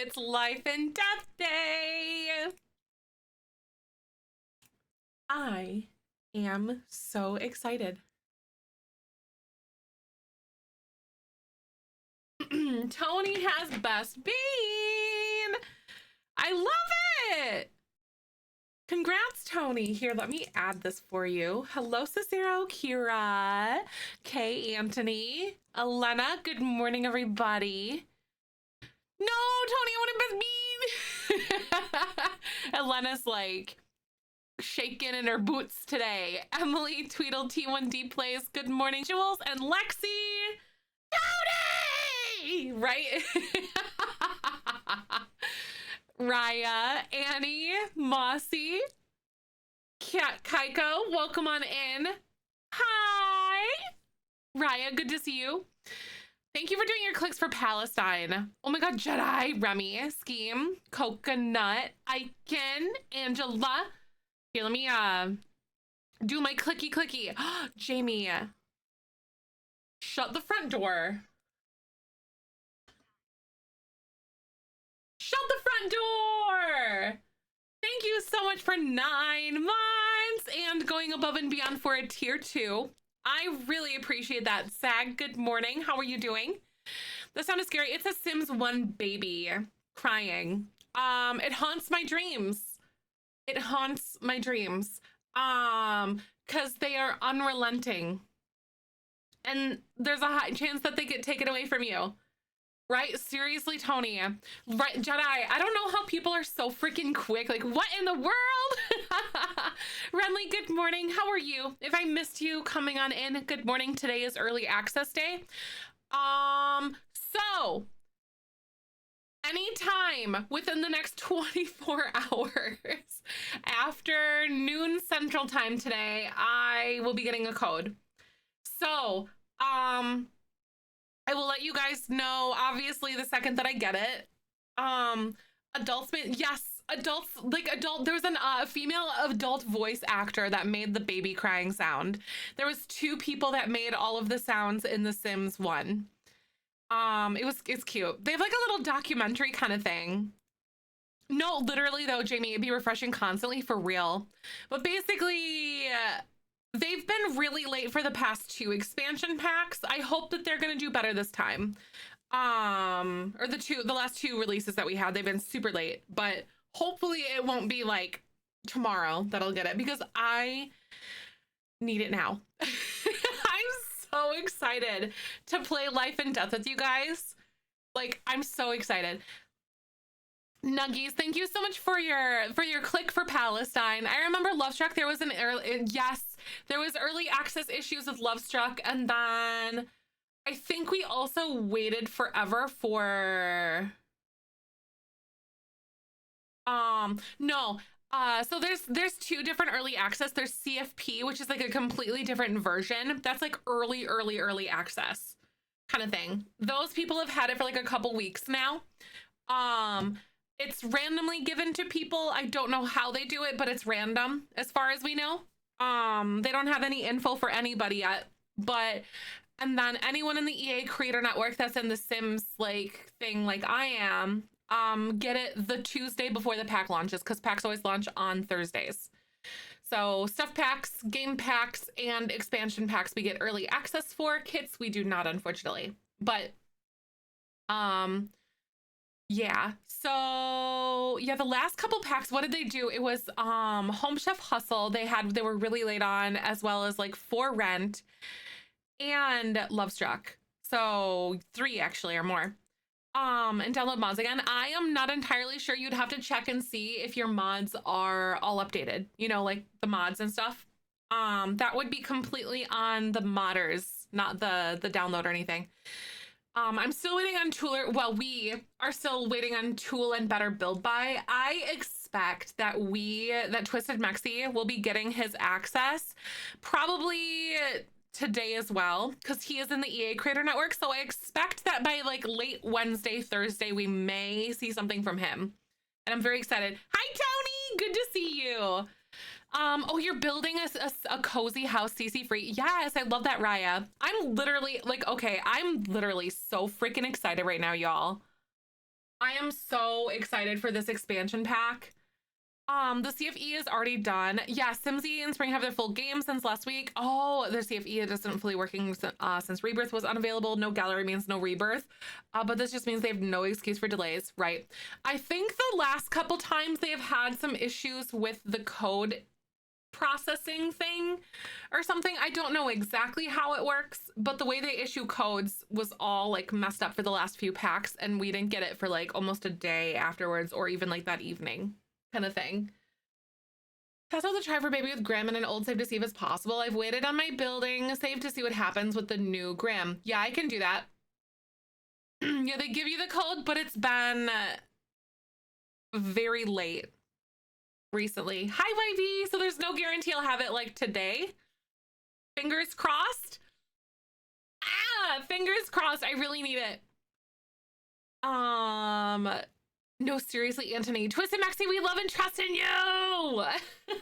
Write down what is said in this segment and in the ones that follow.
It's Life and Death Day. I am so excited. Tony has Best Bean. I love it. Congrats, Tony. Here, let me add this for you. Hello, Cicero, Kira, Kay, Anthony, Elena. Good morning, everybody. No, Tony, I want a Best Bean. Elena's like shaking in her boots today. Emily, Tweedle, T1D plays. Good morning, Jules and Lexi. Tony! Right? Raya, Annie, Mossy, Kaiko, welcome on in. Hi! Raya, good to see you. Thank you for doing your clicks for Palestine. Oh my god, Jedi, Remy, Scheme, Coconut, Aiken, Angela. Here, let me do my clicky. Jamie, shut the front door. Shut the front door! Thank you so much for 9 months and going above and beyond for a tier 2. I really appreciate that. Sag, good morning. How are you doing? The sound is scary. It's a Sims 1 baby crying. It haunts my dreams. It haunts my dreams. Because they are unrelenting. And there's a high chance that they get taken away from you. Right? Seriously, Tony. Right, Jedi, I don't know how people are so freaking quick. Like, what in the world? Renly, good morning. How are you? If I missed you coming on in, good morning. Today is early access day. So anytime within the next 24 hours after noon Central Time today, I will be getting a code. So, I will let you guys know, obviously, the second that I get it. Adults, yes, adults, like there was a female adult voice actor that made the baby crying sound. There was 2 people that made all of the sounds in The Sims 1. It's cute. They have like a little documentary kind of thing. No, literally though, Jamie, it'd be refreshing constantly for real. But basically, they've been really late for the past 2 expansion packs. I hope that they're gonna do better this time. Or the last 2 releases that we had, they've been super late, but hopefully it won't be like tomorrow that I'll get it because I need it now. I'm so excited to play Life and Death with you guys. Like, I'm so excited. Nuggies, thank you so much for your click for Palestine. I remember Lovestruck, there was there was early access issues with Lovestruck, and then I think we also waited forever for so there's 2 different early access. There's CFP, which is like a completely different version. That's like early access kind of thing. Those people have had it for like a couple weeks now. It's randomly given to people. I don't know how they do it, but it's random as far as we know. They don't have any info for anybody yet, and then anyone in the EA Creator Network that's in the Sims like thing like I am, get it the Tuesday before the pack launches, because packs always launch on Thursdays. So stuff packs, game packs, and expansion packs we get early access for. Kits we do not, unfortunately. But yeah, so yeah, the last couple packs, what did they do? It was Home Chef Hustle. They were really late on, as well as like For Rent and Lovestruck. So 3 actually or more. And download mods again. I am not entirely sure. You'd have to check and see if your mods are all updated, you know, like the mods and stuff. That would be completely on the modders, not the download or anything. I'm still waiting on Tool. Well, we are still waiting on Tool and Better Build By. I expect that Twisted Mexi will be getting his access probably today as well, because he is in the EA Creator Network. So I expect that by like late Wednesday, Thursday, we may see something from him. And I'm very excited. Hi, Tony. Good to see you. Oh, you're building a cozy house CC free. Yes, I love that, Raya. I'm literally like, okay, I'm literally so freaking excited right now, y'all. I am so excited for this expansion pack. The CFE is already done. Yeah, Simsy and Spring have their full game since last week. Oh, the CFE isn't fully working since Rebirth was unavailable. No gallery means no Rebirth. But this just means they have no excuse for delays, right? I think the last couple times they have had some issues with the code processing thing or something. I don't know exactly how it works, but the way they issue codes was all like messed up for the last few packs, and we didn't get it for like almost a day afterwards, or even like that evening kind of thing. Test out the try for baby with Grim and an old save to see if it's possible. I've waited on my building save to see what happens with the new Grim. Yeah, I can do that. Yeah, they give you the code, but it's been very late recently. Hi, YV. So there's no guarantee I'll have it like today. Fingers crossed. Fingers crossed. I really need it. No, seriously, Anthony. Twisted Maxi, we love and trust in you. I need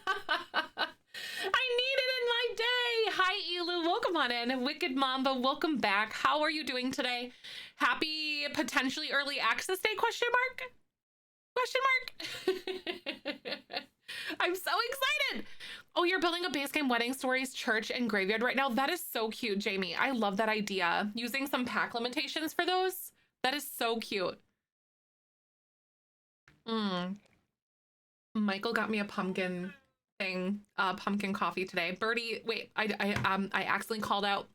it in my day. Hi, Elu. Welcome on in. Wicked Mamba, welcome back. How are you doing today? Happy potentially early access day, question mark? I'm so excited. Oh, you're building a base game wedding stories, church, and graveyard right now. That is so cute, Jamie. I love that idea. Using some pack limitations for those. That is so cute. Michael got me a pumpkin thing, pumpkin coffee today. Birdie, wait, I accidentally called out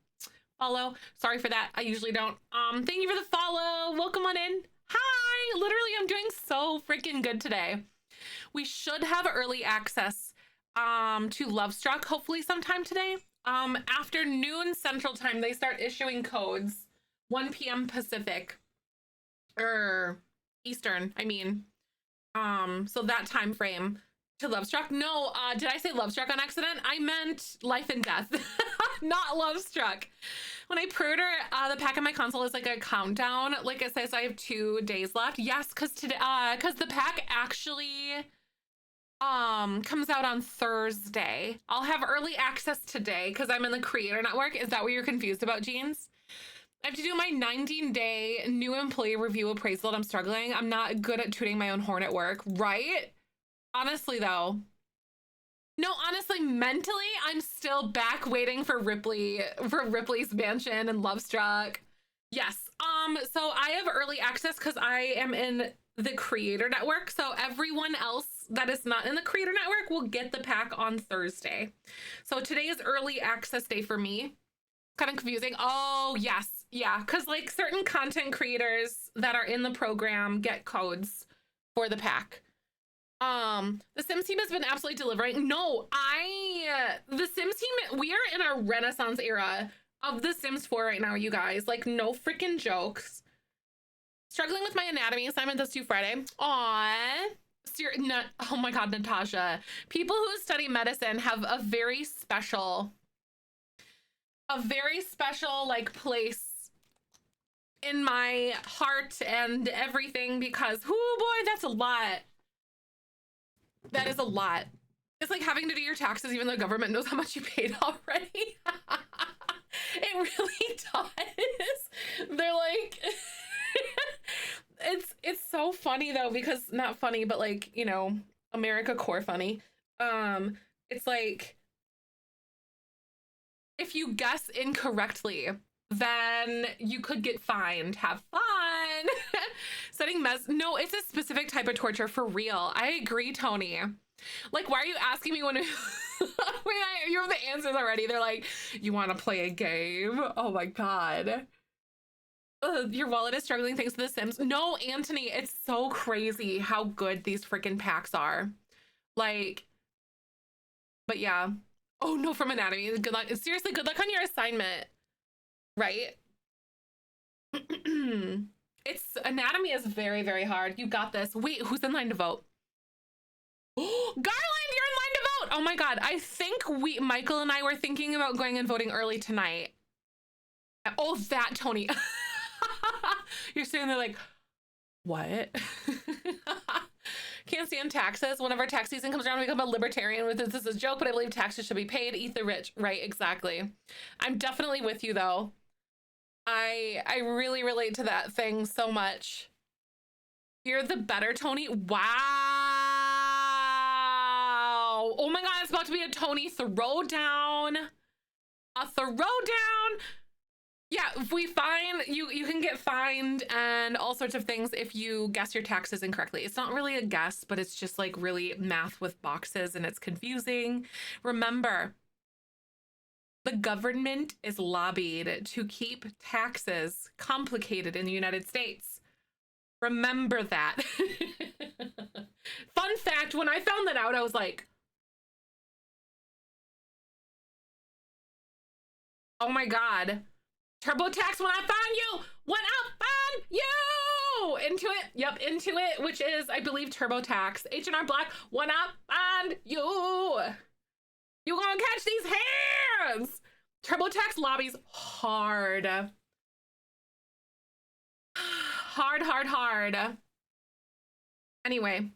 follow. Sorry for that. I usually don't. Thank you for the follow. Welcome on in. Hi. Literally, I'm doing so freaking good today. We should have early access to Lovestruck hopefully sometime today. Afternoon Central Time, they start issuing codes. 1 p.m. Pacific or Eastern, I mean. So that time frame to Lovestruck. No, did I say Lovestruck on accident? I meant Life and Death, not Lovestruck. When I pre-order the pack on my console is like a countdown. Like it says I have 2 days left. Yes, because today, because the pack actually comes out on Thursday. I'll have early access today because I'm in the Creator Network. Is that what you're confused about, Jeans? I have to do my 19-day new employee review appraisal, and I'm struggling. I'm not good at tooting my own horn at work, right? Honestly, though. No, honestly, mentally, I'm still back waiting for Ripley's Mansion and Lovestruck. Yes. So I have early access because I am in the Creator Network. So everyone else that is not in the Creator Network will get the pack on Thursday. So today is early access day for me. Kind of confusing. Oh, yes. Yeah, because like certain content creators that are in the program get codes for the pack. The Sims team has been absolutely delivering. No, the Sims team, we are in a renaissance era of The Sims 4 right now, you guys. Like, no freaking jokes. Struggling with my anatomy assignment this due Friday. Aww. Oh my God, Natasha. People who study medicine have a very special like place in my heart and everything, because oh boy, that's a lot. That is a lot. It's like having to do your taxes even though the government knows how much you paid already. It really does. They're like it's so funny though, because not funny, but like, you know, America core funny. It's like if you guess incorrectly, then you could get fined. Have fun. Setting no, it's a specific type of torture for real. I agree, Tony. Like, why are you asking me when you have the answers already? They're like, you want to play a game? Oh my God. Your wallet is struggling thanks to The Sims. No, Anthony, it's so crazy how good these freaking packs are. Like, but yeah. Oh no, from anatomy. Good luck. Seriously, good luck on your assignment. Right? It's anatomy is very, very hard. You got this. Wait, who's in line to vote? Garland, you're in line to vote. Oh my God. I think Michael and I were thinking about going and voting early tonight. Oh, that Tony. You're sitting there like, what? Can't stand taxes. Whenever tax season comes around, we become a libertarian with this is a joke, but I believe taxes should be paid. Eat the rich. Right, exactly. I'm definitely with you though. I really relate to that thing so much. You're the better Tony. Wow. Oh my God, it's about to be a Tony throwdown. A throwdown. Yeah, if we fine, you can get fined and all sorts of things if you guess your taxes incorrectly. It's not really a guess, but it's just like really math with boxes and it's confusing. Remember, the government is lobbied to keep taxes complicated in the United States. Remember that. Fun fact, when I found that out, I was like, oh my God. TurboTax, when I find you, when I find you, Intuit, yep, Intuit, which is, I believe, TurboTax. H&R Block, when I find you, you gonna catch these hands. TurboTax lobbies hard. Hard. Anyway,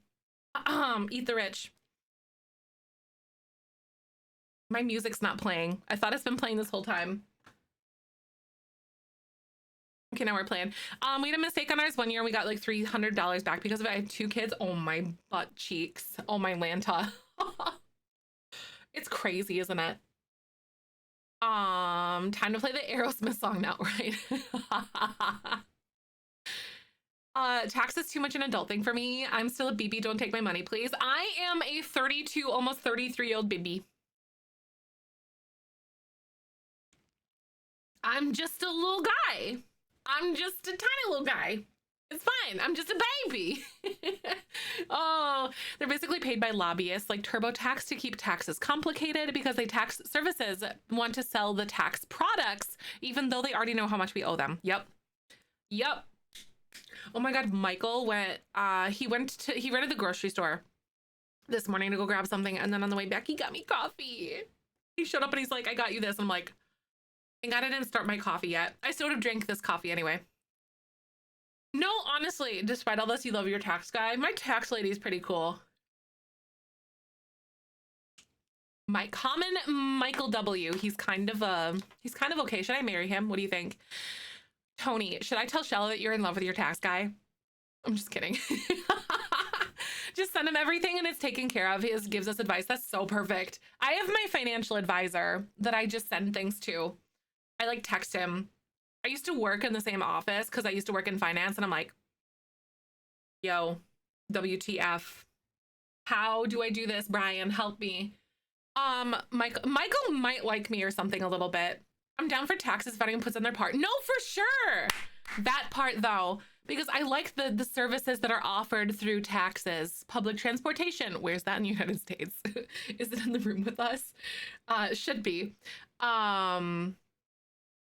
eat the rich. My music's not playing. I thought it's been playing this whole time. Okay, now we're playing. We had a mistake on ours 1 year and we got like $300 back because of it. I have 2 kids. Oh my butt cheeks. Oh my Lanta. It's crazy, isn't it? Time to play the Aerosmith song now, right? Tax is too much an adult thing for me. I'm still a BB. Don't take my money, please. I am a 32, almost 33-year-old BB. I'm just a little guy. I'm just a tiny little guy. It's fine. I'm just a baby. Oh, they're basically paid by lobbyists like TurboTax to keep taxes complicated because they tax services want to sell the tax products even though they already know how much we owe them. Yep. Oh my God, Michael went, he rented the grocery store this morning to go grab something, and then on the way back, he got me coffee. He showed up and he's like, I got you this. I'm like, thank God I didn't start my coffee yet. I still would have drank this coffee anyway. No, honestly, despite all this, you love your tax guy. My tax lady is pretty cool. My common Michael W. He's kind of okay. Should I marry him? What do you think? Tony, should I tell Shella that you're in love with your tax guy? I'm just kidding. Just send him everything and it's taken care of. He gives us advice. That's so perfect. I have my financial advisor that I just send things to. I like text him. I used to work in the same office because I used to work in finance and I'm like, yo, WTF. How do I do this, Brian? Help me. Michael might like me or something a little bit. I'm down for taxes if anyone puts in their part. No, for sure. That part though, because I like the services that are offered through taxes. Public transportation. Where's that in the United States? Is it in the room with us? Should be.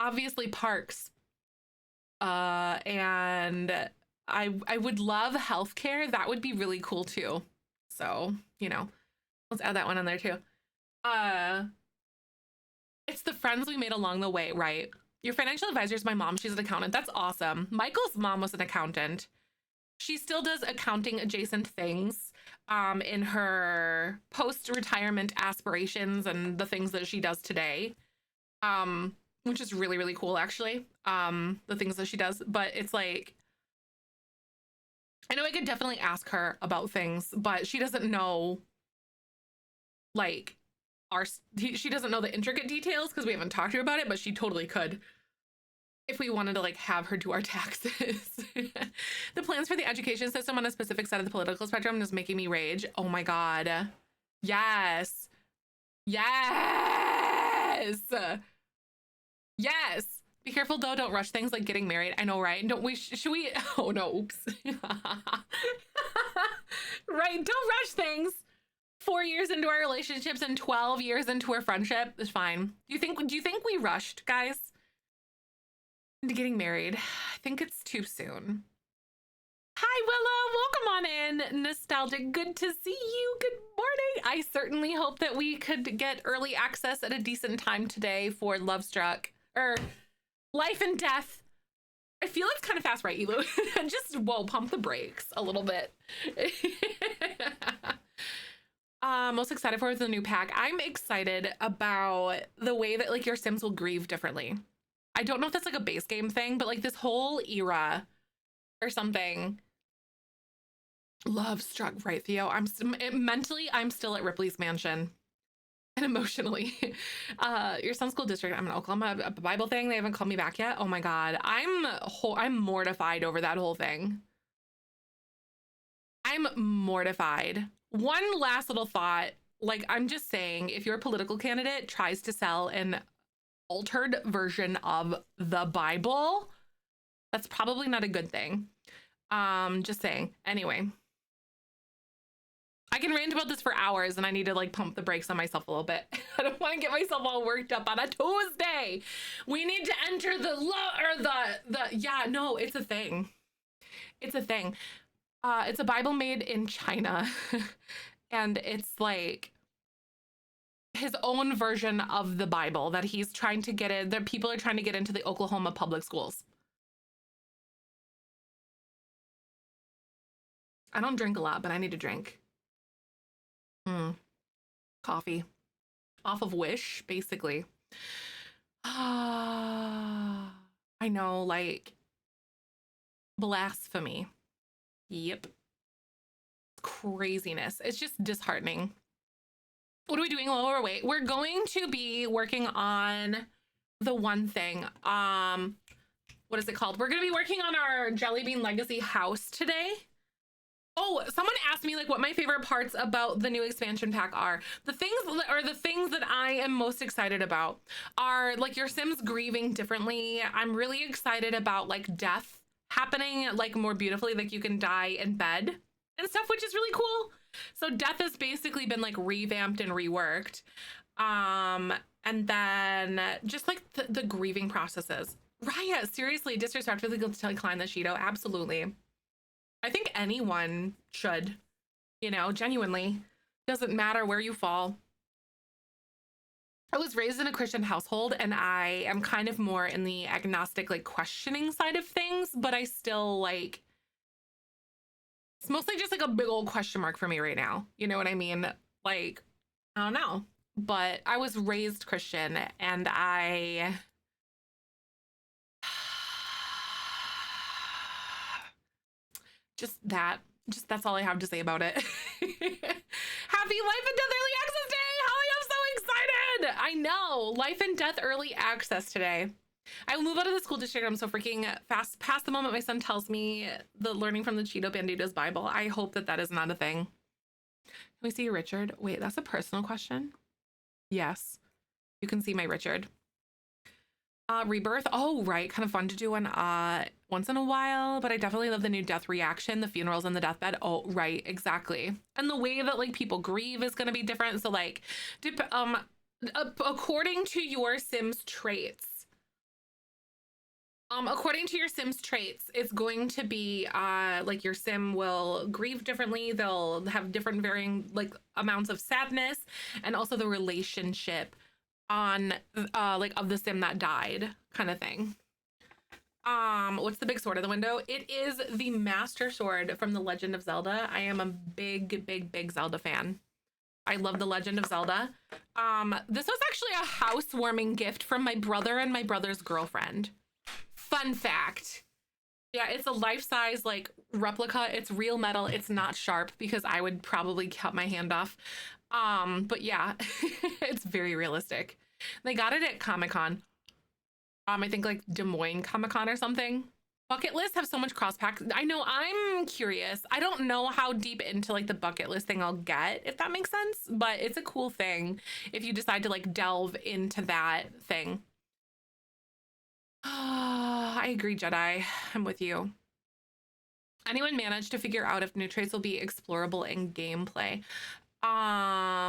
Obviously parks. And I would love healthcare. That would be really cool too. So, you know, let's add that one in there too. It's the friends we made along the way, right? Your financial advisor is my mom. She's an accountant. That's awesome. Michael's mom was an accountant. She still does accounting adjacent things in her post-retirement aspirations and the things that she does today, which is really, really cool, actually, the things that she does. But it's like, I know I could definitely ask her about things, but she doesn't know, like, she doesn't know the intricate details because we haven't talked to her about it, but she totally could if we wanted to like have her do our taxes. The plans for the education system on a specific side of the political spectrum is making me rage. Oh my God. Yes. Yes. Yes. Be careful though. Don't rush things like getting married. I know, right? Don't we, should we, oh no, oops. Right. Don't rush things. 4 years into our relationships and 12 years into our friendship is fine. Do you think we rushed, guys, into getting married? I think it's too soon. Hi, Willow. Welcome on in. Nostalgic. Good to see you. Good morning. I certainly hope that we could get early access at a decent time today for Lovestruck or Life and Death. I feel it's kind of fast, right, Elu? Just, whoa, pump the brakes a little bit. Most excited for the new pack. I'm excited about the way that like your Sims will grieve differently. I don't know if that's like a base game thing, but like this whole era or something Love struck, right, Theo? Mentally, I'm still at Ripley's mansion. And emotionally, your son's school district, I'm in Oklahoma, a Bible thing. They haven't called me back yet. Oh my God. I'm mortified over that whole thing. I'm mortified. One last little thought. Like, I'm just saying, if your political candidate tries to sell an altered version of the Bible, that's probably not a good thing. Just saying. Anyway, I can rant about this for hours, and I need to like pump the brakes on myself a little bit. I don't want to get myself all worked up on a Tuesday. We need to enter the yeah, no, it's a thing. It's a thing. It's a Bible made in China. And it's like his own version of the Bible that he's trying to get in. That people are trying to get into the Oklahoma public schools. I don't drink a lot, but I need to drink. Coffee. Off of Wish, basically. I know, like, blasphemy. Yep. Craziness. It's just disheartening. What are we doing while we're away? We're going to be working on the one thing. What is it called? We're going to be working on our Jelly Bean Legacy house today. Oh, someone asked me like what my favorite parts about the new expansion pack are. The things that I am most excited about are like your Sims grieving differently. I'm really excited about like death happening like more beautifully, like you can die in bed and stuff, which is really cool. So death has basically been like revamped and reworked. And then just like the grieving processes. Raya, seriously, disrespectfully decline the Shido. Absolutely. I think anyone should, you know, genuinely. Doesn't matter where you fall. I was raised in a Christian household, and I am kind of more in the agnostic, like questioning side of things, but I still like, it's mostly just like a big old question mark for me right now. You know what I mean? Like, I don't know, but I was raised Christian, and that's all I have to say about it. Happy Life and Death Early Access Day! Holly, I'm so excited! I know, Life and Death Early Access today. I will move out of the school district. I'm so freaking fast past the moment my son tells me the learning from the Cheeto Banditos Bible. I hope that is not a thing. Can we see Richard? Wait, that's a personal question. Yes, you can see my Richard. Rebirth. Oh, right. Kind of fun to do one once in a while, but I definitely love the new death reaction, the funerals and the deathbed. Oh, right. Exactly. And the way that like people grieve is going to be different. So like, according to your Sims traits, it's going to be like your sim will grieve differently. They'll have different varying like amounts of sadness, and also the relationship on like of the sim that died kind of thing. What's the big sword in the window? It is the Master Sword from The Legend of Zelda. I am a big Zelda fan. I love The Legend of Zelda. This was actually a housewarming gift from my brother and my brother's girlfriend. Fun fact. Yeah, it's a life-size like replica. It's real metal. It's not sharp because I would probably cut my hand off. But yeah, it's very realistic. They got it at Comic-Con. I think like Des Moines Comic-Con or something. Bucket lists have so much cross-pack. I know, I'm curious. I don't know how deep into like the bucket list thing I'll get, if that makes sense, but it's a cool thing if you decide to like delve into that thing. I agree, Jedi. I'm with you. Anyone managed to figure out if new traits will be explorable in gameplay?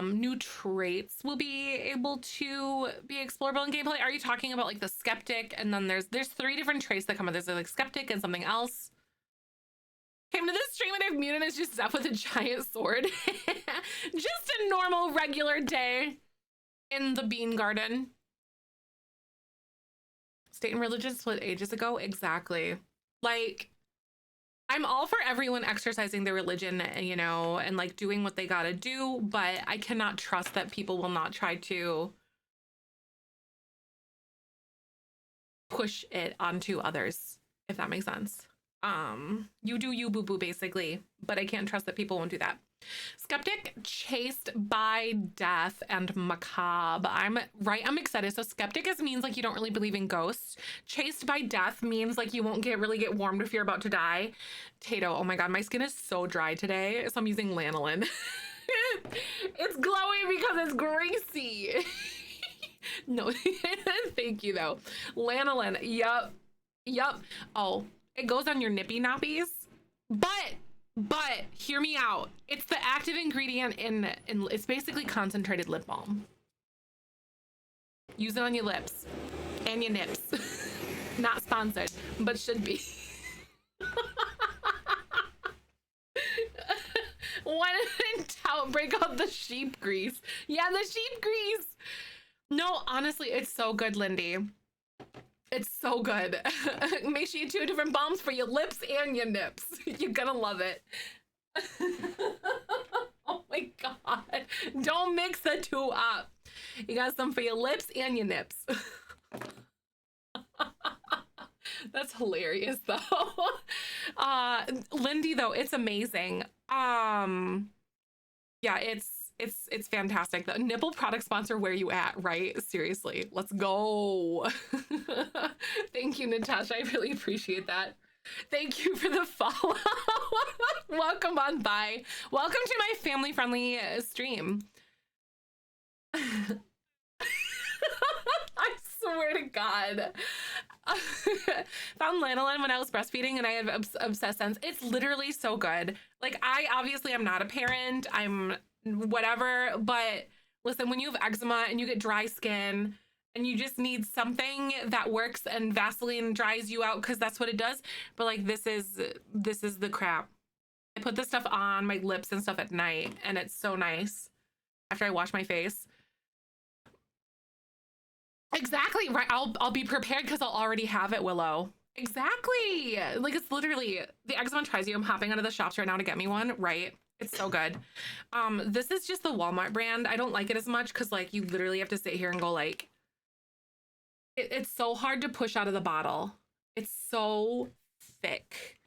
New traits will be able to be explorable in gameplay. Are you talking about like the skeptic? And then there's 3 different traits that come with this. There's like skeptic and something else. Came to this stream and I've muted as just stuff with a giant sword. Just a normal regular day in the bean garden. State and religion split ages ago. Exactly. Like, I'm all for everyone exercising their religion, you know, and like doing what they gotta do, but I cannot trust that people will not try to push it onto others, if that makes sense. You do you, boo boo, basically, but I can't trust that people won't do that. Skeptic, chased by death, and macabre. I'm excited. So skeptic means like you don't really believe in ghosts. Chased by death means like you won't really get warmed if you're about to die. Tato, oh my god, my skin is so dry today, so I'm using lanolin. It's glowing because it's greasy. No, thank you though. Lanolin, yup. Oh, it goes on your nippy nappies, but hear me out. It's the active ingredient in it's basically concentrated lip balm. Use it on your lips and your nips. Not sponsored, but should be. When in doubt, break out the sheep grease. Yeah, the sheep grease. No, honestly, it's so good, Lindy. It's so good. Make sure you 2 different balms for your lips and your nips. You're gonna love it. Oh my god. Don't mix the 2 up. You got some for your lips and your nips. That's hilarious though. Lindy though, it's amazing. Yeah, it's fantastic. The nipple product sponsor, where you at, right? Seriously, let's go. Thank you, Natasha. I really appreciate that. Thank you for the follow. Welcome on by. Welcome to my family friendly stream. I swear to God. Found lanolin when I was breastfeeding and I have obsessed since. It's literally so good. Like, I obviously am not a parent. I'm whatever, but listen, when you have eczema and you get dry skin and you just need something that works, and Vaseline dries you out because that's what it does, but like this is the crap. I put this stuff on my lips and stuff at night and it's so nice after I wash my face. Exactly, right. I'll be prepared because I'll already have it, Willow. Exactly. Like, it's literally the eczema tries you. I'm hopping out of the shops right now to get me one, right? It's so good. This is just the Walmart brand. I don't like it as much because like you literally have to sit here and go like, it's so hard to push out of the bottle. It's so thick.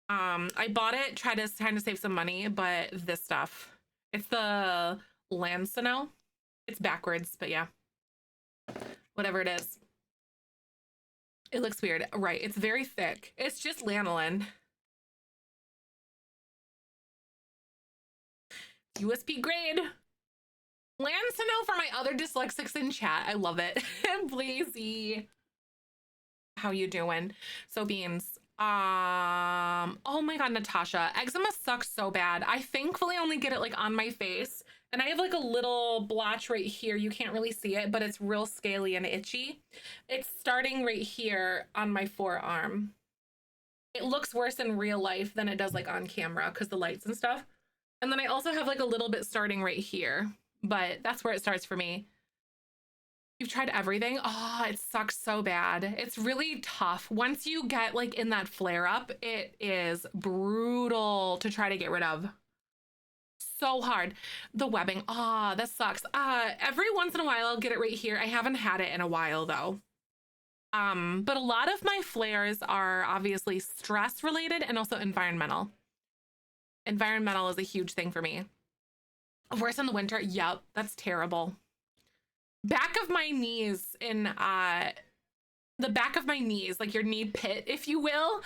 I bought it trying to save some money, but this stuff, it's the Lansano. It's backwards, but yeah, whatever it is. It looks weird, right? It's very thick. It's just lanolin. USP grade. Lansano for my other dyslexics in chat. I love it. Blazy. How you doing? So beans. Oh my god, Natasha. Eczema sucks so bad. I thankfully only get it like on my face. And I have like a little blotch right here. You can't really see it, but it's real scaly and itchy. It's starting right here on my forearm. It looks worse in real life than it does like on camera because the lights and stuff. And then I also have like a little bit starting right here, but that's where it starts for me. You've tried everything? Oh, it sucks so bad. It's really tough. Once you get like in that flare up, it is brutal to try to get rid of. So hard. The webbing, that sucks. Every once in a while I'll get it right here. I haven't had it in a while though. But a lot of my flares are obviously stress related and also environmental. Environmental is a huge thing for me. Worse in the winter. Yep, that's terrible. Back of my knees in the back of my knees, like your knee pit, if you will,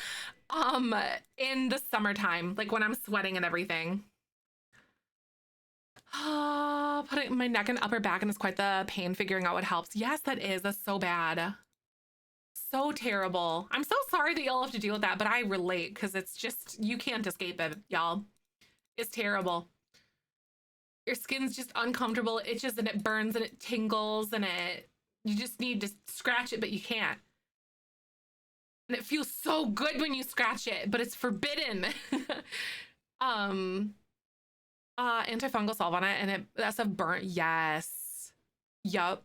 in the summertime, like when I'm sweating and everything. Putting my neck and upper back, and it's quite the pain figuring out what helps. Yes, that is. That's so bad. So terrible. I'm so sorry that y'all have to deal with that, but I relate because it's just, you can't escape it, y'all. It's terrible. Your skin's just uncomfortable. It itches and it burns and it tingles and you just need to scratch it, but you can't. And it feels so good when you scratch it, but it's forbidden. Antifungal solve on it and that stuff burnt. Yes. Yup.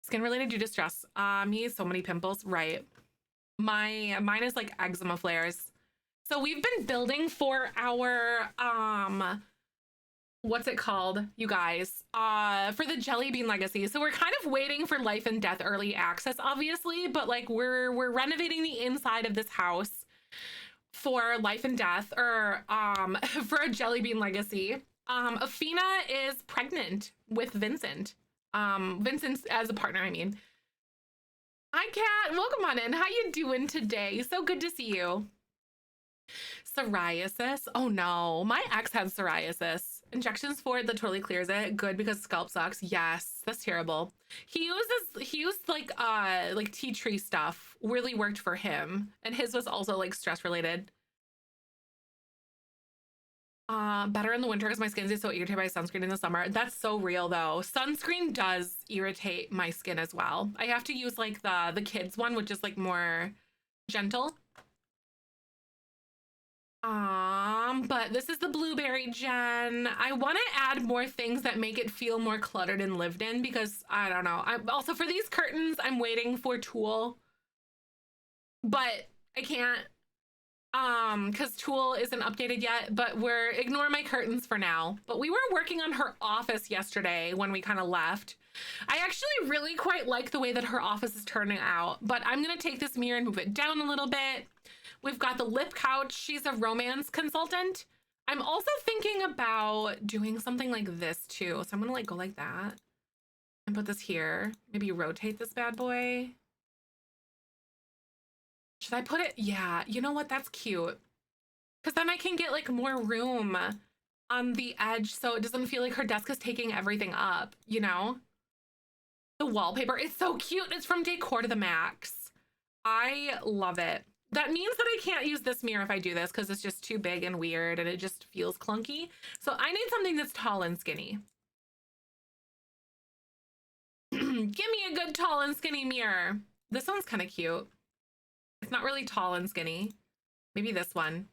Skin related due to stress. Me, so many pimples. Right. Mine is like eczema flares. So we've been building for our what's it called, you guys? For the Jelly Bean Legacy. So we're kind of waiting for Life and Death early access, obviously, but like we're renovating the inside of this house. for life and death, or for a Jelly Bean legacy. Afina is pregnant with Vincent. Vincent's as a partner, I mean. Hi, Kat. Welcome on in. How you doing today? So good to see you. Psoriasis. Oh no, my ex had psoriasis. Injections for it that totally clears it. Good because scalp sucks. Yes, that's terrible. He used like tea tree stuff. Really worked for him, and his was also like stress related. Better in the winter because my skin is so irritated by sunscreen in the summer. That's so real though. Sunscreen does irritate my skin as well. I have to use like the kids one, which is like more gentle. But this is the blueberry gen. I want to add more things that make it feel more cluttered and lived in because I don't know. I'm also for these curtains, I'm waiting for Tulle, but I can't because Tulle isn't updated yet, but we're ignore my curtains for now. But we were working on her office yesterday when we kind of left. I actually really quite like the way that her office is turning out, but I'm gonna take this mirror and move it down a little bit. We've got the lip couch. She's a romance consultant. I'm also thinking about doing something like this too. So I'm gonna like go like that and put this here. Maybe rotate this bad boy. Should I put it? Yeah, you know what? That's cute. Because then I can get like more room on the edge so it doesn't feel like her desk is taking everything up, you know? The wallpaper, it's so cute. It's from Decor to the Max. I love it. That means that I can't use this mirror if I do this because it's just too big and weird and it just feels clunky. So I need something that's tall and skinny. Give me a good tall and skinny mirror. This one's kind of cute. It's not really tall and skinny. Maybe this one.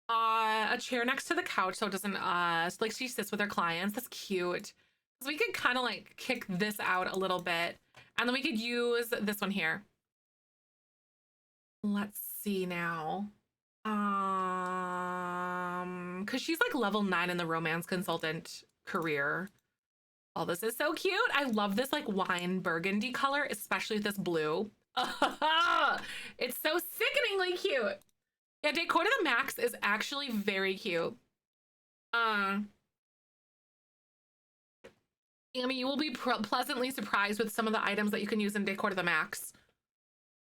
A chair next to the couch so it doesn't like she sits with her clients. That's cute. So we could kind of like kick this out a little bit and then we could use this one here. Let's see now. Because she's like level 9 in the romance consultant career. Oh, this is so cute. I love this like wine burgundy color, especially with this blue. It's so sickeningly cute. Yeah, Decor to the Max is actually very cute. Amy, you will be pleasantly surprised with some of the items that you can use in Decor to the Max.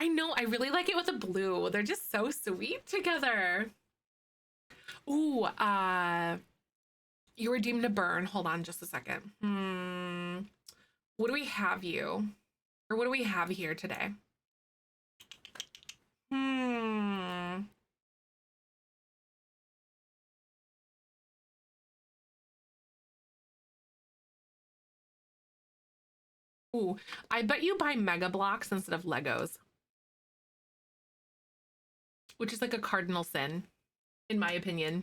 I know, I really like it with the blue. They're just so sweet together. Ooh, you were deemed to burn. Hold on just a second. What do we have you? Or what do we have here today? Ooh, I bet you buy Mega Blocks instead of Legos. Which is like a cardinal sin, in my opinion.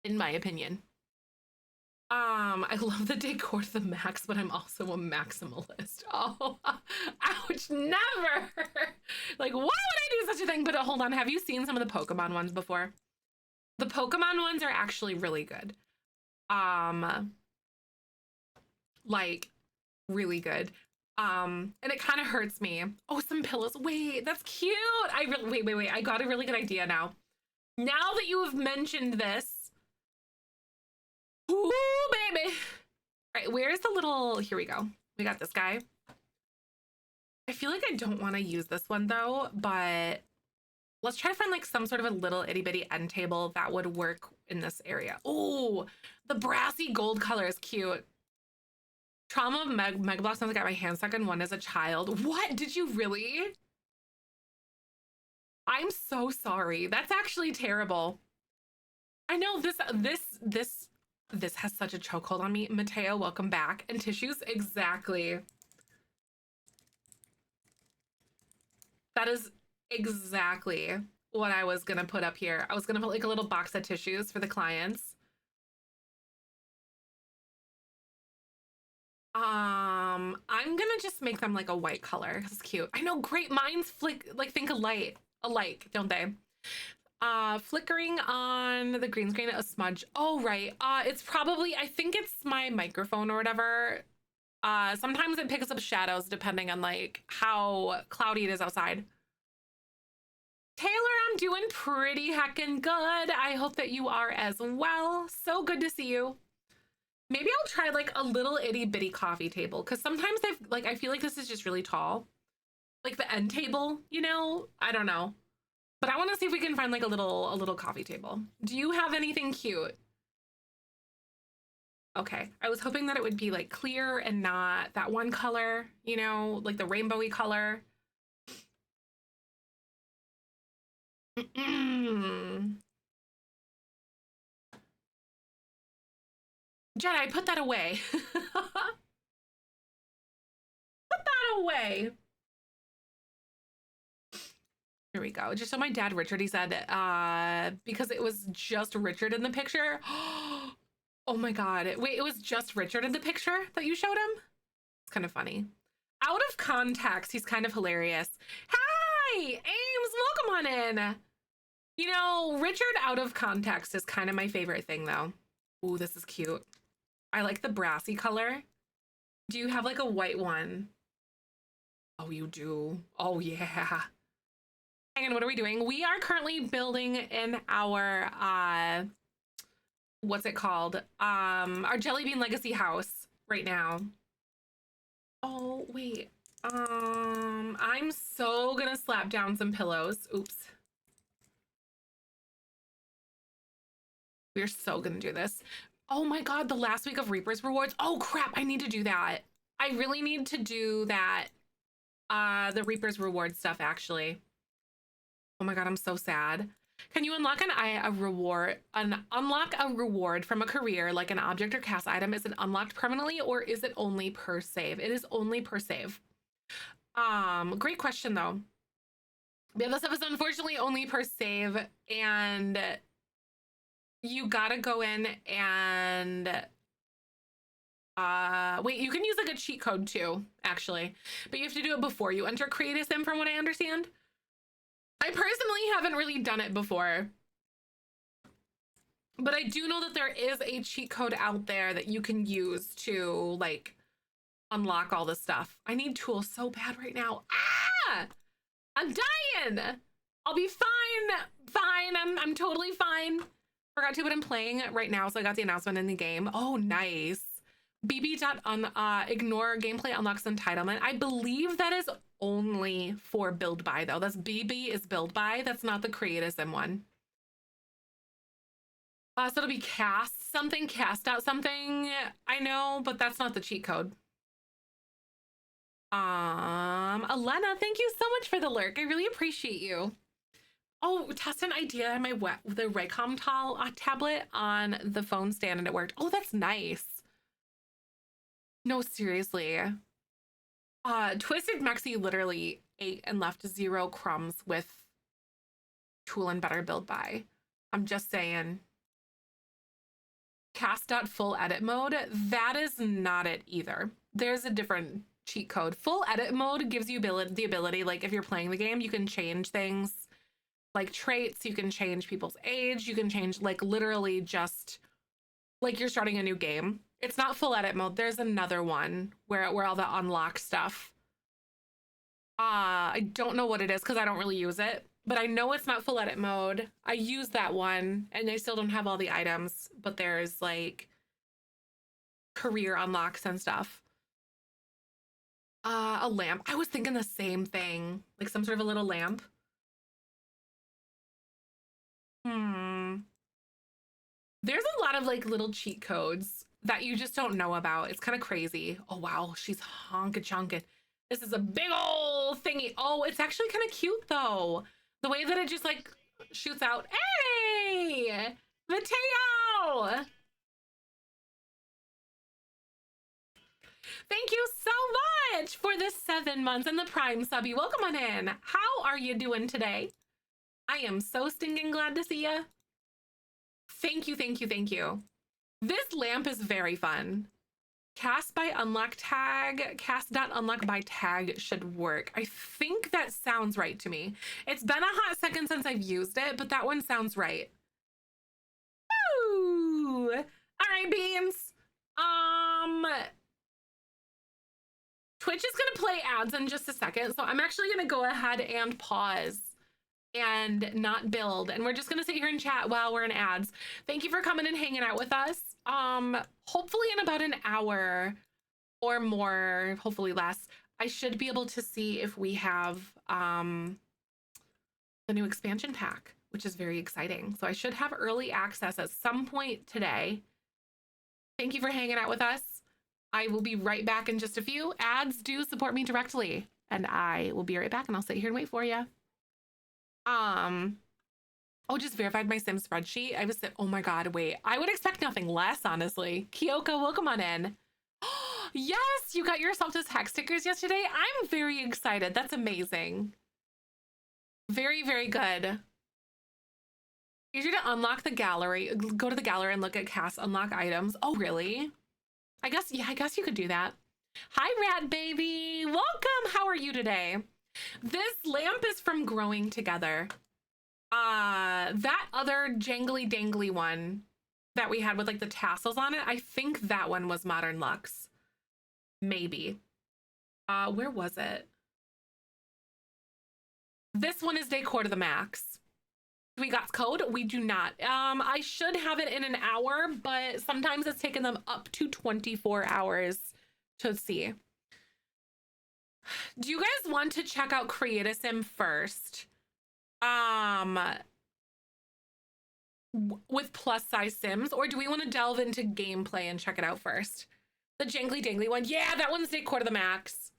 In my opinion. I love the Decor to the Max, but I'm also a maximalist. Oh, ouch, never. Like, why would I do such a thing? But hold on, have you seen some of the Pokemon ones before? The Pokemon ones are actually really good. Like, really good. And it kind of hurts me. Oh, some pillows. Wait, that's cute. Wait. I got a really good idea now. Now that you have mentioned this. Ooh, baby. All right, where's the little, here we go. We got this guy. I feel like I don't want to use this one though, but let's try to find like some sort of a little itty bitty end table that would work in this area. Oh, the brassy gold color is cute. Trauma of Mega Bloks since I got my hand stuck in one as a child. What? Did you really? I'm so sorry. That's actually terrible. I know this has such a chokehold on me. Mateo, welcome back. And tissues, exactly. That is exactly what I was gonna put up here. I was gonna put like a little box of tissues for the clients. I'm gonna just make them like a white color. It's cute. I know, great minds think alike, don't they? Flickering on the green screen, a smudge. Oh, right. It's probably, I think it's my microphone or whatever. Sometimes it picks up shadows depending on like how cloudy it is outside. Taylor, I'm I'm doing pretty heckin' good. I hope that you are as well. So good to see you. Maybe I'll try like a little itty bitty coffee table, because sometimes I feel like this is just really tall. Like the end table, you know? I don't know. But I want to see if we can find like a little coffee table. Do you have anything cute? Okay, I was hoping that it would be like clear and not that one color, you know, like the rainbowy color. Jedi, put that away. Put that away. Here we go. Just so my dad, Richard, he said, because it was just Richard in the picture. Oh my God. Wait, it was just Richard in the picture that you showed him? It's kind of funny. Out of context, he's kind of hilarious. Hi, Ames, welcome on in. You know, Richard out of context is kind of my favorite thing though. Ooh, this is cute. I like the brassy color. Do you have like a white one? Oh, you do. Oh yeah. Hang on, what are we doing? We are currently building in our what's it called? Our Jelly Bean Legacy house right now. Oh, wait. I'm so gonna slap down some pillows. Oops. We're so gonna do this. Oh my God, the last week of Reaper's Rewards. Oh crap, I need to do that. I really need to do that. The Reaper's Reward stuff, actually. Oh my God, I'm so sad. Can you unlock unlock a reward from a career like an object or cast item? Is it unlocked permanently or is it only per save? It is only per save. Great question though. Yeah, this stuff is unfortunately only per save, and you gotta go in and wait, you can use like a cheat code too, actually, but you have to do it before you enter Create a Sim, from what I understand. I personally haven't really done it before, but I do know that there is a cheat code out there that you can use to like unlock all this stuff. I need tools so bad right now. Ah! I'm dying. I'll be fine. Fine. I'm totally fine. Forgot to, but I'm playing right now, so I got the announcement in the game. Oh, nice. Ignore gameplay unlocks entitlement. I believe that is only for build by though. That's BB is build by. That's not the Create a Sim one. So it'll be cast out something. I know, but that's not the cheat code. Elena, thank you so much for the lurk. I really appreciate you. Oh, test an idea on the Raycom tablet on the phone stand and it worked. Oh, that's nice. No, seriously. Twisted Mexi literally ate and left 0 crumbs with tool and better build by. I'm just saying. Cast.full edit mode, that is not it either. There's a different cheat code. Full edit mode gives you the ability, like if you're playing the game, you can change things like traits, you can change people's age, you can change like literally just like you're starting a new game. It's not full edit mode. There's another one where all the unlock stuff. I don't know what it is because I don't really use it, but I know it's not full edit mode. I use that one and I still don't have all the items, but there's like career unlocks and stuff. A lamp. I was thinking the same thing, like some sort of a little lamp. There's a lot of like little cheat codes that you just don't know about. It's kind of crazy. Oh wow, she's honka chunkin'. This is a big old thingy. Oh, it's actually kind of cute though. The way that it just like shoots out. Hey, Mateo. Thank you so much for the 7 months and the Prime subby. Welcome on in. How are you doing today? I am so stinking glad to see you. Thank you, thank you, thank you. This lamp is very fun. Cast by unlock tag, cast.unlock by tag should work. I think that sounds right to me. It's been a hot second since I've used it, but that one sounds right. Ooh. All right, Beans. Twitch is gonna play ads in just a second, so I'm actually gonna go ahead and pause and not build. And we're just gonna sit here and chat while we're in ads. Thank you for coming and hanging out with us. Hopefully in about an hour or more, hopefully less, I should be able to see if we have the new expansion pack, which is very exciting. So I should have early access at some point today. Thank you for hanging out with us. I will be right back in just a few. Ads do support me directly, and I will be right back, and I'll sit here and wait for you. Oh, just verified my Sim spreadsheet. I was, oh my God, wait. I would expect nothing less, honestly. Kyoka, welcome on in. Yes, you got yourself those hex stickers yesterday. I'm very excited. That's amazing. Very, very good. Easier to unlock the gallery. Go to the gallery and look at cast unlock items. Oh, really? I guess, yeah, I guess you could do that. Hi, Rat Baby. Welcome. How are you today? This lamp is from Growing Together. That other jangly dangly one that we had with like the tassels on it, I think that one was Modern Luxe. Maybe. Where was it? This one is Decor to the Max. We got code? We do not. I should have it in an hour, but sometimes it's taken them up to 24 hours to see. Do you guys want to check out Create-a-Sim first? With plus size Sims, or do we want to delve into gameplay and check it out first? The jangly dangly one. Yeah, that one's Decor to the Max.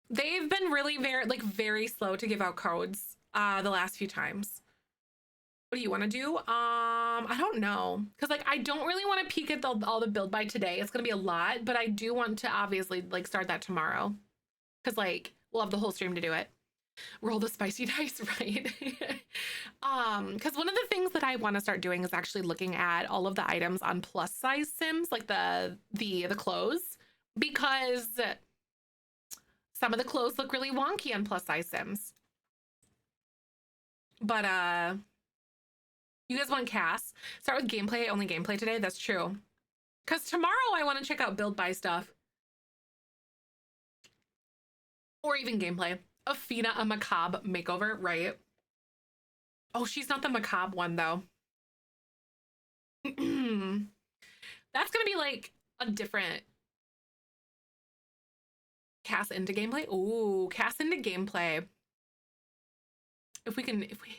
They've been really very slow to give out codes the last few times. What do you want to do? I don't know, because like I don't really want to peek at all the build by today. It's gonna be a lot, but I do want to obviously like start that tomorrow, because like we'll have the whole stream to do it. Roll the spicy dice, right? Because one of the things that I want to start doing is actually looking at all of the items on plus size Sims, like the clothes, because some of the clothes look really wonky on plus size Sims. But you guys want Cass? Start with gameplay, only gameplay today. That's true. Because tomorrow I want to check out build by stuff. Or even gameplay. Athena, a macabre makeover, right? Oh, she's not the macabre one though. That's gonna be like a different Cass into gameplay. Ooh, Cass into gameplay.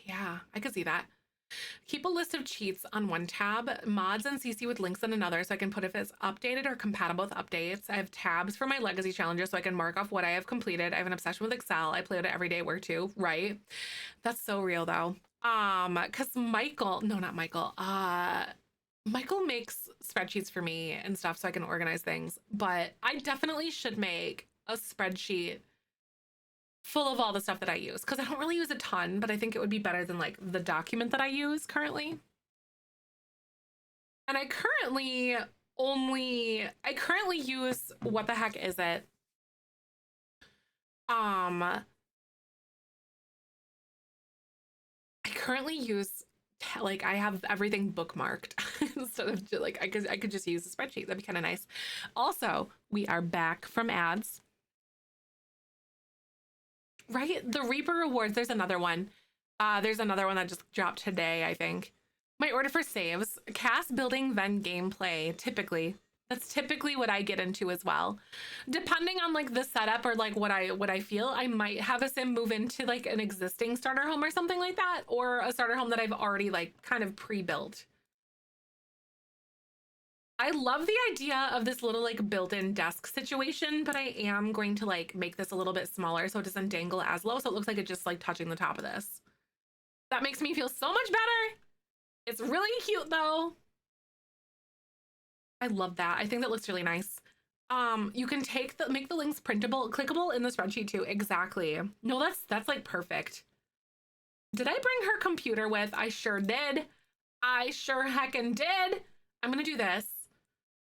Yeah, I could see that. Keep a list of cheats on one tab, mods and CC with links on another, so I can put if it's updated or compatible with updates. I have tabs for my legacy challenges so I can mark off what I have completed. I have an obsession with Excel. I play with it every day at work too, right? That's so real though. Because Michael makes spreadsheets for me and stuff so I can organize things, but I definitely should make a spreadsheet full of all the stuff that I use, because I don't really use a ton, but I think it would be better than like the document that I use currently. And I currently use, what the heck is it? I currently use, like, I have everything bookmarked instead of like I could just use a spreadsheet. That'd be kind of nice. Also, we are back from ads. Right? The Reaper Awards, there's another one. There's another one that just dropped today, I think. My order for saves, cast building, then gameplay, typically. That's typically what I get into as well. Depending on like the setup or like what I feel, I might have a sim move into like an existing starter home or something like that, or a starter home that I've already like kind of pre-built. I love the idea of this little like built-in desk situation, but I am going to like make this a little bit smaller so it doesn't dangle as low. So it looks like it's just like touching the top of this. That makes me feel so much better. It's really cute though. I love that. I think that looks really nice. You can make the links printable, clickable in the spreadsheet too. Exactly. No, that's like perfect. Did I bring her computer with? I sure did. I sure heckin' did. I'm gonna do this.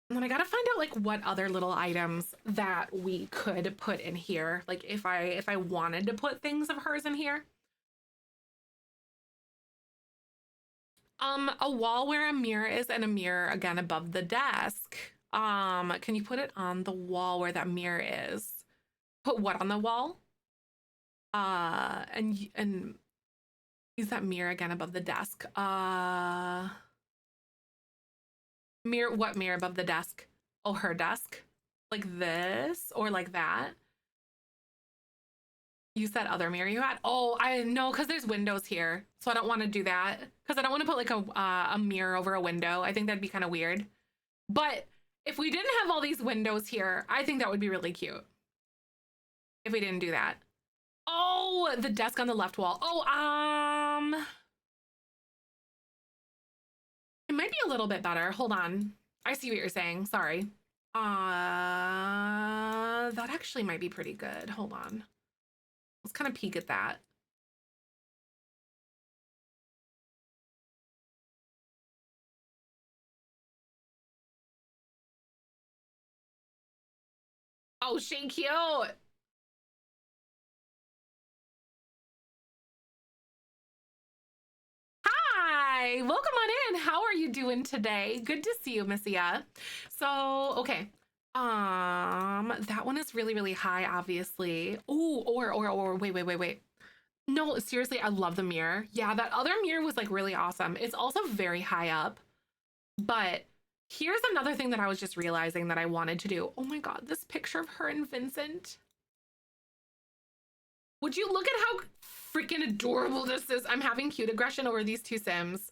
And then I gotta find out like what other little items that we could put in here. Like if I wanted to put things of hers in here. A wall where a mirror is and a mirror again above the desk. Can you put it on the wall where that mirror is? Put what on the wall? And Use that mirror again above the desk. Mirror, what mirror above the desk? Oh, her desk? Like this or like that? Use that other mirror you had? Oh, I know, because there's windows here. So I don't want to do that. Because I don't want to put like a mirror over a window. I think that'd be kind of weird. But if we didn't have all these windows here, I think that would be really cute. If we didn't do that. Oh, the desk on the left wall. Oh, it might be a little bit better. Hold on. I see what you're saying. Sorry. That actually might be pretty good. Hold on. Let's kind of peek at that. Oh, she cute. Hi, welcome on in. How are you doing today? Good to see you, Missia. So, okay. That one is really, really high, obviously. Oh, or wait. No, seriously, I love the mirror. Yeah, that other mirror was like really awesome. It's also very high up, but here's another thing that I was just realizing that I wanted to do. Oh my God, this picture of her and Vincent. Would you look at how freaking adorable this is? I'm having cute aggression over these two Sims.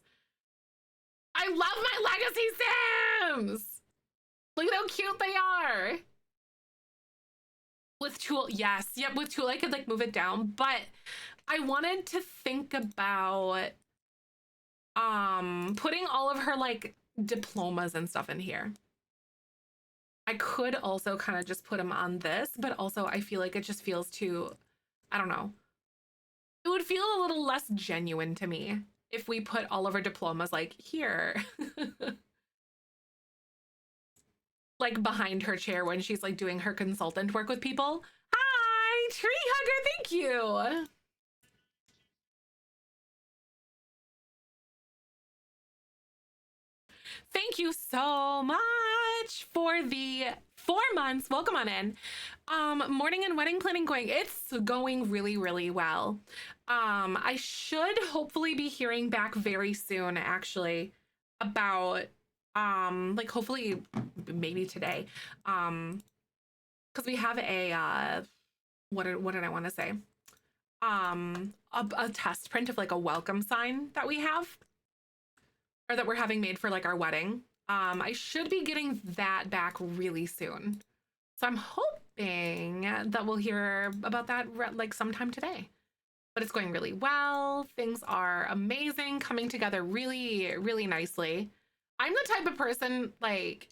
I love my legacy Sims. Look at how cute they are. With Tool, yes. Yep, with Tool I could like move it down, but I wanted to think about putting all of her like diplomas and stuff in here. I could also kind of just put them on this, but also I feel like it just feels too, I don't know. It would feel a little less genuine to me if we put all of our diplomas like here. Like behind her chair when she's like doing her consultant work with people. Hi, Tree Hugger, thank you. Thank you so much for the 4 months. Welcome on in. Morning and wedding planning going. It's going really, really well. I should hopefully be hearing back very soon, actually, about like hopefully maybe today. Because we have a what did I want to say? A test print of like a welcome sign that we have, or that we're having made for like our wedding. I should be getting that back really soon. So I'm hoping that we'll hear about that like sometime today. But it's going really well. Things are amazing, coming together really, really nicely. I'm the type of person, like,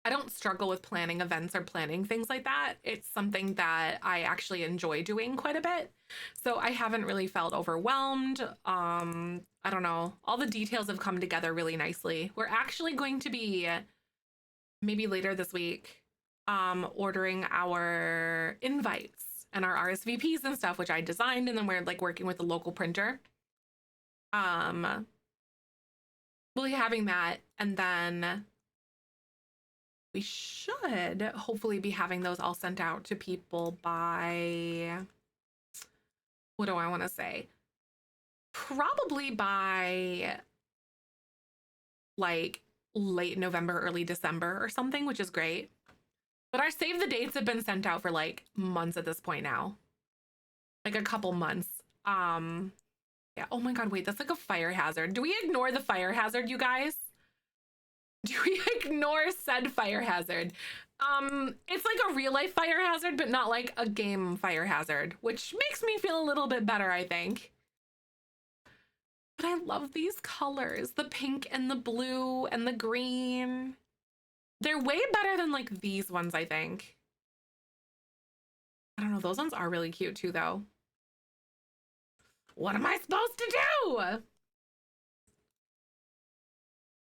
I don't struggle with planning events or planning things like that. It's something that I actually enjoy doing quite a bit. So I haven't really felt overwhelmed. I don't know. All the details have come together really nicely. We're actually going to be maybe later this week ordering our invites and our RSVPs and stuff, which I designed, and then we're like working with a local printer. We'll be having that, and then we should hopefully be having those all sent out to people by, what do I want to say? Probably by like late November, early December or something, which is great. But our save the dates have been sent out for like months at this point now. Like a couple months. Yeah. Oh my God, wait, that's like a fire hazard. Do we ignore the fire hazard, you guys? Do we ignore said fire hazard? It's like a real life fire hazard, but not like a game fire hazard, which makes me feel a little bit better, I think. But I love these colors, the pink and the blue and the green. They're way better than like these ones, I think. I don't know, those ones are really cute too, though. What am I supposed to do?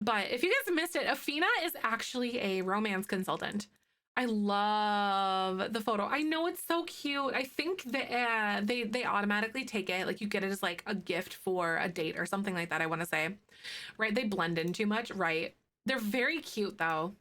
But if you guys missed it, Afina is actually a romance consultant. I love the photo. I know it's so cute. I think that they automatically take it, like you get it as like a gift for a date or something like that, I want to say. Right? They blend in too much, right? They're very cute though.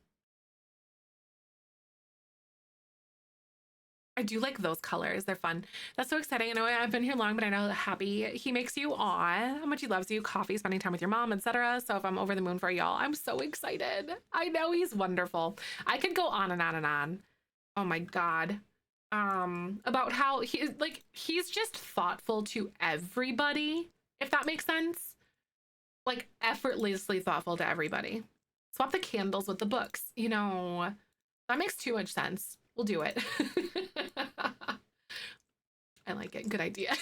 I do like those colors. They're fun. That's so exciting. I know I've been here long, but I know how happy he makes you on, how much he loves you, coffee, spending time with your mom, etc. So if I'm over the moon for y'all, I'm so excited. I know he's wonderful. I could go on and on and on. Oh my God. About how he's just thoughtful to everybody, if that makes sense. Like effortlessly thoughtful to everybody. Swap the candles with the books. You know, that makes too much sense. We'll do it. I like it. Good idea.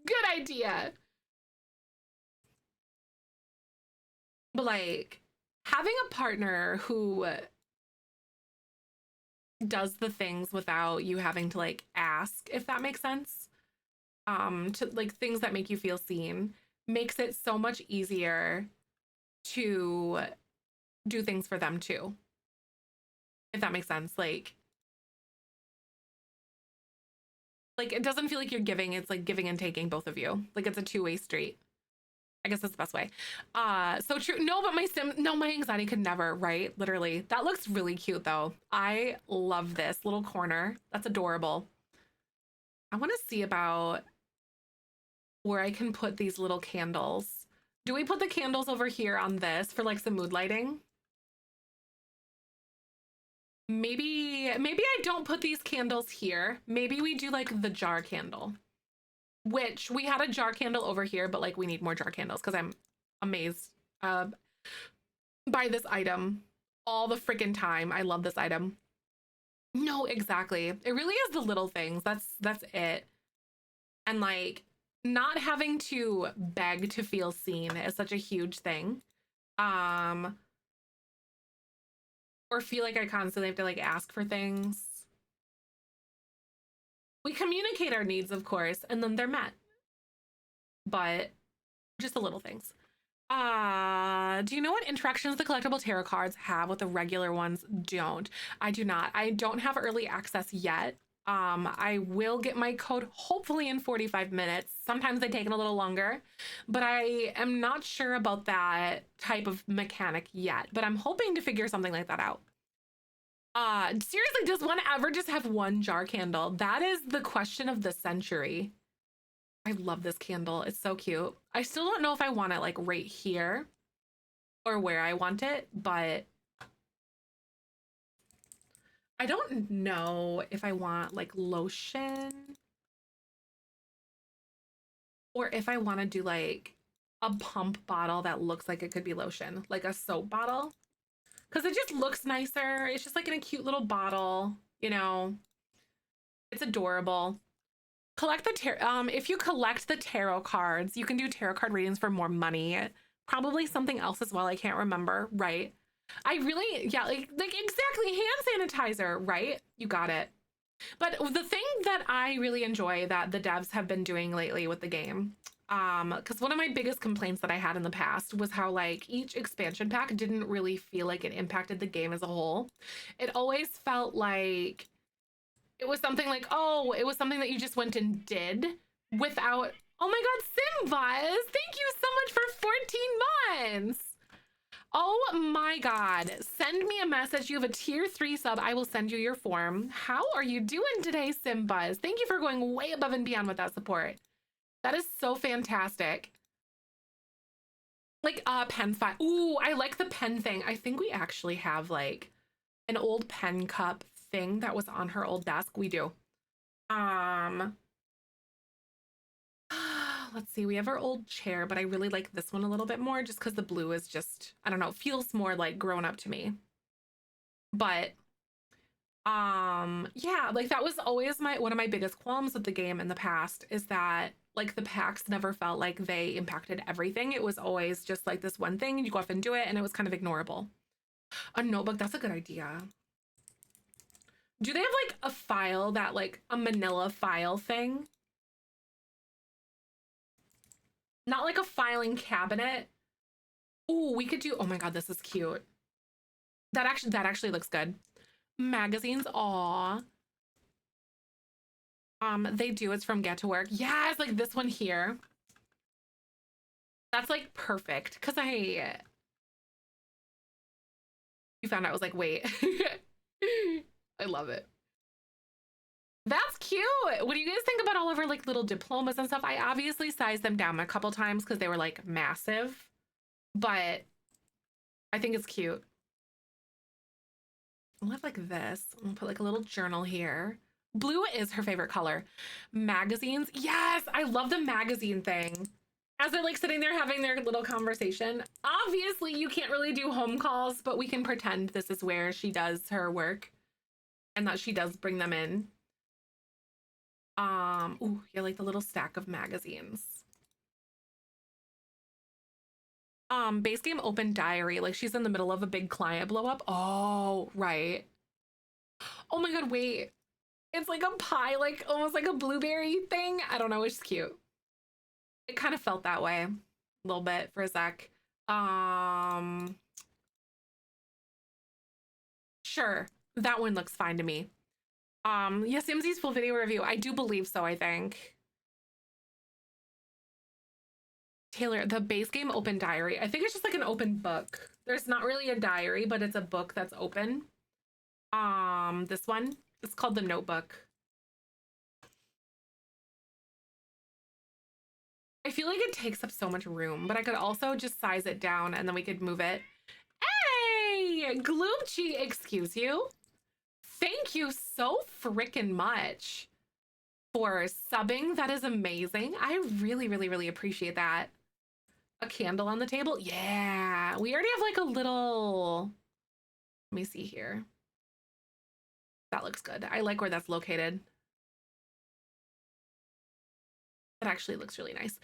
Good idea. But like having a partner who does the things without you having to like ask, if that makes sense, to like things that make you feel seen, makes it so much easier to do things for them too, if that makes sense. Like it doesn't feel like you're giving, it's like giving and taking, both of you. Like it's a two-way street. I guess that's the best way. So true. No, but my anxiety could never, right? Literally. That looks really cute though. I love this little corner. That's adorable. I want to see about where I can put these little candles. Do we put the candles over here on this for like some mood lighting? Maybe I don't put these candles here. Maybe we do like the jar candle, which we had a jar candle over here, but like we need more jar candles because I'm amazed by this item all the freaking time. I love this item. No, exactly. It really is the little things. That's it. And like not having to beg to feel seen is such a huge thing. Or feel like I constantly have to like ask for things. We communicate our needs, of course, and then they're met. But just the little things. Do you know what interactions the collectible tarot cards have with the regular ones don't? I do not. I don't have early access yet. I will get my code hopefully in 45 minutes. Sometimes they take a little longer, but I am not sure about that type of mechanic yet, but I'm hoping to figure something like that out. Seriously, does one ever just have one jar candle? That is the question of the century. I love this candle. It's so cute. I still don't know if I want it like right here or where I want it, but I don't know if I want like lotion or if I want to do like a pump bottle that looks like it could be lotion, like a soap bottle. Because it just looks nicer. It's just like in a cute little bottle, you know. It's adorable. Collect the if you collect the tarot cards, you can do tarot card readings for more money. Probably something else as well. I can't remember, right? I really, yeah, like exactly, hand sanitizer, right? You got it. But the thing that I really enjoy that the devs have been doing lately with the game, because one of my biggest complaints that I had in the past was how like each expansion pack didn't really feel like it impacted the game as a whole. It always felt like it was something like, oh, it was something that you just went and did without, oh my God, Simbas, thank you so much for 14 months. Oh my God, send me a message. You have a tier 3 sub. I will send you your form. How are you doing today, Simbas? Thank you for going way above and beyond with that support. That is so fantastic. Like pen file. Ooh, I like the pen thing. I think we actually have like an old pen cup thing that was on her old desk. We do. Let's see, we have our old chair, but I really like this one a little bit more just because the blue is just, I don't know, feels more like grown up to me. But yeah, like that was always one of my biggest qualms with the game in the past, is that like the packs never felt like they impacted everything. It was always just like this one thing, you go off and do it, and it was kind of ignorable. A notebook, that's a good idea. Do they have like a file that like a manila file thing? Not like a filing cabinet. Oh, we could do, oh my God, this is cute. That actually looks good. Magazines, aw. They do, it's from Get to Work. Yeah, it's like this one here. That's like perfect, because you found out, I was like, wait. I love it. That's cute. What do you guys think about all of her like little diplomas and stuff? I obviously sized them down a couple times because they were like massive, but I think it's cute. I'll have like this. I'll put like a little journal here. Blue is her favorite color. Magazines. Yes, I love the magazine thing. As they're like sitting there having their little conversation. Obviously, you can't really do home calls, but we can pretend this is where she does her work and that she does bring them in. Ooh, yeah, like the little stack of magazines. Base game open diary. Like she's in the middle of a big client blow up. Oh, right. Oh my God, wait. It's like a pie, like almost like a blueberry thing. I don't know, it's cute. It kind of felt that way a little bit for a sec. Sure, that one looks fine to me. Yeah, Simsy's full video review. I do believe so, I think. Taylor, the base game open diary. I think it's just like an open book. There's not really a diary, but it's a book that's open. This one, it's called the Notebook. I feel like it takes up so much room, but I could also just size it down and then we could move it. Hey, Gloomchi, excuse you. Thank you so freaking much for subbing. That is amazing. I really, really, really appreciate that. A candle on the table. Yeah, we already have like a little, let me see here. That looks good. I like where that's located. It actually looks really nice.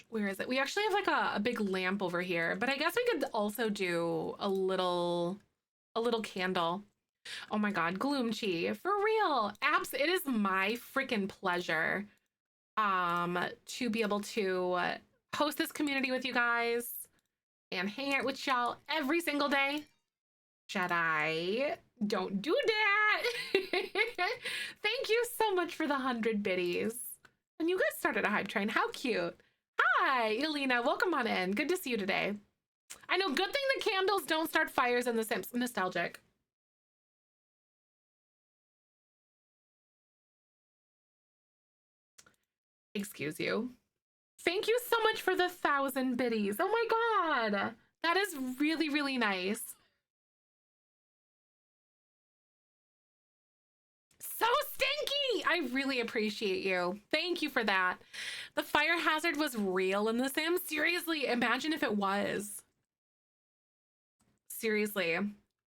Where is it? We actually have like a big lamp over here, but I guess we could also do a little candle. Oh my God, Gloomchi, for real. Abs, it is my freaking pleasure to be able to host this community with you guys and hang out with y'all every single day. Jedi, don't do that. Thank you so much for the 100 biddies. And you guys started a hype train. How cute. Hi, Elena. Welcome on in. Good to see you today. I know, good thing the candles don't start fires in The Sims. Nostalgic. Excuse you. Thank you so much for the 1,000 biddies. Oh my God. That is really, really nice. So stinky! I really appreciate you. Thank you for that. The fire hazard was real in The Sims. Seriously, imagine if it was. Seriously.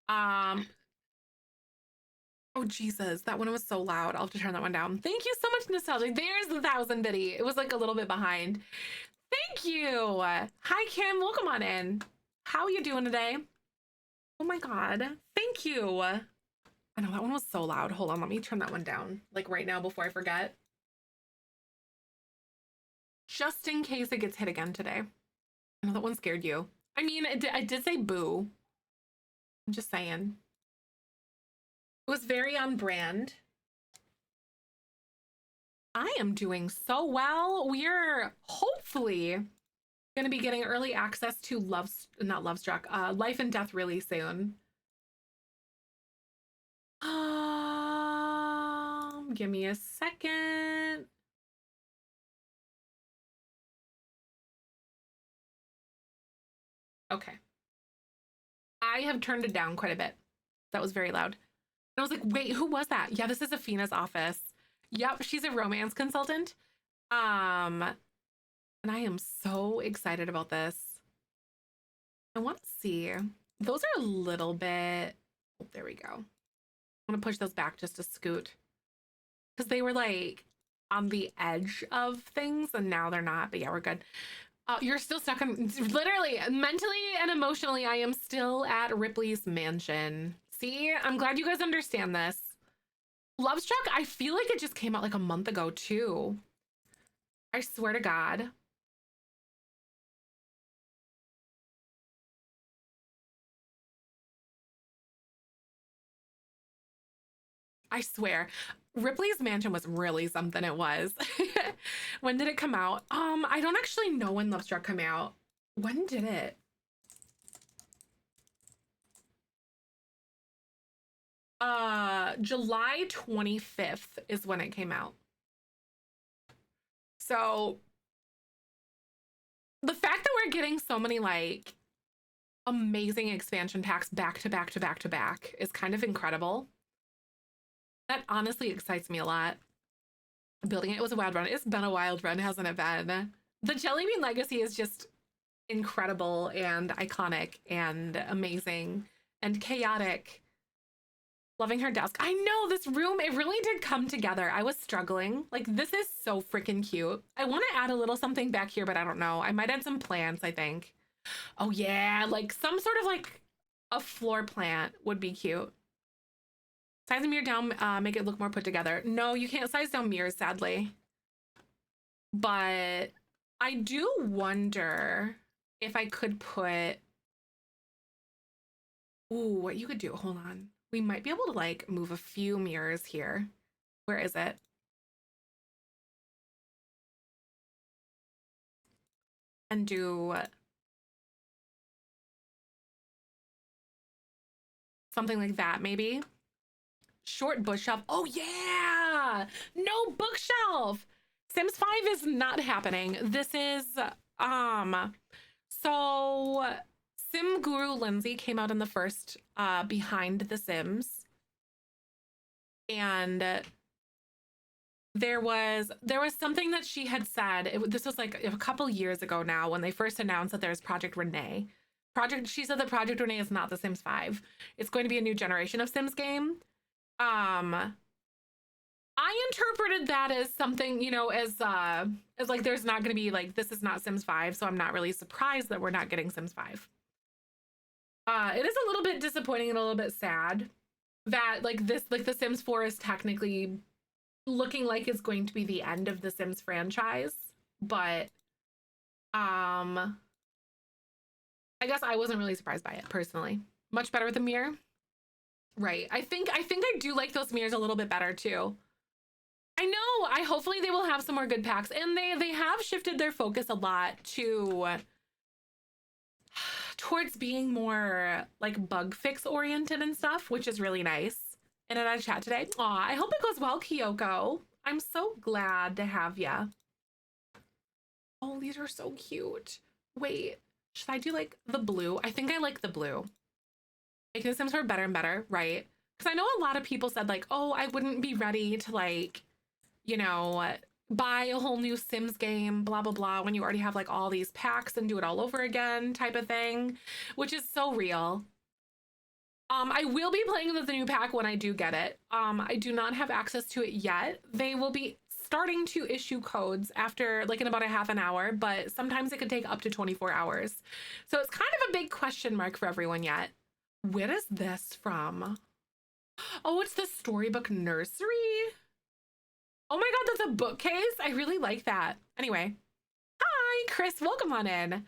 Oh Jesus, that one was so loud. I'll have to turn that one down. Thank you so much, Nostalgic. There's the 1,000 biddy. It was like a little bit behind. Thank you. Hi, Kim. Welcome on in. How are you doing today? Oh my God. Thank you. I know that one was so loud. Hold on, let me turn that one down like right now before I forget. Just in case it gets hit again today. I know that one scared you. I mean, I did say boo. I'm just saying. It was very on brand. I am doing so well. We're hopefully going to be getting early access to Life and Death really soon. Give me a second. Okay. I have turned it down quite a bit. That was very loud. And I was like, wait, who was that? Yeah, this is Afina's office. Yep, she's a romance consultant. And I am so excited about this. I want to see. Those are a little bit, oh, there we go. I want to push those back just a scoot. Because they were like on the edge of things and now they're not, but yeah, we're good. You're still stuck in, literally, mentally and emotionally, I am still at Ripley's mansion. See, I'm glad you guys understand this. Lovestruck, I feel like it just came out like a month ago too. I swear to God. I swear. Ripley's Mansion was really something it was. When did it come out? I don't actually know when Lovestruck came out. When did it? July 25th is when it came out. So the fact that we're getting so many like amazing expansion packs back to back to back to back is kind of incredible. That honestly excites me a lot. Building it was a wild run. It's been a wild run, hasn't it been? The Jelly Bean Legacy is just incredible and iconic and amazing and chaotic. Loving her desk. I know this room, it really did come together. I was struggling. Like, this is so freaking cute. I want to add a little something back here, but I don't know. I might add some plants, I think. Oh yeah, like some sort of like a floor plant would be cute. Size the mirror down, make it look more put together. No, you can't size down mirrors, sadly. But I do wonder if I could put... Ooh, what you could do, hold on. We might be able to like move a few mirrors here. Where is it? And do something like that, maybe. Short bookshelf. Oh yeah, no bookshelf. Sims 5 is not happening. This is so Sim Guru Lindsay came out in the first Behind the Sims, and there was something that she had said. This was like a couple years ago now when they first announced that there's Project Renee. She said that Project Renee is not the Sims 5. It's going to be a new generation of Sims game. I interpreted that as something, you know, as like there's not going to be like, this is not Sims 5, so I'm not really surprised that we're not getting Sims 5. It is a little bit disappointing and a little bit sad that like this, like the Sims 4 is technically looking like it's going to be the end of the Sims franchise, but I guess I wasn't really surprised by it personally. Much better with the mirror. Right. I think I do like those mirrors a little bit better too. I know. Hopefully they will have some more good packs, and they have shifted their focus a lot towards being more like bug fix oriented and stuff, which is really nice. And in our chat today. Aw, I hope it goes well, Kyoko. I'm so glad to have ya. Oh, these are so cute. Wait, should I do like the blue? I think I like the blue. Making the Sims 4 better and better, right? Because I know a lot of people said like, oh, I wouldn't be ready to like, you know, buy a whole new Sims game, blah, blah, blah, when you already have like all these packs and do it all over again type of thing, which is so real. I will be playing with the new pack when I do get it. I do not have access to it yet. They will be starting to issue codes after like in about a half an hour, but sometimes it could take up to 24 hours. So it's kind of a big question mark for everyone yet. Where is this from? Oh, it's the Storybook Nursery. Oh my God, that's a bookcase. I really like that. Anyway, hi, Chris. Welcome on in.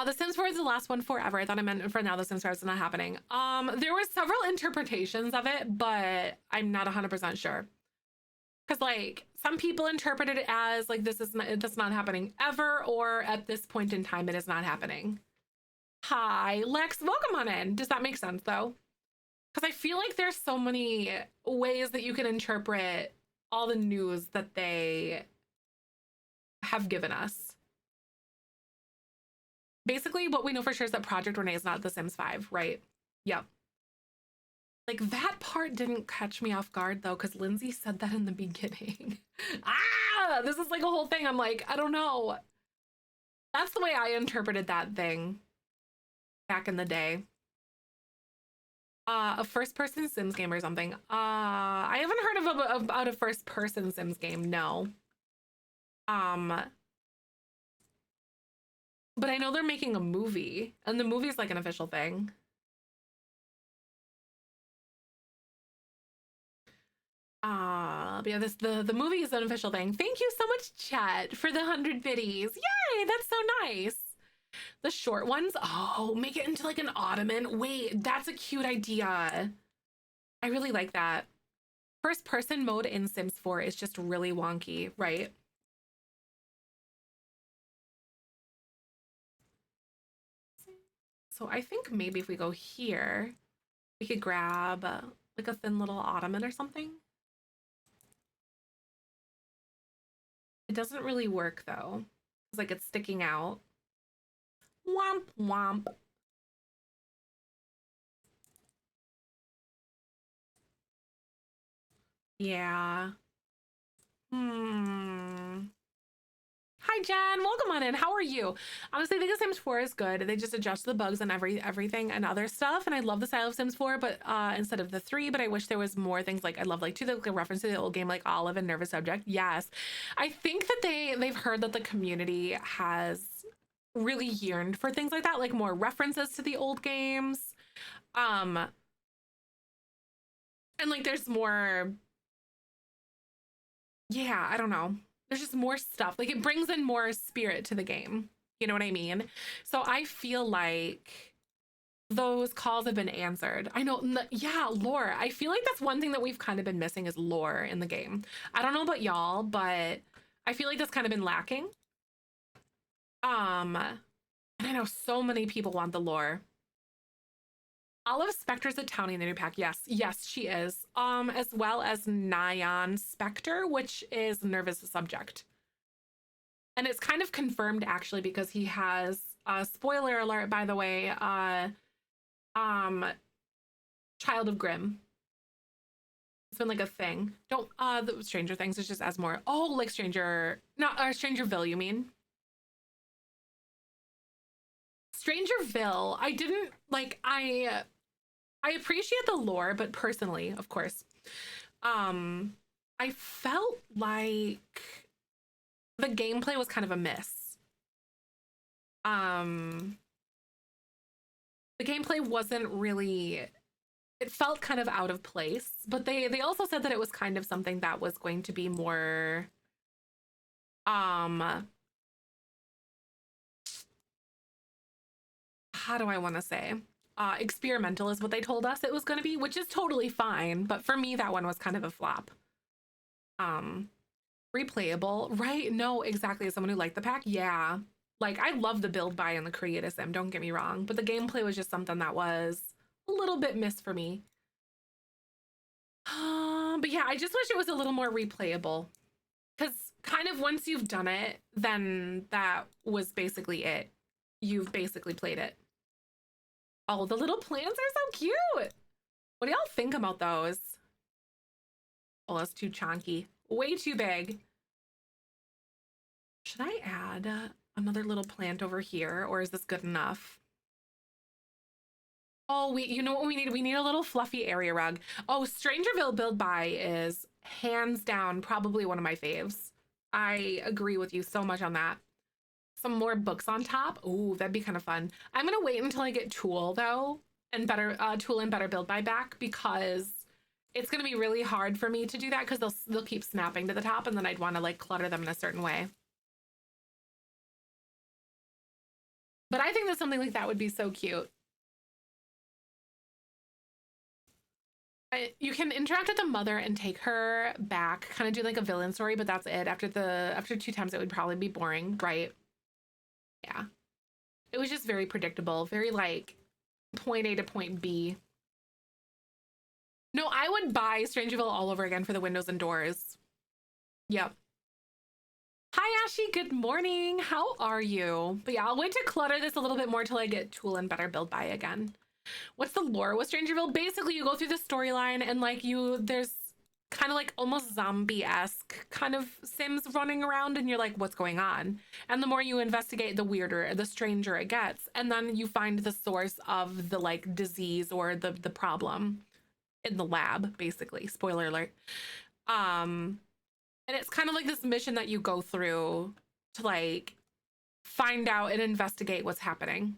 The Sims 4 is the last one forever. I thought I meant for now the Sims 4 is not happening. There were several interpretations of it, but I'm not 100% sure. Because like some people interpreted it as like that's not happening ever, or at this point in time it is not happening. Hi, Lex. Welcome on in. Does that make sense though? Because I feel like there's so many ways that you can interpret all the news that they have given us. Basically, what we know for sure is that Project Renee is not The Sims 5, right? Yep. Like, that part didn't catch me off guard, though, because Lindsay said that in the beginning. This is like a whole thing. I'm like, I don't know. That's the way I interpreted that thing back in the day. A first-person Sims game or something. I haven't heard about a first-person Sims game, no. But I know they're making a movie, and the movie's like an official thing. But yeah, the movie is an official thing. Thank you so much, chat, for the 100 biddies. Yay, that's so nice. The short ones, oh, make it into like an ottoman. Wait, that's a cute idea. I really like that. First person mode in Sims 4 is just really wonky, right? So I think maybe if we go here, We could grab like a thin little ottoman or something. It doesn't really work though. It's like it's sticking out. Womp womp. Yeah. Hmm. Hi Jen, welcome on in. How are you? Honestly, I think the Sims 4 is good. They just adjust the bugs and everything and other stuff. And I love the style of Sims 4, but instead of the 3, but I wish there was more things like I love like to the reference to the old game like Olive and Nervous Subject. Yes. I think that they've heard that the community has really yearned for things like that, like more references to the old games. Um and like there's more, yeah, I don't know. There's just more stuff. Like it brings in more spirit to the game. You know what I mean? So I feel like those calls have been answered. I know, yeah, lore. I feel like that's one thing that we've kind of been missing is lore in the game. I don't know about y'all, but I feel like that's kind of been lacking. And I know so many people want the lore. Olive Specter's a townie in the new pack. Yes, yes, she is. As well as Nyan Specter, which is Nervous Subject. And it's kind of confirmed actually because he has spoiler alert, by the way, um Child of Grimm. It's been like a thing. Don't the Stranger Things is just as more. Oh, like Stranger, not Strangerville, you mean? Strangerville. I didn't like I appreciate the lore, but personally, of course, um I felt like the gameplay was kind of a miss. Um the gameplay wasn't really, it felt kind of out of place, but they also said that it was kind of something that was going to be more um how do I want to say, experimental is what they told us it was going to be, which is totally fine, but for me that one was kind of a flop. um Replayable, right? No, exactly. As someone who liked the pack, yeah, like I love the build buy and the create a sim, don't get me wrong, but the gameplay was just something that was a little bit missed for me. But yeah, I just wish it was a little more replayable, because kind of once you've done it, then that was basically it. You've basically played it. Oh, the little plants are so cute. What do y'all think about those? Oh, that's too chunky. Way too big. Should I add another little plant over here, or is this good enough? Oh, you know what we need? We need a little fluffy area rug. Oh, Strangerville build buy is hands down probably one of my faves. I agree with you so much on that. Some more books on top. Ooh, that'd be kind of fun. I'm gonna wait until I get Tool though, and better Tool and better build buy back, because it's gonna be really hard for me to do that because they'll keep snapping to the top, and then I'd want to like clutter them in a certain way. But I think that something like that would be so cute. You can interact with the mother and take her back, kind of do like a villain story, but that's it. After 2 times, it would probably be boring, right? Yeah. It was just very predictable, very like point A to point B. No, I would buy Strangerville all over again for the windows and doors. Yep. Hi, Ashy. Good morning. How are you? But yeah, I'll wait to clutter this a little bit more till I get Tool and better build buy again. What's the lore with Strangerville? Basically, you go through the storyline and like there's kind of like almost zombie-esque kind of Sims running around, and you're like, what's going on? And the more you investigate, the weirder, the stranger it gets. And then you find the source of the like disease or the problem in the lab, basically. Spoiler alert. And it's kind of like this mission that you go through to like find out and investigate what's happening.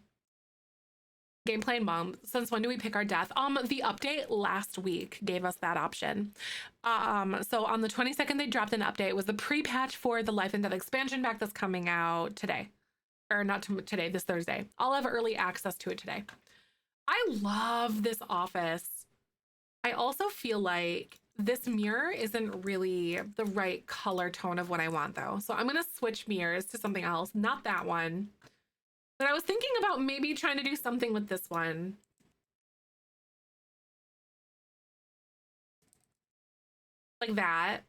Gameplay and mom, since when do we pick our death? The update last week gave us that option. So on the 22nd they dropped an update. It was the pre-patch for the Life and Death expansion pack that's coming out today, or not today, this Thursday. I'll have early access to it today. I love this office. I also feel like this mirror isn't really the right color tone of what I want though, so I'm gonna switch mirrors to something else, not that one. But I was thinking about maybe trying to do something with this one. like that.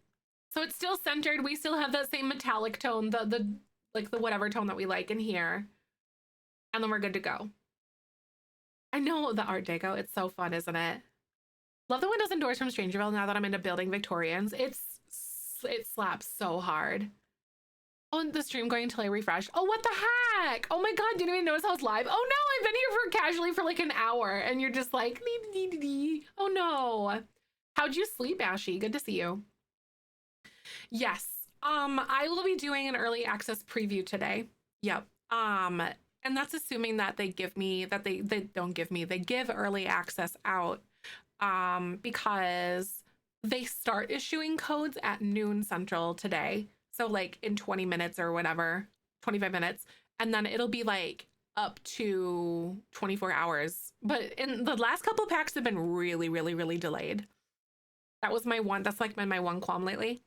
So it's still centered. We still have that same metallic tone, the like the whatever tone that we like in here. And then we're good to go. I know the Art Deco. It's so fun, isn't it? Love the windows and doors from Strangerville now that I'm into building Victorians. It slaps so hard. Oh, and the stream going until I refresh. Oh, what the heck? Oh my God, didn't even notice I was live. Oh no, I've been here for casually for like an hour and you're just like, dee, dee, dee, dee. Oh no. How'd you sleep, Ashy? Good to see you. Yes, I will be doing an early access preview today. Yep. And that's assuming that they give me, that they don't give me, they give early access out, because they start issuing codes at noon Central today. So like in 20 minutes or whatever, 25 minutes. And then it'll be like up to 24 hours. But in the last couple of packs have been really, really, really delayed. That was my one, that's like my one qualm lately.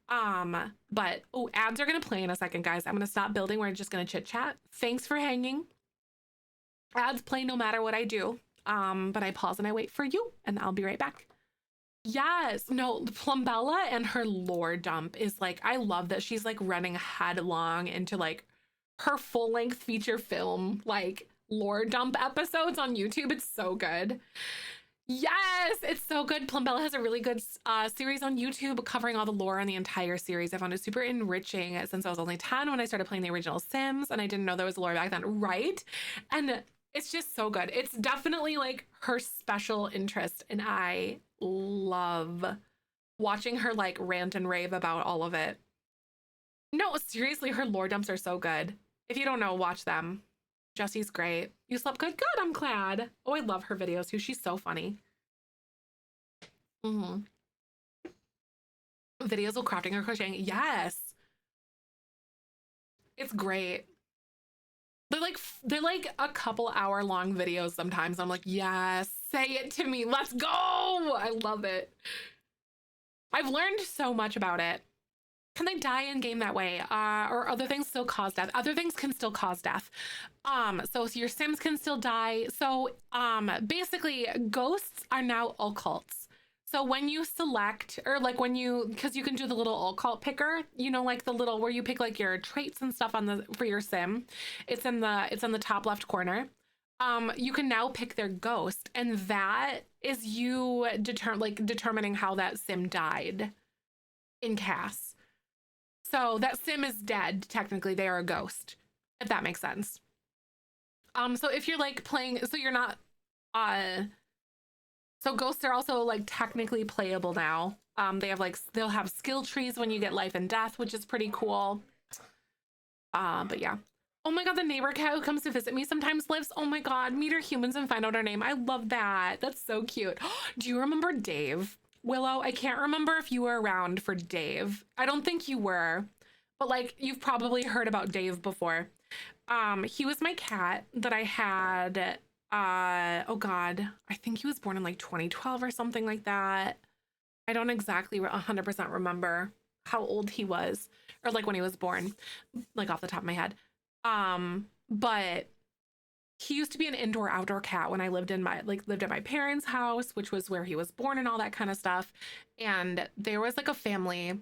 But oh, ads are gonna play in a second, guys. I'm gonna stop building. We're just gonna chit chat. Thanks for hanging. Ads play no matter what I do. But I pause and I wait for you and I'll be right back. Yes, no, Plumbella and her lore dump is like, I love that she's like running headlong into like her full-length feature film, like lore dump episodes on YouTube. It's so good. Yes, it's so good. Plumbella has a really good series on YouTube covering all the lore on the entire series. I found it super enriching since I was only 10 when I started playing the original Sims, and I didn't know there was lore back then, right? And it's just so good. It's definitely like her special interest, and I love watching her like rant and rave about all of it. No, seriously, her lore dumps are so good. If you don't know, watch them. Jessie's great. You slept good? Good, I'm glad. Oh, I love her videos too. She's so funny. Videos of crafting or crocheting. Yes. It's great. They're like a couple hour long videos sometimes. I'm like, yes, say it to me. Let's go. I love it. I've learned so much about it. Can they die in game that way? Or other things still cause death? Other things can still cause death. So your Sims can still die. So basically ghosts are now occults. So when you select, or like when you, because you can do the little occult picker, you know, like the little where you pick like your traits and stuff on the for your Sim. It's in the top left corner. You can now pick their ghost, and that is you determining how that Sim died in CAS. So that Sim is dead. Technically, they are a ghost, if that makes sense. So if you're like playing, so you're not, so ghosts are also like technically playable now. They have like, they'll have skill trees when you get life and death, which is pretty cool. But yeah. Oh my God, the neighbor cat who comes to visit me sometimes lives. Oh my God, meet our humans and find out our name. I love that. That's so cute. Do you remember Dave? Willow, I can't remember if you were around for Dave. I don't think you were, but like you've probably heard about Dave before. He was my cat that I had, oh God, I think he was born in like 2012 or something like that. I don't exactly 100% remember how old he was or like when he was born, like off the top of my head. But he used to be an indoor outdoor cat when I lived at my parents' house, which was where he was born and all that kind of stuff. And there was like a family,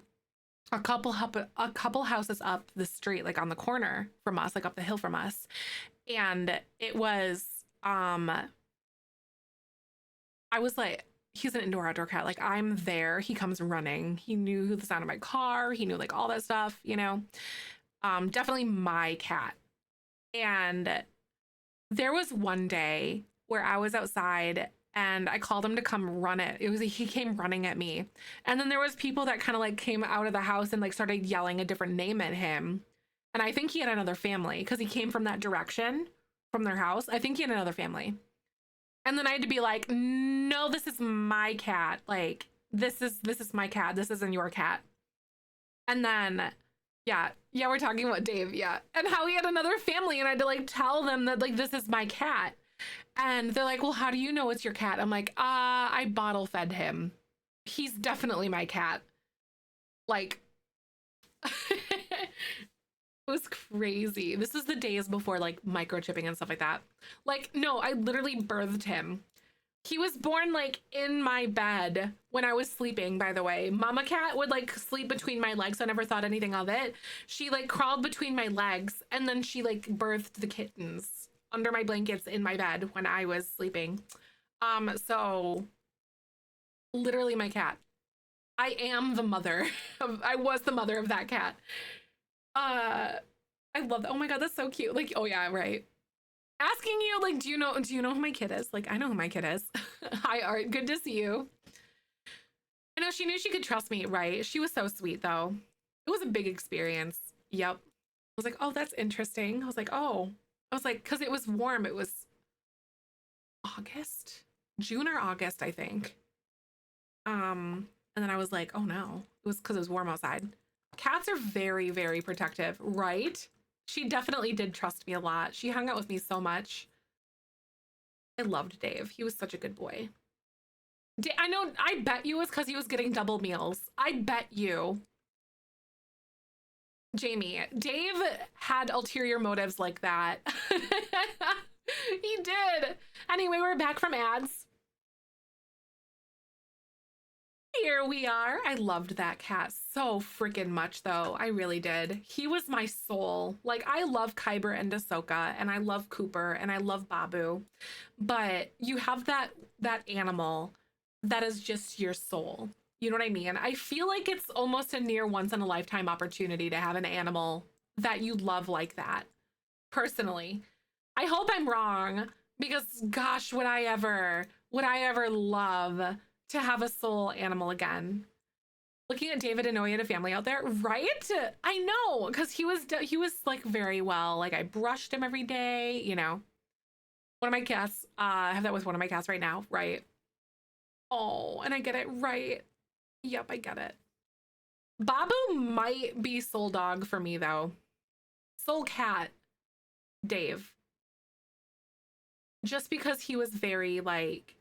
a couple houses up the street, like on the corner from us, like up the hill from us. And it was, I was like, he's an indoor outdoor cat. Like I'm there, he comes running. He knew the sound of my car. He knew like all that stuff, you know, definitely my cat. And there was one day where I was outside and I called him to come run it. He came running at me. And then there was people that kind of like came out of the house and like started yelling a different name at him. And I think he had another family because he came from that direction from their house. I think he had another family. And then I had to be like, no, this is my cat. Like this is my cat. This isn't your cat. And then yeah, we're talking about Dave, yeah. And how he had another family and I had to like tell them that like this is my cat. And they're like, well, how do you know it's your cat? I'm like, I bottle fed him. He's definitely my cat. Like, it was crazy. This is the days before like microchipping and stuff like that. Like, no, I literally birthed him. He was born like in my bed when I was sleeping, by the way. Mama cat would like sleep between my legs. I never thought anything of it. She like crawled between my legs and then she like birthed the kittens under my blankets in my bed when I was sleeping. So literally my cat. I am the mother. I was the mother of that cat. I love that. Oh my God, that's so cute. Like, oh yeah, right. Asking you, like, do you know who my kid is? Like, I know who my kid is. Hi, Art. Good to see you. I know she knew she could trust me, right? She was so sweet, though. It was a big experience. Yep. I was like, oh, that's interesting. I was like, oh. I was like, because it was warm. It was August? June or August, I think. And then I was like, oh no. It was because it was warm outside. Cats are very, very protective, right? She definitely did trust me a lot. She hung out with me so much. I loved Dave. He was such a good boy. I know, I bet you it was because he was getting double meals. I bet you. Jamie, Dave had ulterior motives like that. He did. Anyway, we're back from ads. Here we are. I loved that cat so freaking much, though. I really did. He was my soul. Like, I love Kyber and Ahsoka, and I love Cooper, and I love Babu. But you have that animal that is just your soul. You know what I mean? I feel like it's almost a near once in a lifetime opportunity to have an animal that you love like that. Personally, I hope I'm wrong, because gosh, would I ever love to have a soul animal again. Looking at David and knowing he had a family out there, right? I know, because he was like very well. Like, I brushed him every day, you know. One of my cats, I have that with one of my cats right now, right? Oh, and I get it, right? Yep, I get it. Babu might be soul dog for me, though. Soul cat, Dave. Just because he was very, like,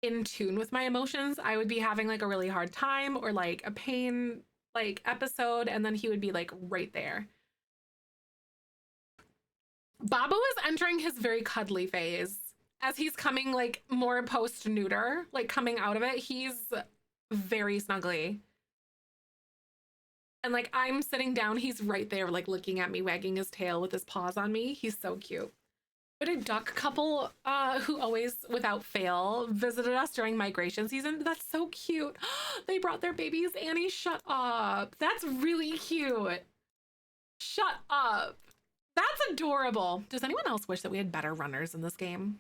in tune with my emotions. I would be having like a really hard time or like a pain like episode, and then he would be like right there. Babu is entering his very cuddly phase as he's coming like more post neuter, like coming out of it. He's very snuggly. And like I'm sitting down, he's right there like looking at me, wagging his tail with his paws on me. He's so cute. But a duck couple who always, without fail, visited us during migration season. That's so cute. They brought their babies. Annie, shut up. That's really cute. Shut up. That's adorable. Does anyone else wish that we had better runners in this game?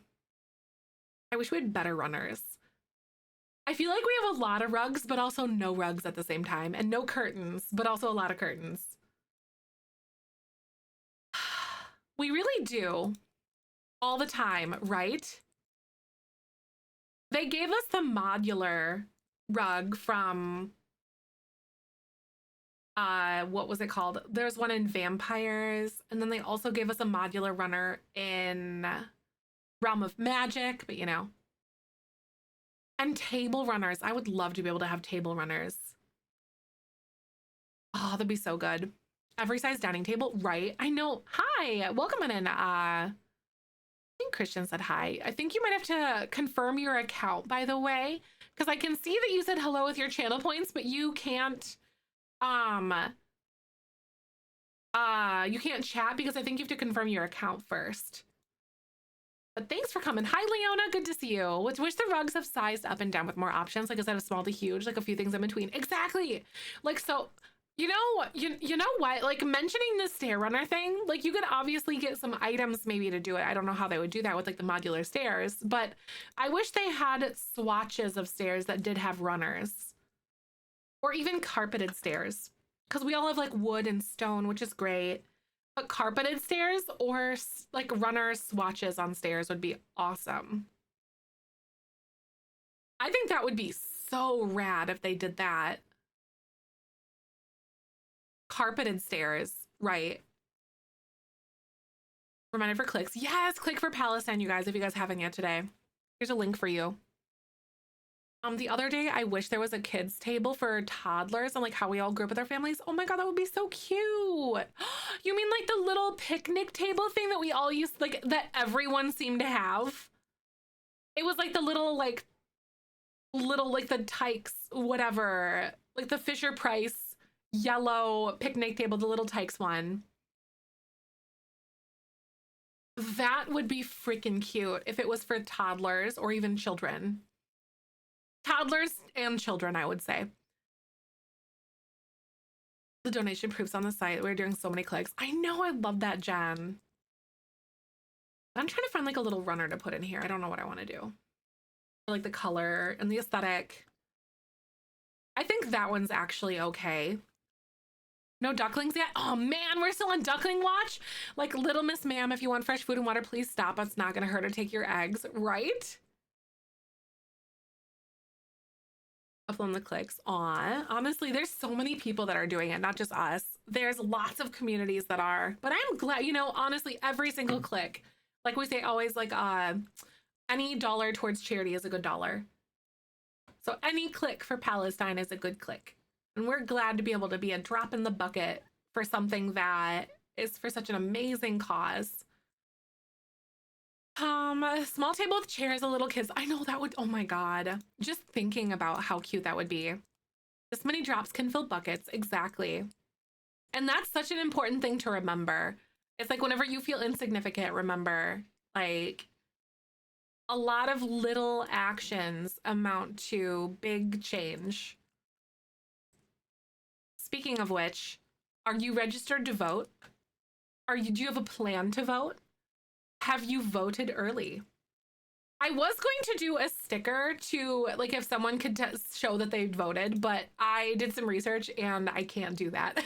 I wish we had better runners. I feel like we have a lot of rugs, but also no rugs at the same time. And no curtains, but also a lot of curtains. We really do. All the time, right? They gave us the modular rug from what was it called? There's one in Vampires, and then they also gave us a modular runner in Realm of Magic, but you know. And table runners. I would love to be able to have table runners. Oh, that'd be so good. Every size dining table, right? I know. Hi, welcome in. I think Christian said hi. I think you might have to confirm your account, by the way, because I can see that you said hello with your channel points, but you can't you can't chat because I think you have to confirm your account first. But thanks for coming. Hi, Leona. Good to see you. Wish the rugs have sized up and down with more options, like instead of small to huge, like a few things in between. Exactly. Like, so you know what? Like mentioning the stair runner thing, like you could obviously get some items maybe to do it. I don't know how they would do that with like the modular stairs, but I wish they had swatches of stairs that did have runners or even carpeted stairs, because we all have like wood and stone, which is great, but carpeted stairs or like runner swatches on stairs would be awesome. I think that would be so rad if they did that. Carpeted stairs, right? Reminder for clicks. Yes, click for Palestine, you guys, if you guys haven't yet today. Here's a link for you. The other day, I wish there was a kids table for toddlers and like how we all grew up with our families. Oh my God, that would be so cute. You mean like the little picnic table thing that we all used, like that everyone seemed to have? It was like the little like the Tykes, whatever, like the Fisher Price yellow picnic table, the little Tykes one. That would be freaking cute if it was for toddlers or even children. Toddlers and children, I would say. The donation proofs on the site. We're doing so many clicks. I know, I love that, Jen. I'm trying to find like a little runner to put in here. I don't know what I want to do. I like the color and the aesthetic. I think that one's actually okay. No ducklings yet? Oh man, we're still on duckling watch? Like, little Miss Ma'am, if you want fresh food and water, please stop. It's not gonna hurt to take your eggs, right? Upload the clicks. Aw, honestly, there's so many people that are doing it, not just us. There's lots of communities that are, but I'm glad, you know, honestly, every single click, like we say always, like any dollar towards charity is a good dollar. So any click for Palestine is a good click. And we're glad to be able to be a drop in the bucket for something that is for such an amazing cause. A small table with chairs and little kids. I know that would, oh my God. Just thinking about how cute that would be. This many drops can fill buckets, exactly. And that's such an important thing to remember. It's like whenever you feel insignificant, remember, like, a lot of little actions amount to big change. Speaking of which, are you registered to vote? Do you have a plan to vote? Have you voted early? I was going to do a sticker to, like, if someone could show that they voted, but I did some research and I can't do that.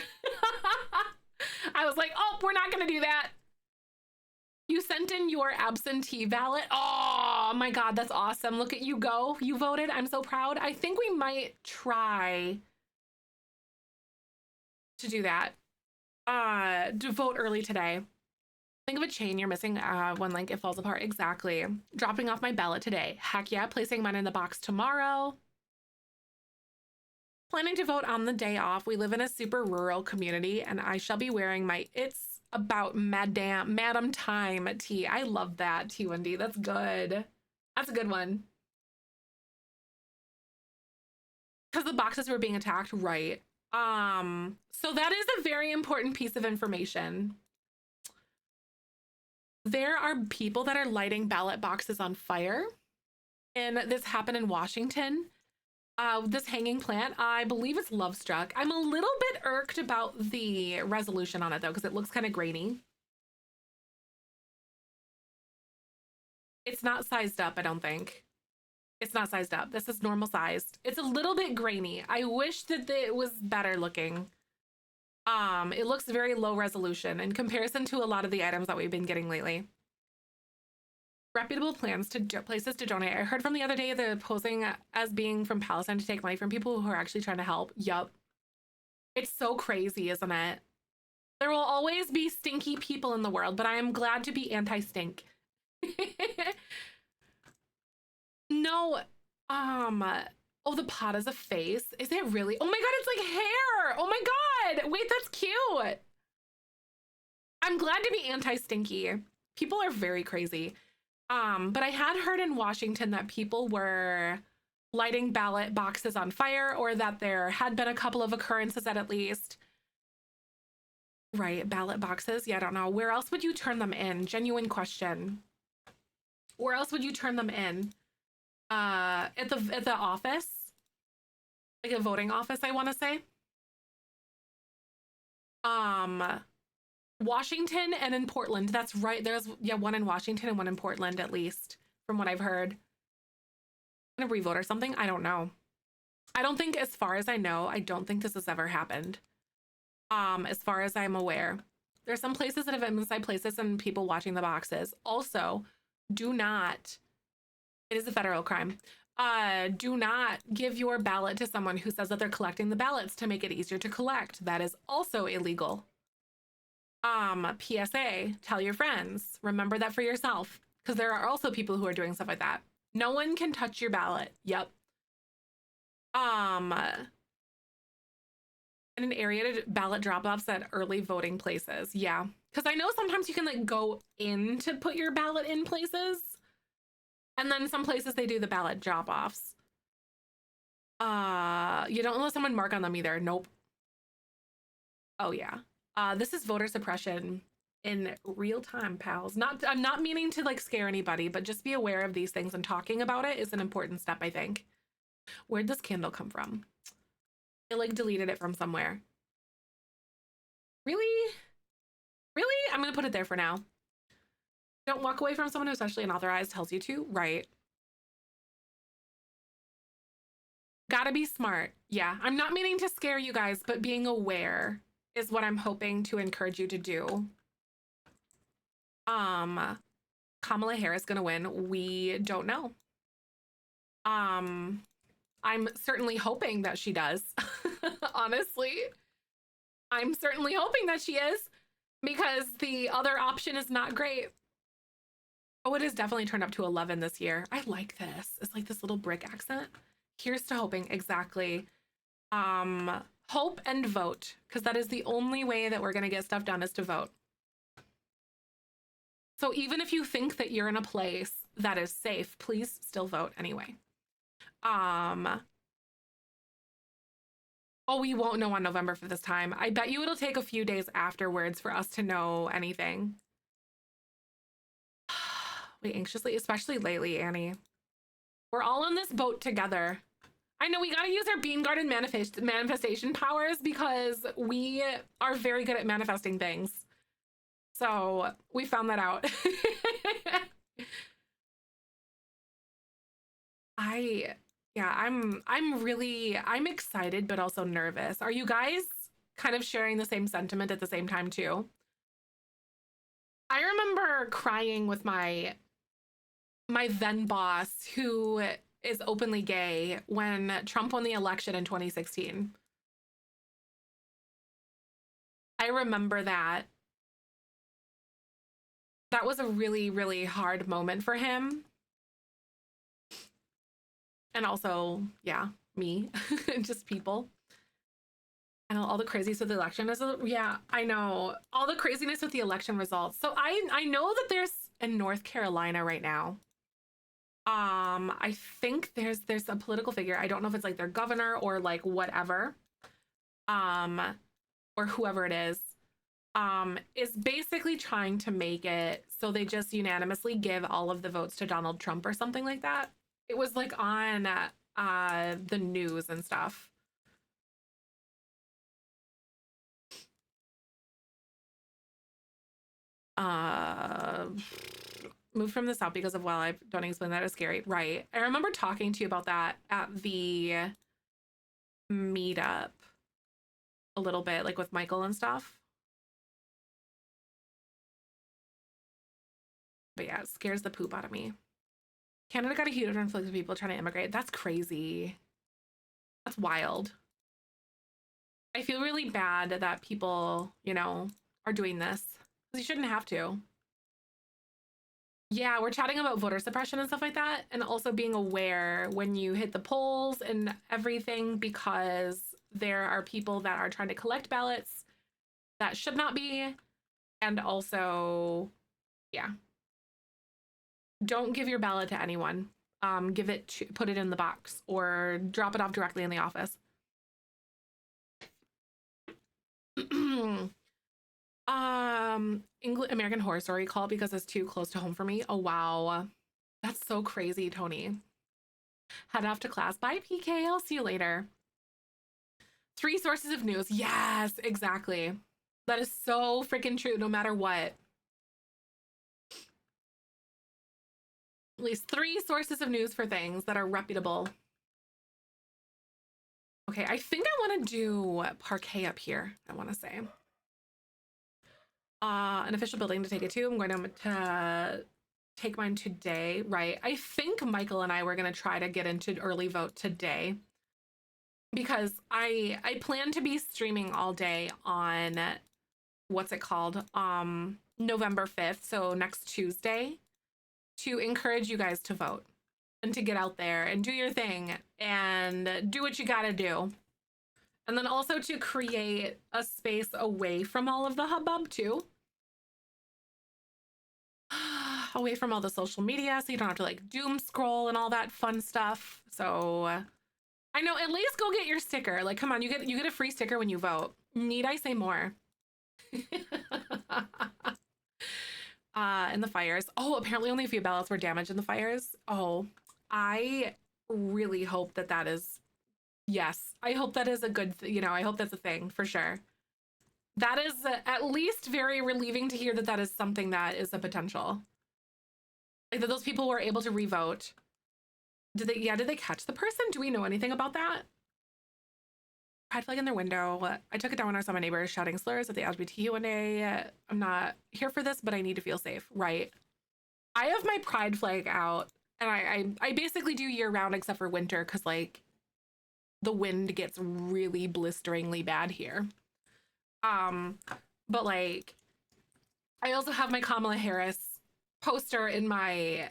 I was like, oh, we're not going to do that. You sent in your absentee ballot. Oh my God, that's awesome. Look at you go. You voted. I'm so proud. I think we might try to do that. To vote early today. Think of a chain you're missing one link, it falls apart. Exactly. Dropping off my ballot today. Heck yeah, placing mine in the box tomorrow. Planning to vote on the day off. We live in a super rural community and I shall be wearing my It's About Madam Time tee. I love that, T Wendy. That's good. That's a good one. Because the boxes were being attacked, right? So that is a very important piece of information. There are people that are lighting ballot boxes on fire, and this happened in Washington. This hanging plant, I believe it's Lovestruck. I'm a little bit irked about the resolution on it though, because it looks kind of grainy. It's not sized up, I don't think. It's not sized up. This is normal sized. It's a little bit grainy. I wish that it was better looking. It looks very low resolution in comparison to a lot of the items that we've been getting lately. Reputable plans to places to donate. I heard from the other day the posing as being from Palestine to take money from people who are actually trying to help. Yup. It's so crazy, isn't it? There will always be stinky people in the world, but I am glad to be anti-stink. No, oh, the pot is a face. Is it really? Oh my God, it's like hair. Oh my God. Wait, that's cute. I'm glad to be anti-stinky. People are very crazy. But I had heard in Washington that people were lighting ballot boxes on fire, or that there had been a couple of occurrences at least. Right, ballot boxes. Yeah, I don't know. Where else would you turn them in? Genuine question. Where else would you turn them in? At the office, like a voting office, I want to say. Washington and in Portland. That's right. There's one in Washington and one in Portland, at least from what I've heard. I'm gonna revote or something. I don't know. I don't think, as far as I know, I don't think this has ever happened. As far as I'm aware, there's some places that have been inside places and people watching the boxes. Also, do not. It is a federal crime. Do not give your ballot to someone who says that they're collecting the ballots to make it easier to collect. That is also illegal. PSA, tell your friends. Remember that for yourself, because there are also people who are doing stuff like that. No one can touch your ballot. Yep. In an area to ballot drop-offs at early voting places. Yeah, because I know sometimes you can like go in to put your ballot in places. And then some places they do the ballot drop-offs. You don't let someone mark on them either. Nope. Oh yeah. This is voter suppression in real time, pals. I'm not meaning to like scare anybody, but just be aware of these things, and talking about it is an important step, I think. Where'd this candle come from? It like deleted it from somewhere. Really? Really? I'm gonna put it there for now. Don't walk away from someone who essentially unauthorized tells you to. Right. Gotta be smart. Yeah, I'm not meaning to scare you guys, but being aware is what I'm hoping to encourage you to do. Kamala Harris gonna win? We don't know. I'm certainly hoping that she does. Honestly, I'm certainly hoping that she is, because the other option is not great. Oh, it is definitely turned up to 11 this year. I like this. It's like this little brick accent. Here's to hoping. Exactly. Hope and vote, because that is the only way that we're going to get stuff done, is to vote. So even if you think that you're in a place that is safe, please still vote anyway. Oh, we won't know on November for this time. I bet you it'll take a few days afterwards for us to know anything. Wait, anxiously, especially lately, Annie. We're all in this boat together. I know we got to use our Bean Garden manifestation powers, because we are very good at manifesting things. So we found that out. I'm excited, but also nervous. Are you guys kind of sharing the same sentiment at the same time too? I remember crying with my then boss, who is openly gay, when Trump won the election in 2016. I remember that. That was a really, really hard moment for him. And also, yeah, me, just people. And all the craziness with the election is, yeah, I know. All the craziness with the election results. So I know that there's in North Carolina right now. I think there's a political figure. I don't know if it's like their governor or like whatever. Or whoever it is basically trying to make it so they just unanimously give all of the votes to Donald Trump or something like that. It was like on the news and stuff. Moved from the South because of wildlife. Don't explain that, is scary. Right. I remember talking to you about that at the meetup a little bit, like with Michael and stuff. But yeah, it scares the poop out of me. Canada got a huge influx of people trying to immigrate. That's crazy. That's wild. I feel really bad that people, you know, are doing this, because you shouldn't have to. Yeah, we're chatting about voter suppression and stuff like that, and also being aware when you hit the polls and everything, because there are people that are trying to collect ballots that should not be. And also, yeah, don't give your ballot to anyone. Put it in the box or drop it off directly in the office. American Horror Story call because it's too close to home for me. Oh wow, that's so crazy, Tony. Head off to class. Bye, PK. I'll see you later. 3 sources of news. Yes, exactly. That is so freaking true, no matter what. At least 3 sources of news for things that are reputable. Okay, I think I want to do parquet up here, I want to say. An official building to take it to. I'm going to take mine today, right? I think Michael and I were going to try to get into early vote today, because I plan to be streaming all day on, what's it called? November 5th, so next Tuesday, to encourage you guys to vote and to get out there and do your thing and do what you gotta do. And then also to create a space away from all of the hubbub too. away from all the social media so you don't have to like doom scroll and all that fun stuff. So I know, at least go get your sticker. Like, come on, you get a free sticker when you vote. Need I say more? In the fires. Oh, apparently only a few ballots were damaged in the fires. Oh, I really hope that that is, yes, I hope that is a good, I hope that's a thing for sure. That is at least very relieving to hear that that is something that is a potential. Like that those people were able to revote. Did they catch the person? Do we know anything about that? Pride flag in their window. I took it down when I saw my neighbors shouting slurs at the LGBT one day. I'm not here for this, but I need to feel safe. Right. I have my pride flag out, and I basically do year round except for winter because like the wind gets really blisteringly bad here. But like I also have my Kamala Harris poster in my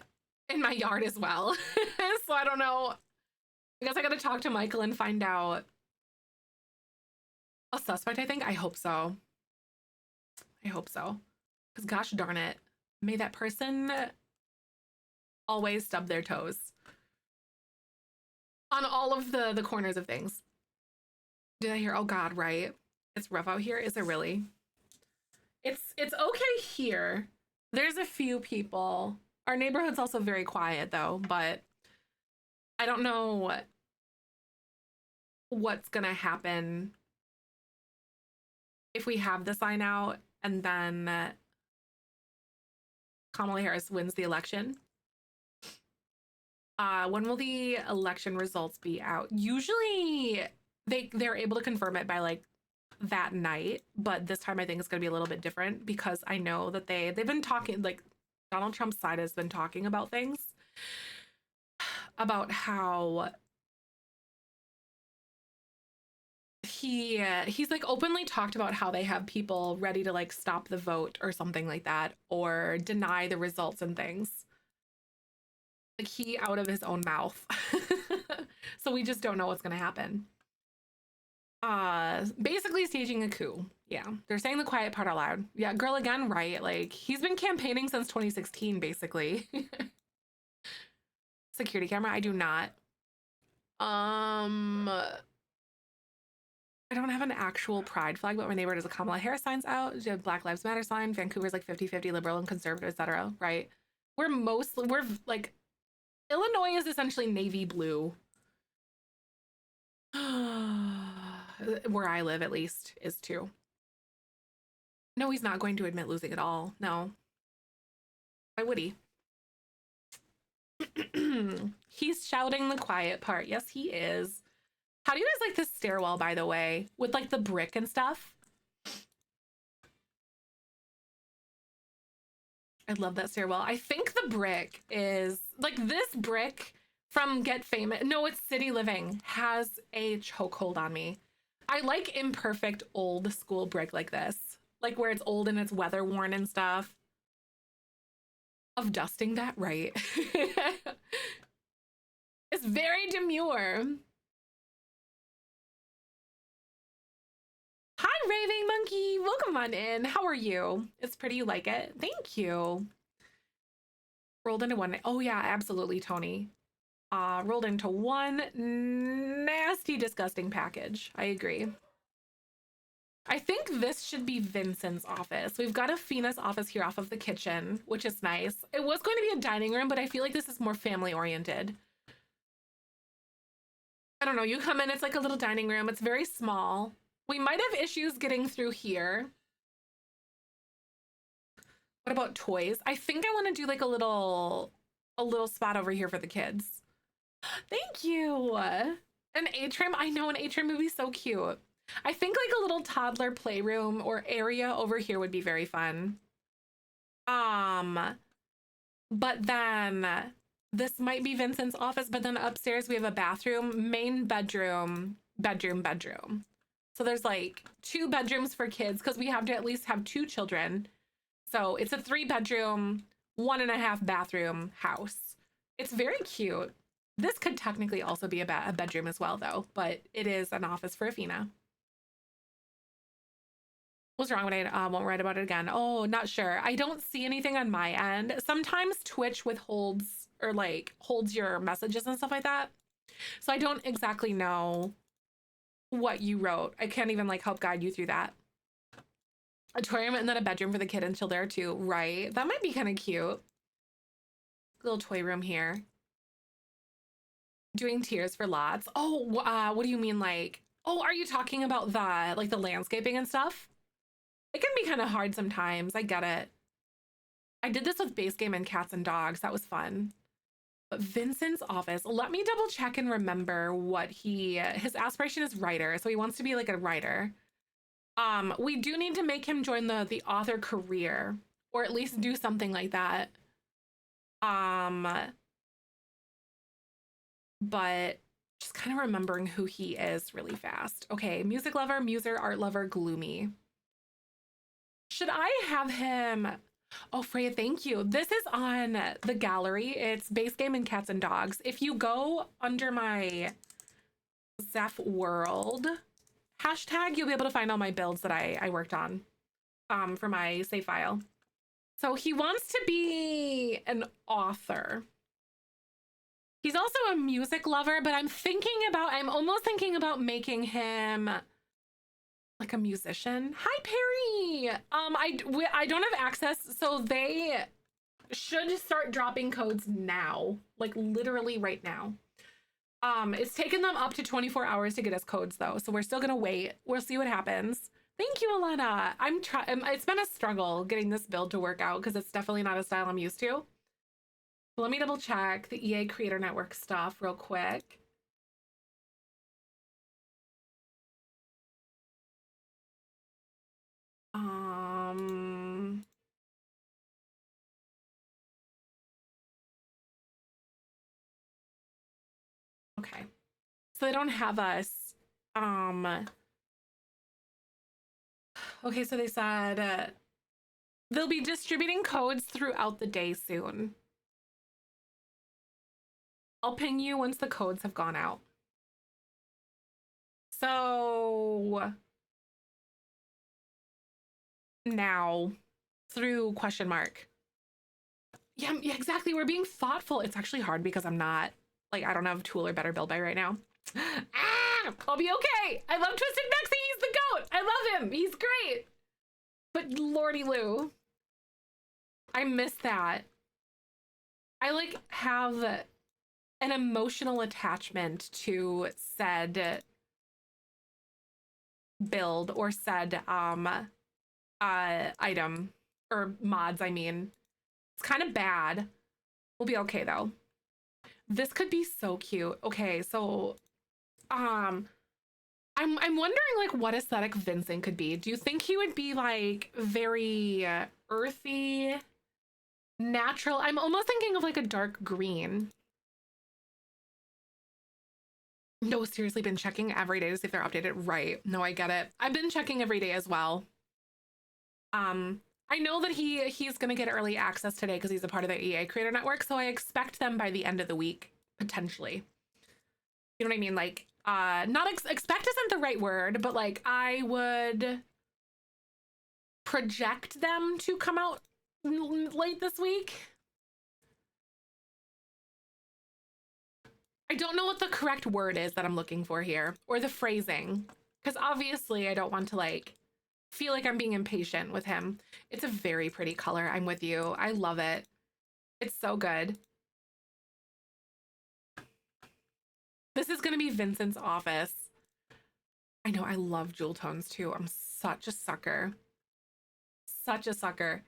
yard as well. So I don't know. I guess I gotta talk to Michael and find out a suspect, I think. I hope so. I hope so. Because gosh darn it, may that person always stub their toes on all of the corners of things. Did I hear? Oh God, right. It's rough out here. Is it really? It's okay here. There's a few people. Our neighborhood's also very quiet though, but I don't know what's gonna happen if we have the sign out and then Kamala Harris wins the election. When will the election results be out? Usually they're able to confirm it by like that night, but this time I think it's going to be a little bit different because I know that they've been talking, like Donald Trump's side has been talking about things about how he's like openly talked about how they have people ready to like stop the vote or something like that or deny the results and things. Like he out of his own mouth. So we just don't know what's going to happen. Basically staging a coup. Yeah, they're saying the quiet part out loud. Yeah, girl again, right? Like he's been campaigning since 2016 basically. Security camera, I do not. I don't have an actual pride flag, but my neighborhood has a Kamala Harris signs out. You have Black Lives Matter sign. Vancouver's like 50-50 liberal and conservative, etc. Right? We're like Illinois is essentially navy blue. Where I live, at least, is too. No, he's not going to admit losing at all. No. Why would he? He's shouting the quiet part. Yes, he is. How do you guys like this stairwell, by the way? With like the brick and stuff? I love that stairwell. I think the brick is like this brick from Get Famous. No, it's City Living has a chokehold on me. I like imperfect old school brick like this, like where it's old and it's weather worn and stuff. Of dusting that right. It's very demure. Hi, Raving Monkey. Welcome on in. How are you? It's pretty. You like it? Thank you. Rolled into one. Oh, yeah, absolutely, Tony. Rolled into one nasty, disgusting package. I agree. I think this should be Vincent's office. We've got a Fina's office here off of the kitchen, which is nice. It was going to be a dining room, but I feel like this is more family oriented. I don't know. You come in, it's like a little dining room. It's very small. We might have issues getting through here. What about toys? I think I want to do like a little spot over here for the kids. Thank you. An atrium. I know an atrium would be so cute. I think like a little toddler playroom or area over here would be very fun. But then this might be Vincent's office, but then upstairs we have a bathroom, main bedroom, bedroom. So there's like 2 bedrooms for kids because we have to at least have 2 children. So it's a 3-bedroom, 1.5 bathroom house. It's very cute. This could technically also be a bedroom as well though, but it is an office for Afina. What's wrong when I won't write about it again? Oh, not sure. I don't see anything on my end. Sometimes Twitch withholds or like holds your messages and stuff like that. So I don't exactly know what you wrote. I can't even like help guide you through that. A toy room and then a bedroom for the kid until there too. Right. That might be kind of cute. Little toy room here. Doing tiers for lots. Oh, what do you mean? Like, oh, are you talking about the like the landscaping and stuff? It can be kind of hard sometimes. I get it. I did this with base game and cats and dogs. That was fun. But Vincent's office, let me double check and remember what his aspiration is writer. So he wants to be like a writer. We do need to make him join the author career or at least do something like that. But just kind of remembering who he is really fast. Okay, music lover, muser, art lover, gloomy. Should I have him? Oh, Freya, thank you. This is on the gallery. It's base game and cats and dogs. If you go under my Zeph World hashtag, you'll be able to find all my builds that I worked on for my save file. So he wants to be an author. He's also a music lover, but I'm almost thinking about making him like a musician. Hi, Perry. I don't have access, so they should start dropping codes now, like literally right now. It's taken them up to 24 hours to get us codes though, so we're still gonna wait. We'll see what happens. Thank you, Alana. I'm trying. It's been a struggle getting this build to work out because it's definitely not a style I'm used to. Let me double check the EA Creator Network stuff real quick. Okay. So they don't have us. Okay, so they said they'll be distributing codes throughout the day soon. I'll ping you once the codes have gone out. So now through question mark. Yeah, exactly. We're being thoughtful. It's actually hard because I'm not like, I don't have tool or better build by right now. I'll be okay. I love Twisted Mexi. He's the goat. I love him. He's great. But Lordy Lou, I miss that. I like have an emotional attachment to said build or said item or mods. I mean, it's kind of bad. We'll be okay though. This could be so cute. Okay, so I'm wondering like what aesthetic Vincent could be. Do you think he would be like very earthy, natural? I'm almost thinking of like a dark green. No, seriously, been checking every day to see if they're updated. Right. No, I get it. I've been checking every day as well. I know that he's gonna get early access today because he's a part of the EA Creator Network, so I expect them by the end of the week, potentially. You know what I mean? Like, not expect isn't the right word, but like I would project them to come out late this week. I don't know what the correct word is that I'm looking for here, or the phrasing, because obviously I don't want to like feel like I'm being impatient with him. It's a very pretty color. I'm with you. I love it. It's so good. This is going to be Vincent's office. I know. I love jewel tones too. I'm such a sucker. Such a sucker.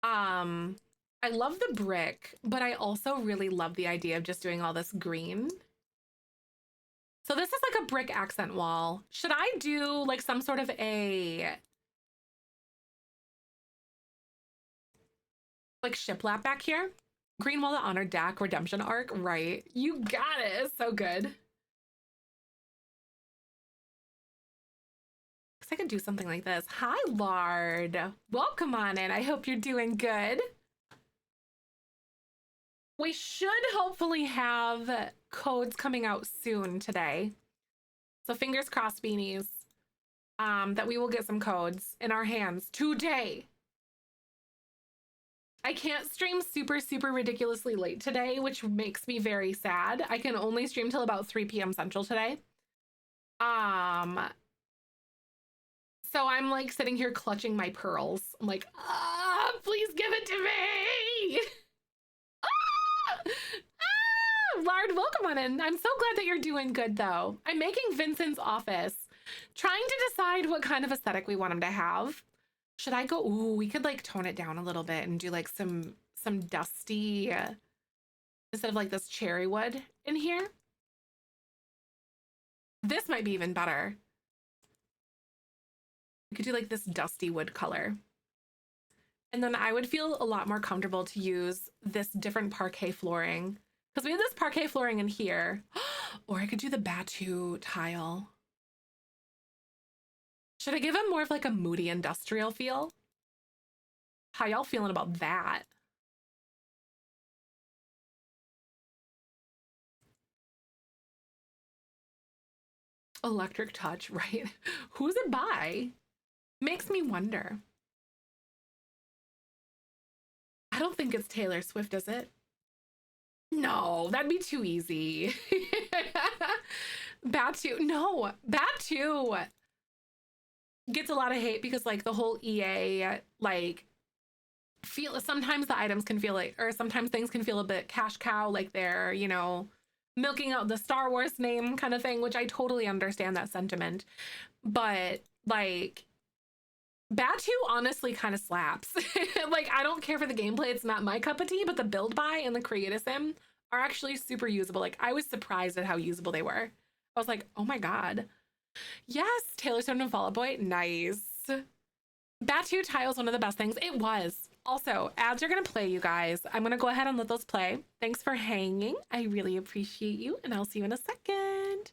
I love the brick, but I also really love the idea of just doing all this green. So this is like a brick accent wall. Should I do like some sort of a like shiplap back here? Green wall to honor Dak redemption arc, right? You got it. It's so good. I could do something like this. Hi, Lard. Welcome on in. I hope you're doing good. We should hopefully have codes coming out soon today. So fingers crossed, beanies. that we will get some codes in our hands today. I can't stream super ridiculously late today, which makes me very sad. I can only stream till about 3 p.m. Central today. So I'm like sitting here clutching my pearls. I'm like, please give it to me. Lard, welcome on in. I'm so glad that you're doing good though. I'm making Vincent's office, trying to decide what kind of aesthetic we want him to have. Should I go? Ooh, we could like tone it down a little bit and do like some dusty, instead of like this cherry wood in here. This might be even better. We could do like this dusty wood color. And then I would feel a lot more comfortable to use this different parquet flooring, because we have this parquet flooring in here. Or I could do the Batu tile. Should I give him more of like a moody industrial feel? How y'all feeling about that? Electric touch, right? Who's it by? Makes me wonder. I don't think it's Taylor Swift, is it? No, that'd be too easy. Batu, no, Batu gets a lot of hate because like the whole EA, like sometimes the items can feel like, or sometimes things can feel a bit cash cow, like they're, you know, milking out the Star Wars name kind of thing, which I totally understand that sentiment. But like Batu honestly kind of slaps. Like, I don't care for the gameplay. It's not my cup of tea, but the build buy and the create a sim are actually super usable. Like, I was surprised at how usable they were. I was like, oh my God. Yes, Taylor Swift and Fall Out Boy. Nice. Batu tile is one of the best things. It was. Also, ads are going to play, you guys. I'm going to go ahead and let those play. Thanks for hanging. I really appreciate you, and I'll see you in a second.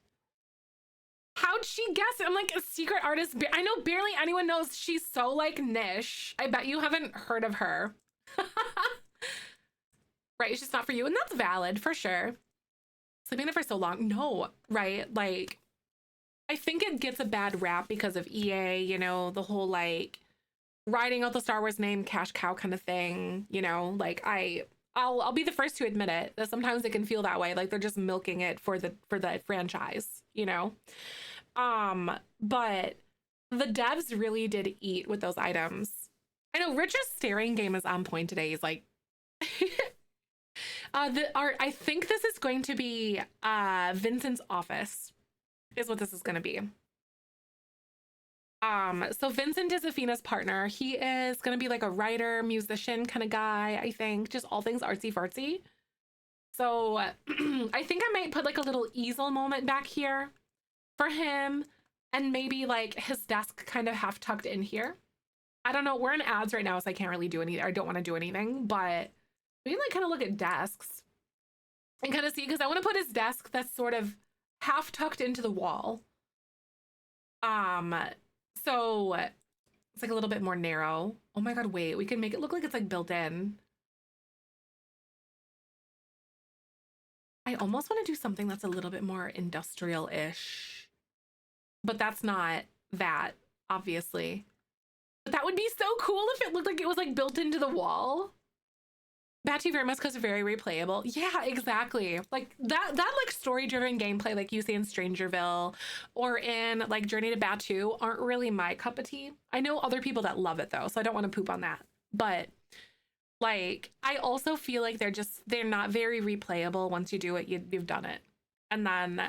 How'd she guess it? I'm like a secret artist. I know barely anyone knows. She's so like niche. I bet you haven't heard of her. Right, it's just not for you. And that's valid for sure. Sleeping there for so long. No, right? Like, I think it gets a bad rap because of EA, you know, the whole like riding out the Star Wars name, cash cow kind of thing, you know, like I'll be the first to admit it, that sometimes it can feel that way. Like they're just milking it for the franchise, you know? But the devs really did eat with those items. I know Rich's staring game is on point today. He's like, I think this is going to be Vincent's office is what this is going to be. So Vincent is Athena's partner. He is going to be like a writer, musician kind of guy, I think, just all things artsy fartsy. So I think I might put like a little easel moment back here for him, and maybe like his desk kind of half tucked in here. I don't know. We're in ads right now, so I can't really do anything. I don't want to do anything, but we can like kind of look at desks and kind of see, because I want to put his desk that's sort of half tucked into the wall. So it's like a little bit more narrow. Oh my God, wait, we can make it look like it's like built in. I almost want to do something that's a little bit more industrial-ish. But that's not that, obviously. But that would be so cool if it looked like it was like built into the wall. Batu very much because very replayable. Yeah, exactly. Like that like story-driven gameplay like you see in Strangerville or in like Journey to Batu aren't really my cup of tea. I know other people that love it though, so I don't want to poop on that. But like I also feel like they're not very replayable. Once you do it, you've done it. And then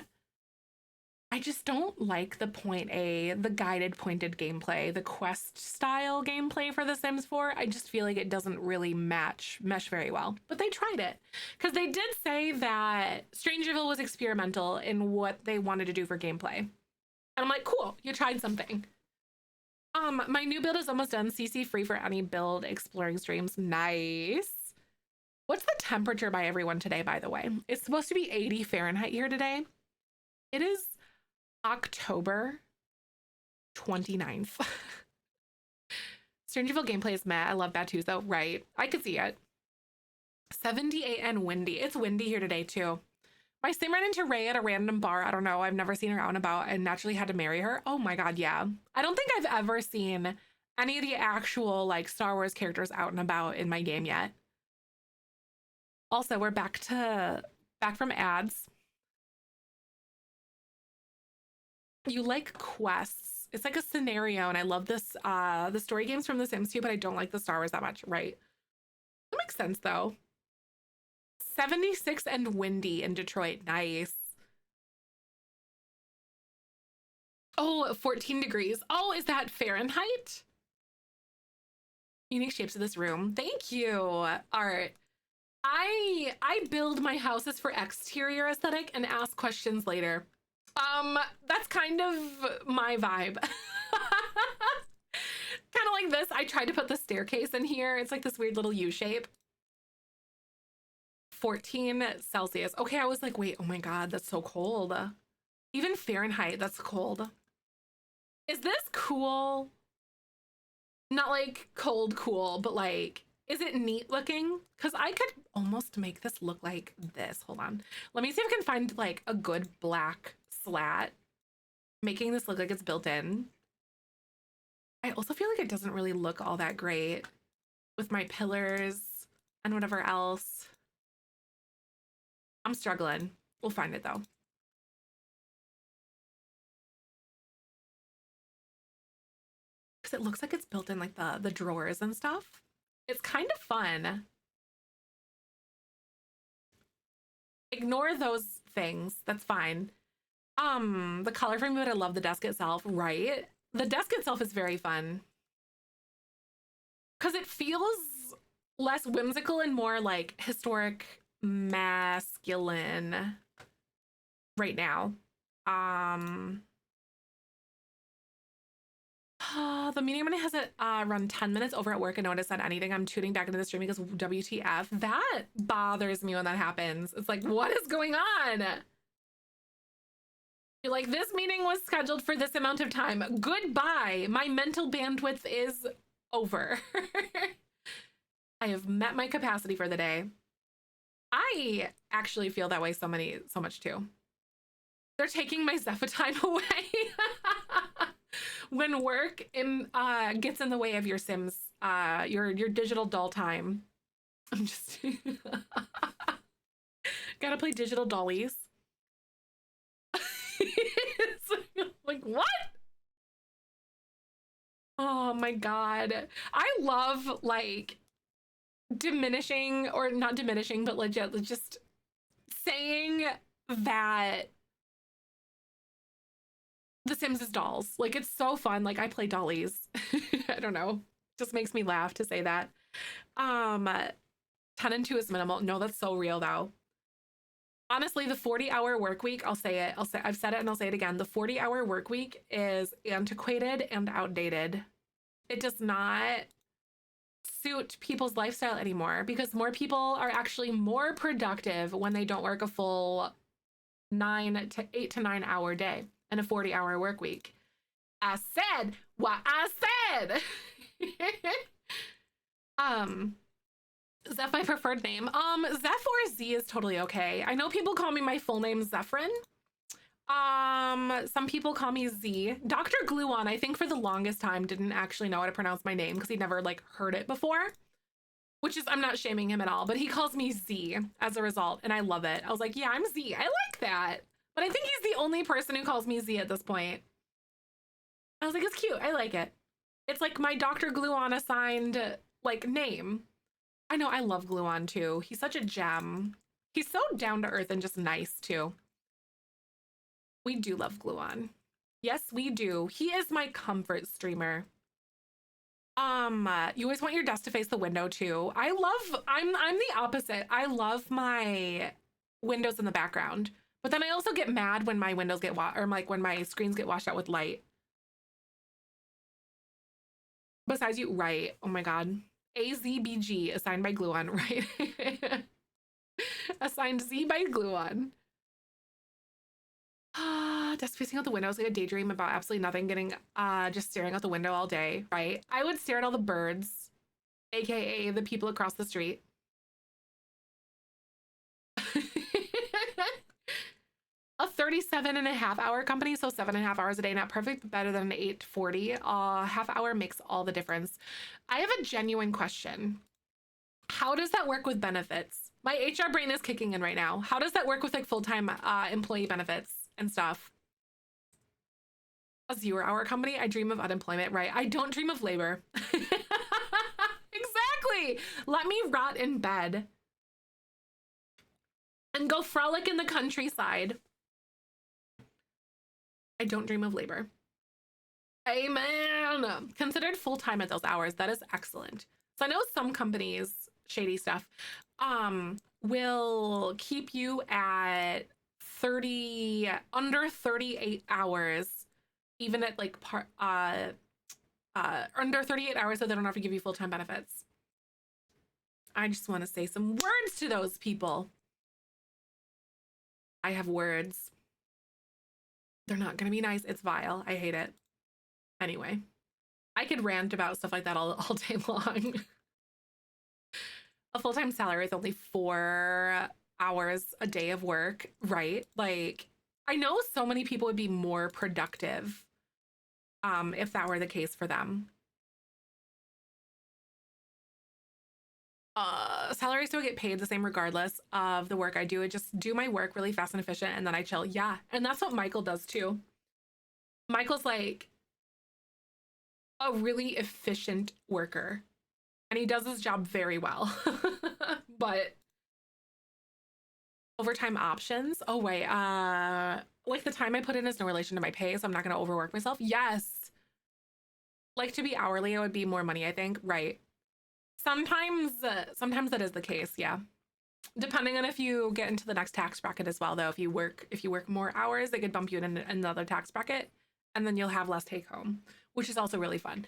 I just don't like the the guided pointed gameplay, the quest style gameplay for The Sims 4. I just feel like it doesn't really mesh very well. But they tried it, because they did say that Strangerville was experimental in what they wanted to do for gameplay. And I'm like, cool, you tried something. My new build is almost done. CC free for any build exploring streams. Nice. What's the temperature by everyone today, by the way? It's supposed to be 80 Fahrenheit here today. It is October 29th. Strangerville gameplay is meh. I love Batu's though. Right. I could see it. 78 and windy. It's windy here today too. My sim ran into Ray at a random bar. I don't know. I've never seen her out and about and naturally had to marry her. Oh my God, yeah. I don't think I've ever seen any of the actual like Star Wars characters out and about in my game yet. Also, we're back from ads. You like quests. It's like a scenario, and I love this the story games from The Sims too, but I don't like the Star Wars that much, right? That makes sense though. 76 and windy in Detroit. Nice. Oh, 14 degrees. Oh, is that Fahrenheit? Unique shapes of this room. Thank you, Art. I build my houses for exterior aesthetic and ask questions later. That's kind of my vibe. Kind of like this. I tried to put the staircase in here. It's like this weird little U shape. 14 Celsius. Okay, I was like, wait, oh my God, that's so cold. Even Fahrenheit, that's cold. Is this cool? Not like cold cool, but like, is it neat looking? Because I could almost make this look like this. Hold on. Let me see if I can find like a good black slat, making this look like it's built in. I also feel like it doesn't really look all that great with my pillars and whatever else. I'm struggling. We'll find it though. Because it looks like it's built in like the drawers and stuff. It's kind of fun. Ignore those things. That's fine. The color frame, but I love the desk itself, right? The desk itself is very fun. Because it feels less whimsical and more like historic masculine right now. The meeting minute has it run 10 minutes over at work and no one has said anything. I'm tuning back into the stream because WTF. That bothers me when that happens. It's like, what is going on? You're like, this meeting was scheduled for this amount of time. Goodbye. My mental bandwidth is over. I have met my capacity for the day. I actually feel that way so much too. They're taking my Zephyr time away. When work gets in the way of your Sims, your digital doll time. I'm just gotta play digital dollies. Like, what? Oh my God. I love like diminishing, or not diminishing, but legit just saying that The Sims is dolls. Like, it's so fun. Like, I play dollies. I don't know. Just makes me laugh to say that. 10 and 2 is minimal. No, that's so real though. Honestly, the 40-hour work week, I've said it and I'll say it again. The 40-hour work week is antiquated and outdated. It does not suit people's lifestyle anymore because more people are actually more productive when they don't work a full 8 to 9 hour day and a 40-hour work week. I said what I said. Zeph, my preferred name. Zeph or Z is totally okay. I know people call me my full name Zephyrin. Some people call me Z. Dr. Gluon, I think for the longest time, didn't actually know how to pronounce my name because he'd never like heard it before. Which is, I'm not shaming him at all, but he calls me Z as a result, and I love it. I was like, yeah, I'm Z. I like that. But I think he's the only person who calls me Z at this point. I was like, it's cute. I like it. It's like my Dr. Gluon assigned like name. I know, I love Gluon too. He's such a gem. He's so down to earth and just nice too. We do love Gluon. Yes, we do. He is my comfort streamer. You always want your desk to face the window too. I'm the opposite. I love my windows in the background, but then I also get mad when my windows get or like when my screens get washed out with light. Besides you, right? Oh my God. AZBG assigned by Gluon, right? Assigned Z by Gluon. Just facing out the window is like a daydream about absolutely nothing, getting just staring out the window all day, right? I would stare at all the birds, aka the people across the street. 37.5 hour company, so 7.5 hours a day, not perfect, but better than an 8 to 40. Half hour makes all the difference. I have a genuine question. How does that work with benefits? My HR brain is kicking in right now. How does that work with like full-time employee benefits and stuff? A 0-hour company? I dream of unemployment, right? I don't dream of labor. Exactly. Let me rot in bed and go frolic in the countryside. I don't dream of labor. Amen. Considered full-time at those hours. That is excellent. So I know some companies, shady stuff, will keep you at under 38 hours, even at like under 38 hours, so they don't have to give you full-time benefits. I just want to say some words to those people. I have words. They're not going to be nice. It's vile. I hate it. Anyway, I could rant about stuff like that all day long. A full-time salary is only 4 hours a day of work, right? Like, I know so many people would be more productive if that were the case for them. Salary still get paid the same regardless of the work I do. I just do my work really fast and efficient, and then I chill. Yeah, and that's what Michael does too. Michael's like a really efficient worker, and he does his job very well. But overtime options, oh wait, like the time I put in is no relation to my pay, so I'm not going to overwork myself. Yes, like to be hourly, it would be more money, I think. Right. Sometimes that is the case. Yeah, depending on if you get into the next tax bracket as well, though. If you work more hours, they could bump you in another tax bracket, and then you'll have less take home, which is also really fun.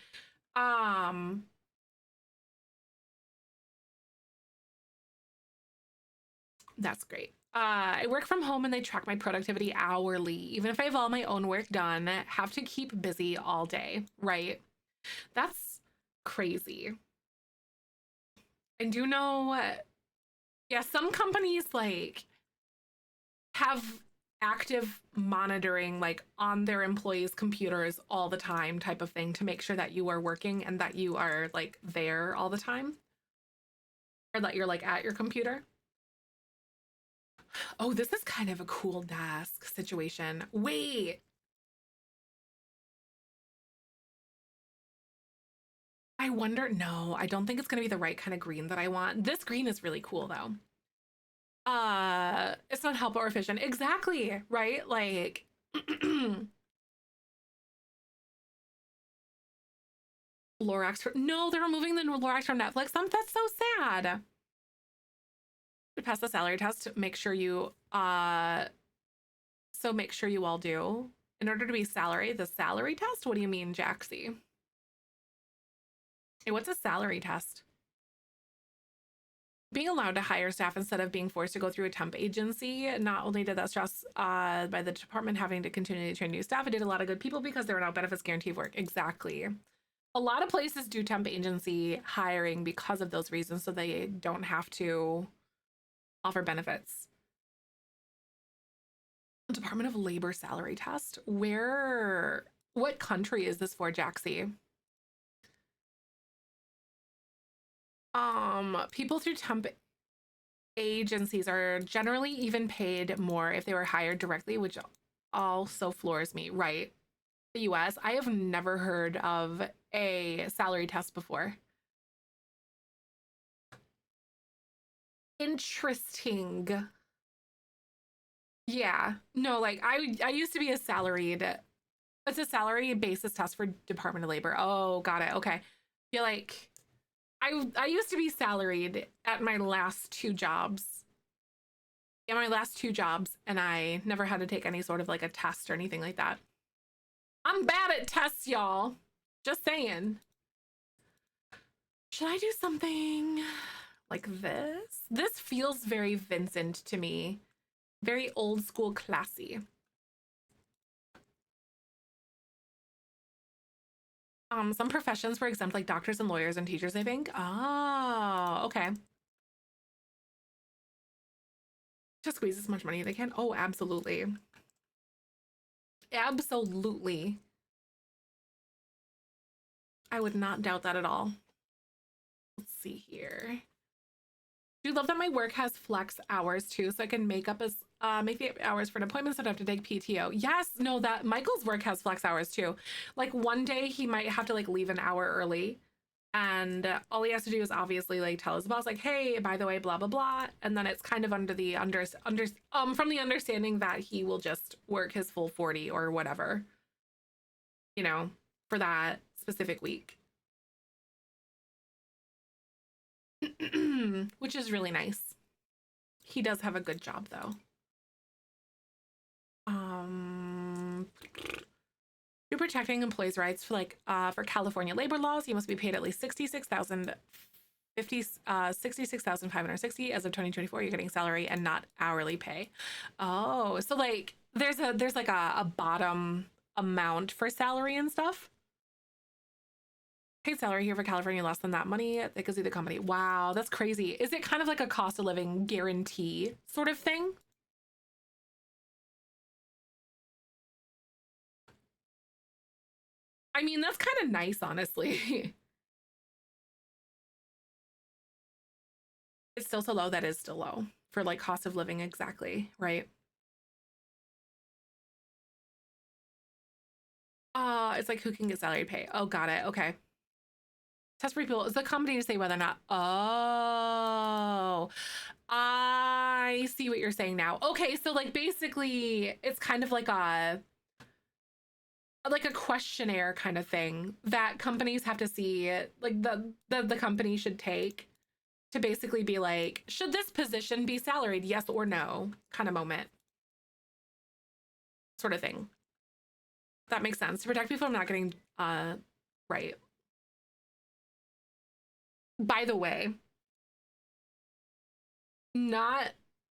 That's great. I work from home and they track my productivity hourly. Even if I have all my own work done, have to keep busy all day, right? That's crazy. I do know, yeah, some companies like have active monitoring like on their employees' computers all the time type of thing to make sure that you are working and that you are like there all the time, or that you're like at your computer. Oh, this is kind of a cool desk situation. Wait, I wonder. No, I don't think it's gonna be the right kind of green that I want. This green is really cool though. It's not help or efficient. Exactly, right? Like Lorax. No, they're removing the Lorax from Netflix. That's so sad. To pass the salary test, make sure you so make sure you all do. In order to be the salary test? What do you mean, Jaxie? Hey, what's a salary test? Being allowed to hire staff instead of being forced to go through a temp agency, not only did that stress by the department having to continually train new staff, it did a lot of good people because there were now benefits guaranteed work. Exactly. A lot of places do temp agency hiring because of those reasons, so they don't have to offer benefits. Department of Labor salary test. What country is this for, Jaxie? People through temp agencies are generally even paid more if they were hired directly, which also floors me, right? The US, I have never heard of a salary test before. Interesting. Yeah. No, like I used to be a salaried. It's a salary basis test for Department of Labor. Oh, got it. Okay. Feel like I used to be salaried at my last two jobs. Yeah, my last two jobs, and I never had to take any sort of like a test or anything like that. I'm bad at tests, y'all. Just saying. Should I do something like this? This feels very Vincent to me. Very old school classy. Some professions were exempt, like doctors and lawyers and teachers, I think. Oh, okay. To squeeze as much money they can. Oh, absolutely. absolutely. I would not doubt that at all. Let's see here. Do you love that my work has flex hours too, so I can make the hours for an appointment so I don't have to take PTO? Yes, no, that Michael's work has flex hours too. Like one day he might have to like leave an hour early, and all he has to do is obviously like tell his boss like, hey, by the way, blah blah blah, and then it's kind of from the understanding that he will just work his full 40 or whatever, you know, for that specific week. Which is really nice. He does have a good job though. You're protecting employees' rights for California labor laws. You must be paid at least 66,560 as of 2024. You're getting salary and not hourly pay. Oh, so like there's like a bottom amount for salary and stuff. Paid salary here for California less than that money. They could see the company. Wow, that's crazy. Is it kind of like a cost of living guarantee sort of thing? I mean, that's kind of nice, honestly. It's still so low. That is still low for like cost of living. Exactly. Right. It's like who can get salary pay? Oh, got it. Okay. Test for people is the company to say whether or not. Oh, I see what you're saying now. Okay, so like basically it's kind of like a questionnaire kind of thing that companies have to see, like the company should take to basically be like, should this position be salaried, yes or no, kind of moment, sort of thing. That makes sense to protect people from not getting right. By the way, not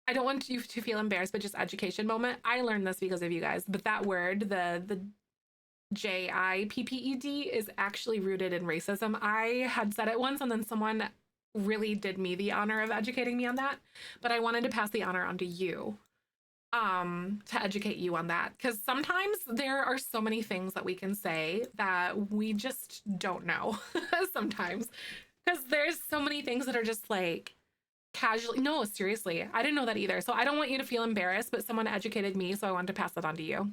I don't want you to feel embarrassed, but just education moment. I learned this because of you guys, but that word, the JIPPED, is actually rooted in racism. I had said it once, and then someone really did me the honor of educating me on that. But I wanted to pass the honor on to you, to educate you on that, because sometimes there are so many things that we can say that we just don't know. Sometimes, because there's so many things that are just like casually. No, seriously, I didn't know that either. So I don't want you to feel embarrassed, but someone educated me, so I wanted to pass that on to you.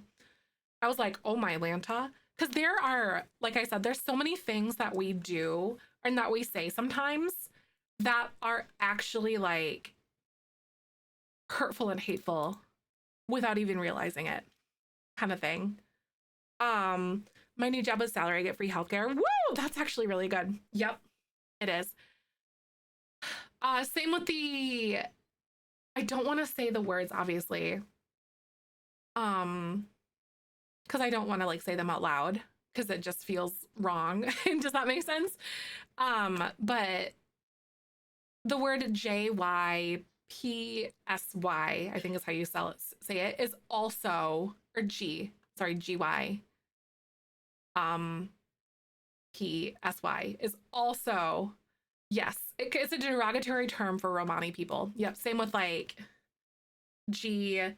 I was like, oh my Lanta. Because there are, like I said, there's so many things that we do and that we say sometimes that are actually like hurtful and hateful without even realizing it, kind of thing. My new job is salary, I get free healthcare. Woo! That's actually really good. Yep, it is. Same with I don't want to say the words, obviously. Um, because I don't want to like say them out loud because it just feels wrong. Does that make sense? But the word JYPSY, I think is how you say it, is also, or GY, um, PSY is also, yes, it's a derogatory term for Romani people. Yep, same with like GYPSY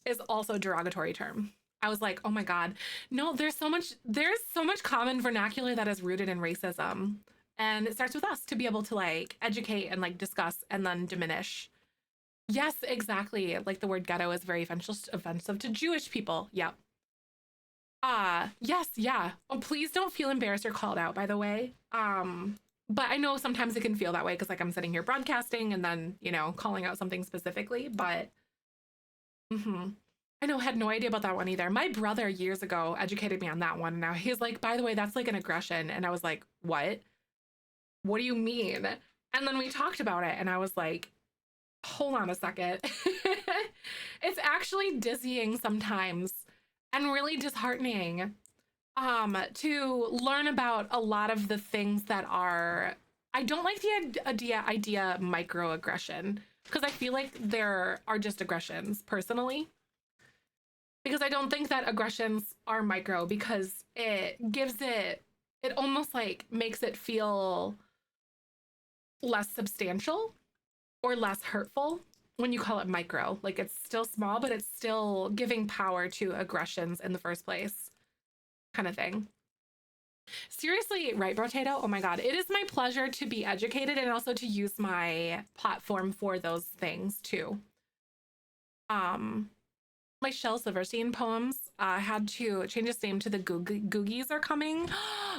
is also a derogatory term. I was like, oh my God. No, there's so much common vernacular that is rooted in racism. And it starts with us to be able to like educate and like discuss and then diminish. Yes, exactly. Like the word ghetto is very offensive to Jewish people. Yep. Yes, yeah. Oh, please don't feel embarrassed or called out, by the way. But I know sometimes it can feel that way because like I'm sitting here broadcasting and then, calling out something specifically, but I know, had no idea about that one either. My brother years ago educated me on that one. Now he's like, by the way, that's like an aggression. And I was like, what? What do you mean? And then we talked about it and I was like, hold on a second. It's actually dizzying sometimes and really disheartening to learn about a lot of the things that are, I don't like the idea microaggression, because I feel like there are just aggressions personally, because I don't think that aggressions are micro, because it almost like makes it feel less substantial or less hurtful. when you call it micro. Like it's still small, but it's still giving power to aggressions in the first place, kind of thing. Seriously, right, Brotato? Oh my God. It is my pleasure to be educated and also to use my platform for those things too. My Shel Silverstein poems had to change its name to the Googies are coming.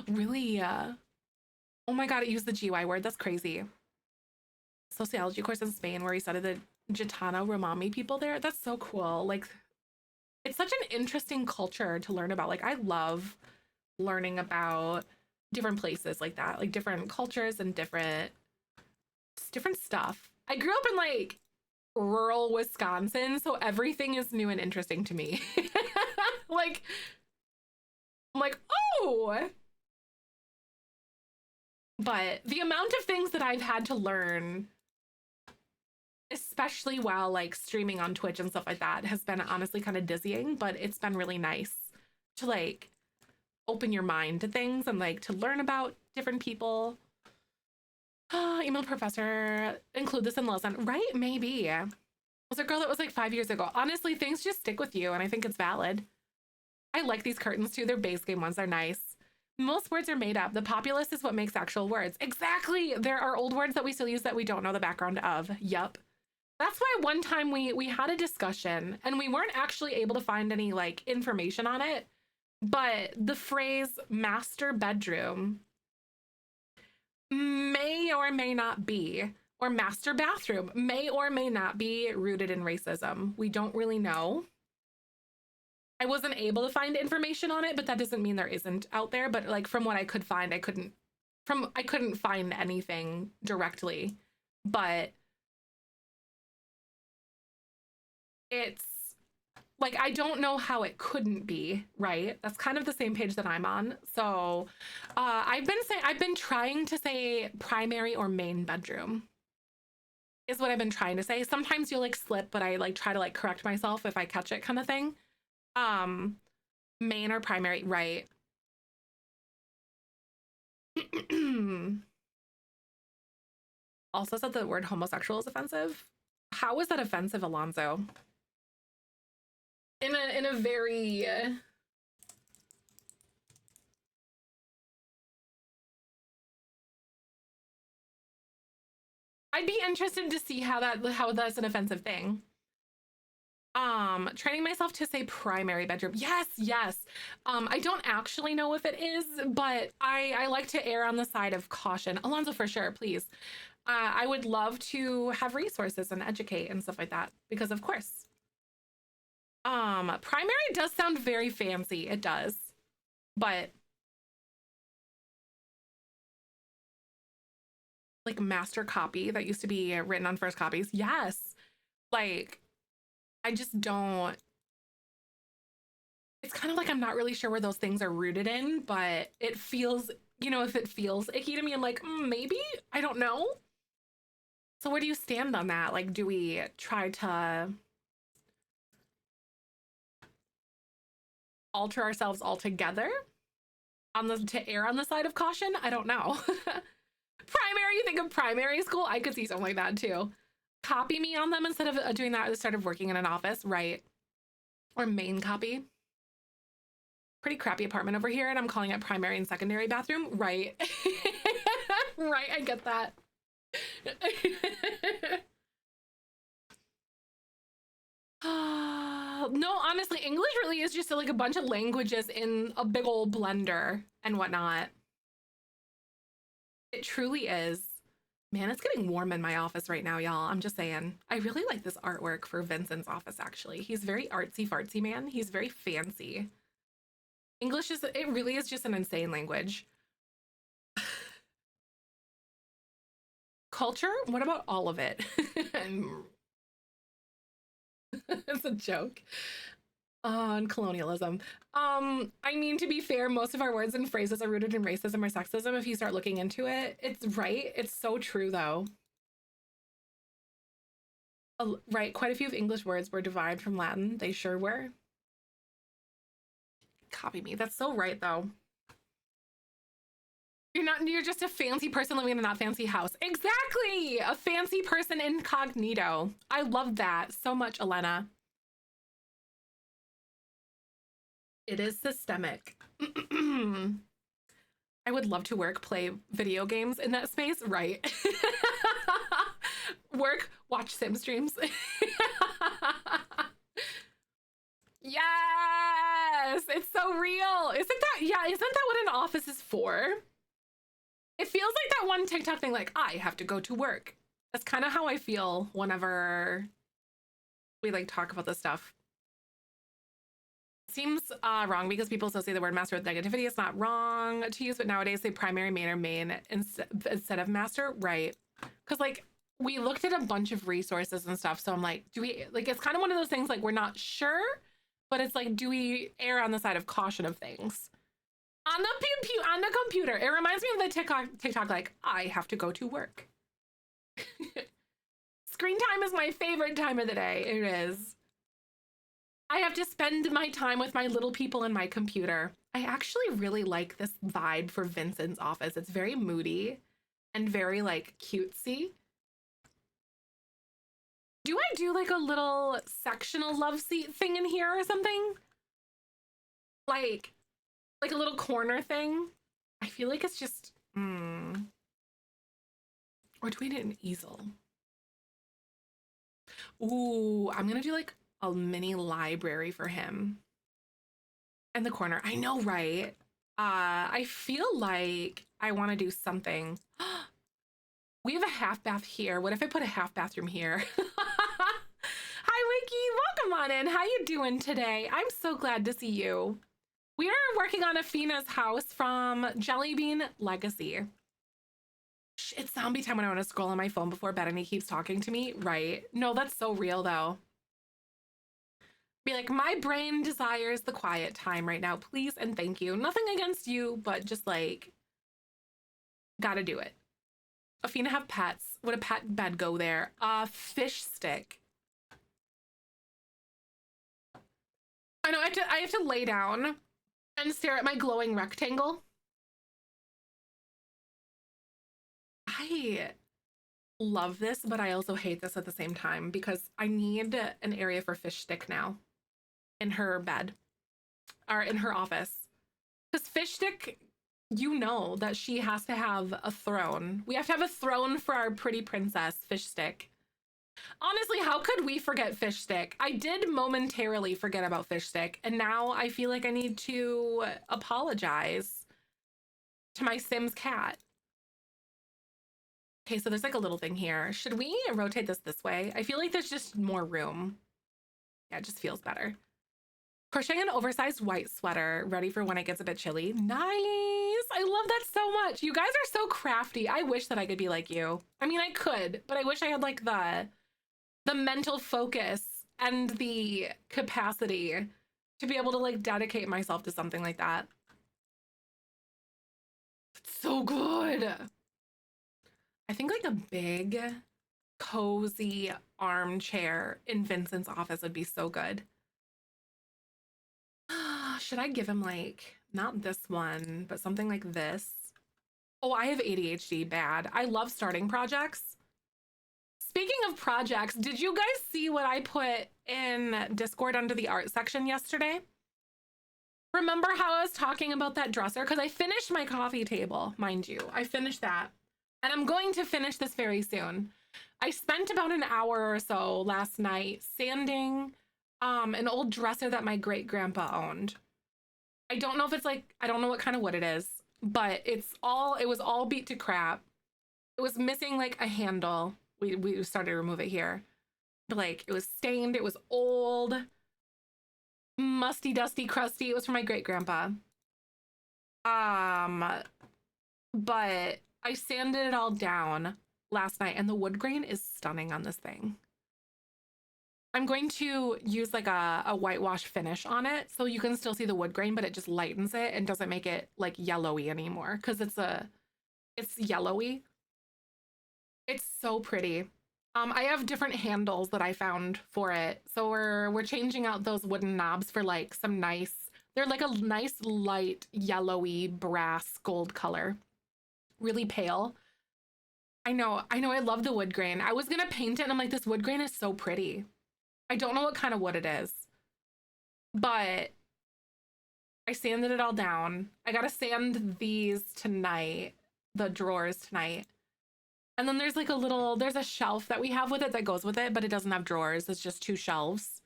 Really? Oh my God, it used the GY word. That's crazy. Sociology course in Spain where he studied the Gitana Romami people there. That's so cool. Like, it's such an interesting culture to learn about. Like, I love learning about different places like that, like different cultures and different stuff. I grew up in like rural Wisconsin, so everything is new and interesting to me. Like, I'm like, oh, but the amount of things that I've had to learn, especially while like streaming on Twitch and stuff like that, has been honestly kind of dizzying, but it's been really nice to like open your mind to things and like to learn about different people. Email professor, include this in lesson, right? Maybe. Was a girl that was like 5 years ago. Honestly, things just stick with you, and I think it's valid. I like these curtains too. They're base game ones. They're nice. Most words are made up. The populace is what makes actual words. Exactly. There are old words that we still use that we don't know the background of. Yup. That's why one time we had a discussion and we weren't actually able to find any like information on it. But the phrase master bedroom may or may not be, or master bathroom may or may not be rooted in racism. We don't really know. I wasn't able to find information on it, but that doesn't mean there isn't out there. But like from what I could find, I couldn't find anything directly. But it's like I don't know how it couldn't be, right? That's kind of the same page that I'm on. So I've been trying to say primary or main bedroom is what I've been trying to say. Sometimes you'll like slip, but I like try to like correct myself if I catch it, kind of thing. Main or primary, right? Also said the word homosexual is offensive. How is that offensive, Alonzo? In a very I'd be interested to see how that's an offensive thing. Training myself to say primary bedroom. Yes. I don't actually know if it is, but I like to err on the side of caution. Alonzo, for sure, please. I would love to have resources and educate and stuff like that because of course. Primary does sound very fancy. It does. But like master copy that used to be written on first copies. Yes. Like I just don't. It's kind of like I'm not really sure where those things are rooted in, but it feels, if it feels icky to me, I'm like, maybe? I don't know. So where do you stand on that? Like, do we try to alter ourselves altogether to err on the side of caution? I don't know. Primary, you think of primary school? I could see something like that too. Copy me on them instead of doing that at the start of working in an office, right? Or main copy. Pretty crappy apartment over here, and I'm calling it primary and secondary bathroom, right? Right, I get that. No, honestly, English really is just like a bunch of languages in a big old blender and whatnot. It truly is. Man, it's getting warm in my office right now, y'all. I'm just saying. I really like this artwork for Vincent's office, actually. He's very artsy fartsy, man. He's very fancy. English it really is just an insane language. Culture? What about all of it? It's a joke on colonialism. I mean, to be fair, most of our words and phrases are rooted in racism or sexism. If you start looking into it, it's right. It's so true, though. Right, quite a few of English words were derived from Latin. They sure were. Copy me. That's so right, though. You're just a fancy person living in a not fancy house. Exactly. A fancy person incognito. I love that so much, Elena. It is systemic. I would love to play video games in that space. Right. Work, watch sim streams. Yes, it's so real. Isn't that what an office is for? It feels like that one TikTok thing, like, I have to go to work. That's kind of how I feel whenever we like talk about this stuff. Seems wrong because people associate the word master with negativity. It's not wrong to use, but nowadays they primary, main, or main instead of master. Right. Because like we looked at a bunch of resources and stuff. So I'm like, do we like, it's kind of one of those things like we're not sure, but it's like, do we err on the side of caution of things? On the computer. It reminds me of the TikTok like, I have to go to work. Screen time is my favorite time of the day. It is. I have to spend my time with my little people in my computer. I actually really like this vibe for Vincent's office. It's very moody and very like cutesy. Do I do like a little sectional love seat thing in here or something? Like a little corner thing? I feel like it's just, or do we need an easel? Ooh, I'm gonna do like a mini library for him in the corner. I know, right? I feel like I want to do something. We have a half bath here. What if I put a half bathroom here? Hi, Wiki. Welcome on in. How you doing today? I'm so glad to see you. We are working on Afina's house from Jellybean Legacy. It's zombie time when I want to scroll on my phone before bed and he keeps talking to me. Right. No, that's so real though. Be like, my brain desires the quiet time right now, please and thank you. Nothing against you, but just like, gotta do it. Afina have pets. Would a pet bed go there? Fish stick. I know I have to lay down and stare at my glowing rectangle. I love this, but I also hate this at the same time because I need an area for fish stick now in her bed or in her office. Because fish stick, you know that she has to have a throne. We have to have a throne for our pretty princess, fish stick. Honestly, how could we forget fish stick? I did momentarily forget about fish stick, and now I feel like I need to apologize to my Sims cat. Okay, so there's like a little thing here. Should we rotate this way? I feel like there's just more room. Yeah, it just feels better. Crocheting an oversized white sweater, ready for when it gets a bit chilly. Nice! I love that so much. You guys are so crafty. I wish that I could be like you. I mean, I could, but I wish I had like the mental focus and the capacity to be able to like dedicate myself to something like that. It's so good. I think like a big, cozy armchair in Vincent's office would be so good. Should I give him like, not this one, but something like this? Oh, I have ADHD bad. I love starting projects. Speaking of projects, did you guys see what I put in Discord under the art section yesterday? Remember how I was talking about that dresser? Because I finished my coffee table, mind you. I finished that. And I'm going to finish this very soon. I spent about an hour or so last night sanding an old dresser that my great grandpa owned. I don't know if it's like, I don't know what kind of wood it is, but it was all beat to crap. It was missing like a handle. We started to remove it here. But like it was stained, it was old, musty, dusty, crusty. It was from my great grandpa. But I sanded it all down last night and the wood grain is stunning on this thing. I'm going to use like a whitewash finish on it so you can still see the wood grain, but it just lightens it and doesn't make it like yellowy anymore because it's yellowy. It's so pretty. I have different handles that I found for it. So we're changing out those wooden knobs for like some nice, they're like a nice light yellowy brass gold color. really pale. I love the wood grain. I was gonna paint it and I'm like, this wood grain is so pretty. I don't know what kind of wood it is, but I sanded it all down. I gotta sand these tonight, the drawers tonight. And then there's like there's a shelf that we have with it that goes with it, but it doesn't have drawers. It's just two shelves.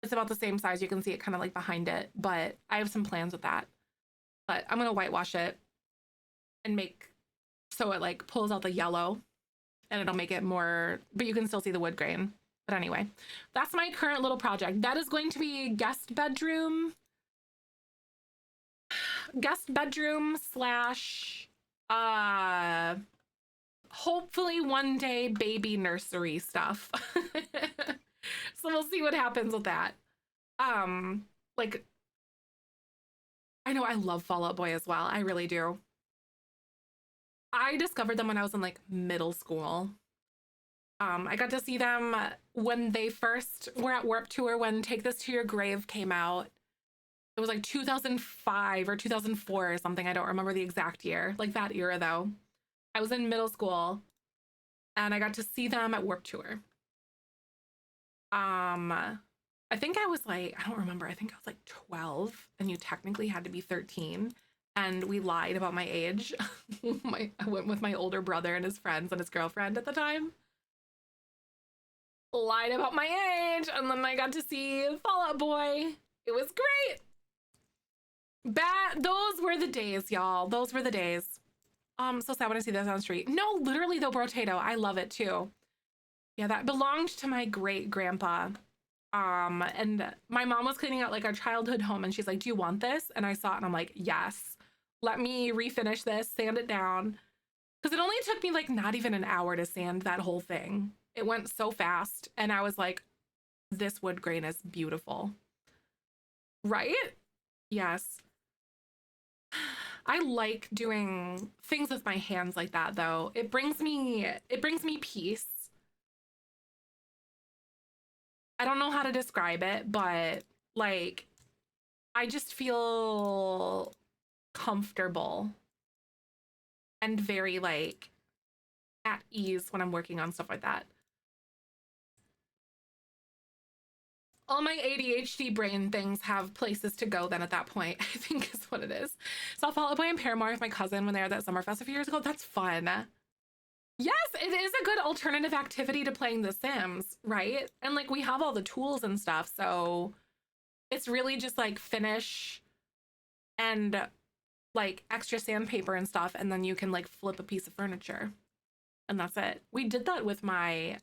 It's about the same size. You can see it kind of like behind it, but I have some plans with that. But I'm gonna whitewash it and make so it like pulls out the yellow and it'll make it more, but you can still see the wood grain. But anyway, that's my current little project. That is going to be guest bedroom slash hopefully one day baby nursery stuff. So we'll see what happens with that. Like I know I love Fall Out Boy as well. I really do. I discovered them when I was in like middle school. I got to see them when they first were at Warped Tour when Take This to Your Grave came out. It was like 2005 or 2004 or something. I don't remember the exact year. Like that era though. I was in middle school and I got to see them at Warped Tour. I think I was like, I don't remember. I think I was like 12 and you technically had to be 13. And we lied about my age. I went with my older brother and his friends and his girlfriend at the time. Lied about my age, and then I got to see Fall Out Boy. It was great. Those were the days, y'all. Those were the days. So sad when I see this on the street. No, literally though, Brotato. I love it too. Yeah, that belonged to my great grandpa. And my mom was cleaning out like our childhood home and she's like, do you want this? And I saw it and I'm like, yes. Let me refinish this, sand it down. Because it only took me like not even an hour to sand that whole thing. It went so fast. And I was like, this wood grain is beautiful. Right? Yes. I like doing things with my hands like that though. It brings me peace. I don't know how to describe it, but like I just feel comfortable and very like at ease when I'm working on stuff like that. All my ADHD brain things have places to go then at that point, I think is what it is. So I'll Fall Out Boy and Paramore with my cousin when they were at that Summerfest a few years ago. That's fun. Yes, it is a good alternative activity to playing The Sims, right? And like we have all the tools and stuff, so it's really just like finish and like extra sandpaper and stuff, and then you can like flip a piece of furniture. And that's it. We did that with my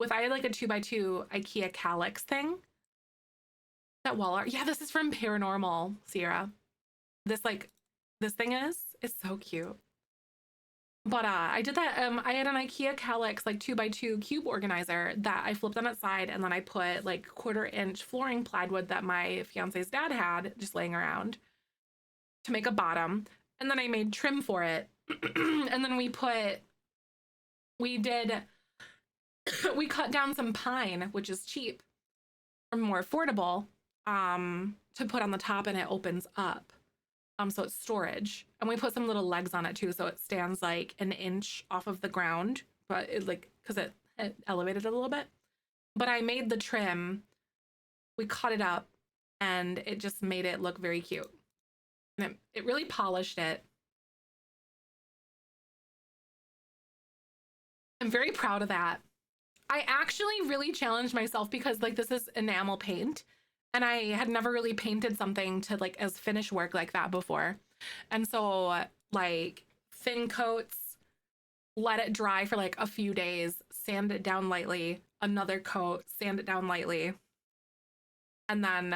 I had like a 2x2 IKEA Kallax thing. That wall art. Yeah, this is from Paranormal, Sierra. This thing is so cute. But I did that. I had an IKEA Kallax like 2x2 cube organizer that I flipped on its side, and then I put like 1/4-inch flooring plywood that my fiance's dad had just laying around to make a bottom. And then I made trim for it. And then we cut down some pine, which is cheap or more affordable, to put on the top, and it opens up. So it's storage. And we put some little legs on it too, so it stands like an inch off of the ground, but it like, because it elevated a little bit. But I made the trim, we cut it up, and it just made it look very cute. And it really polished it. I'm very proud of that. I actually really challenged myself because like this is enamel paint. And I had never really painted something to like as finish work like that before. And so like thin coats, let it dry for like a few days, sand it down lightly, another coat, sand it down lightly. And then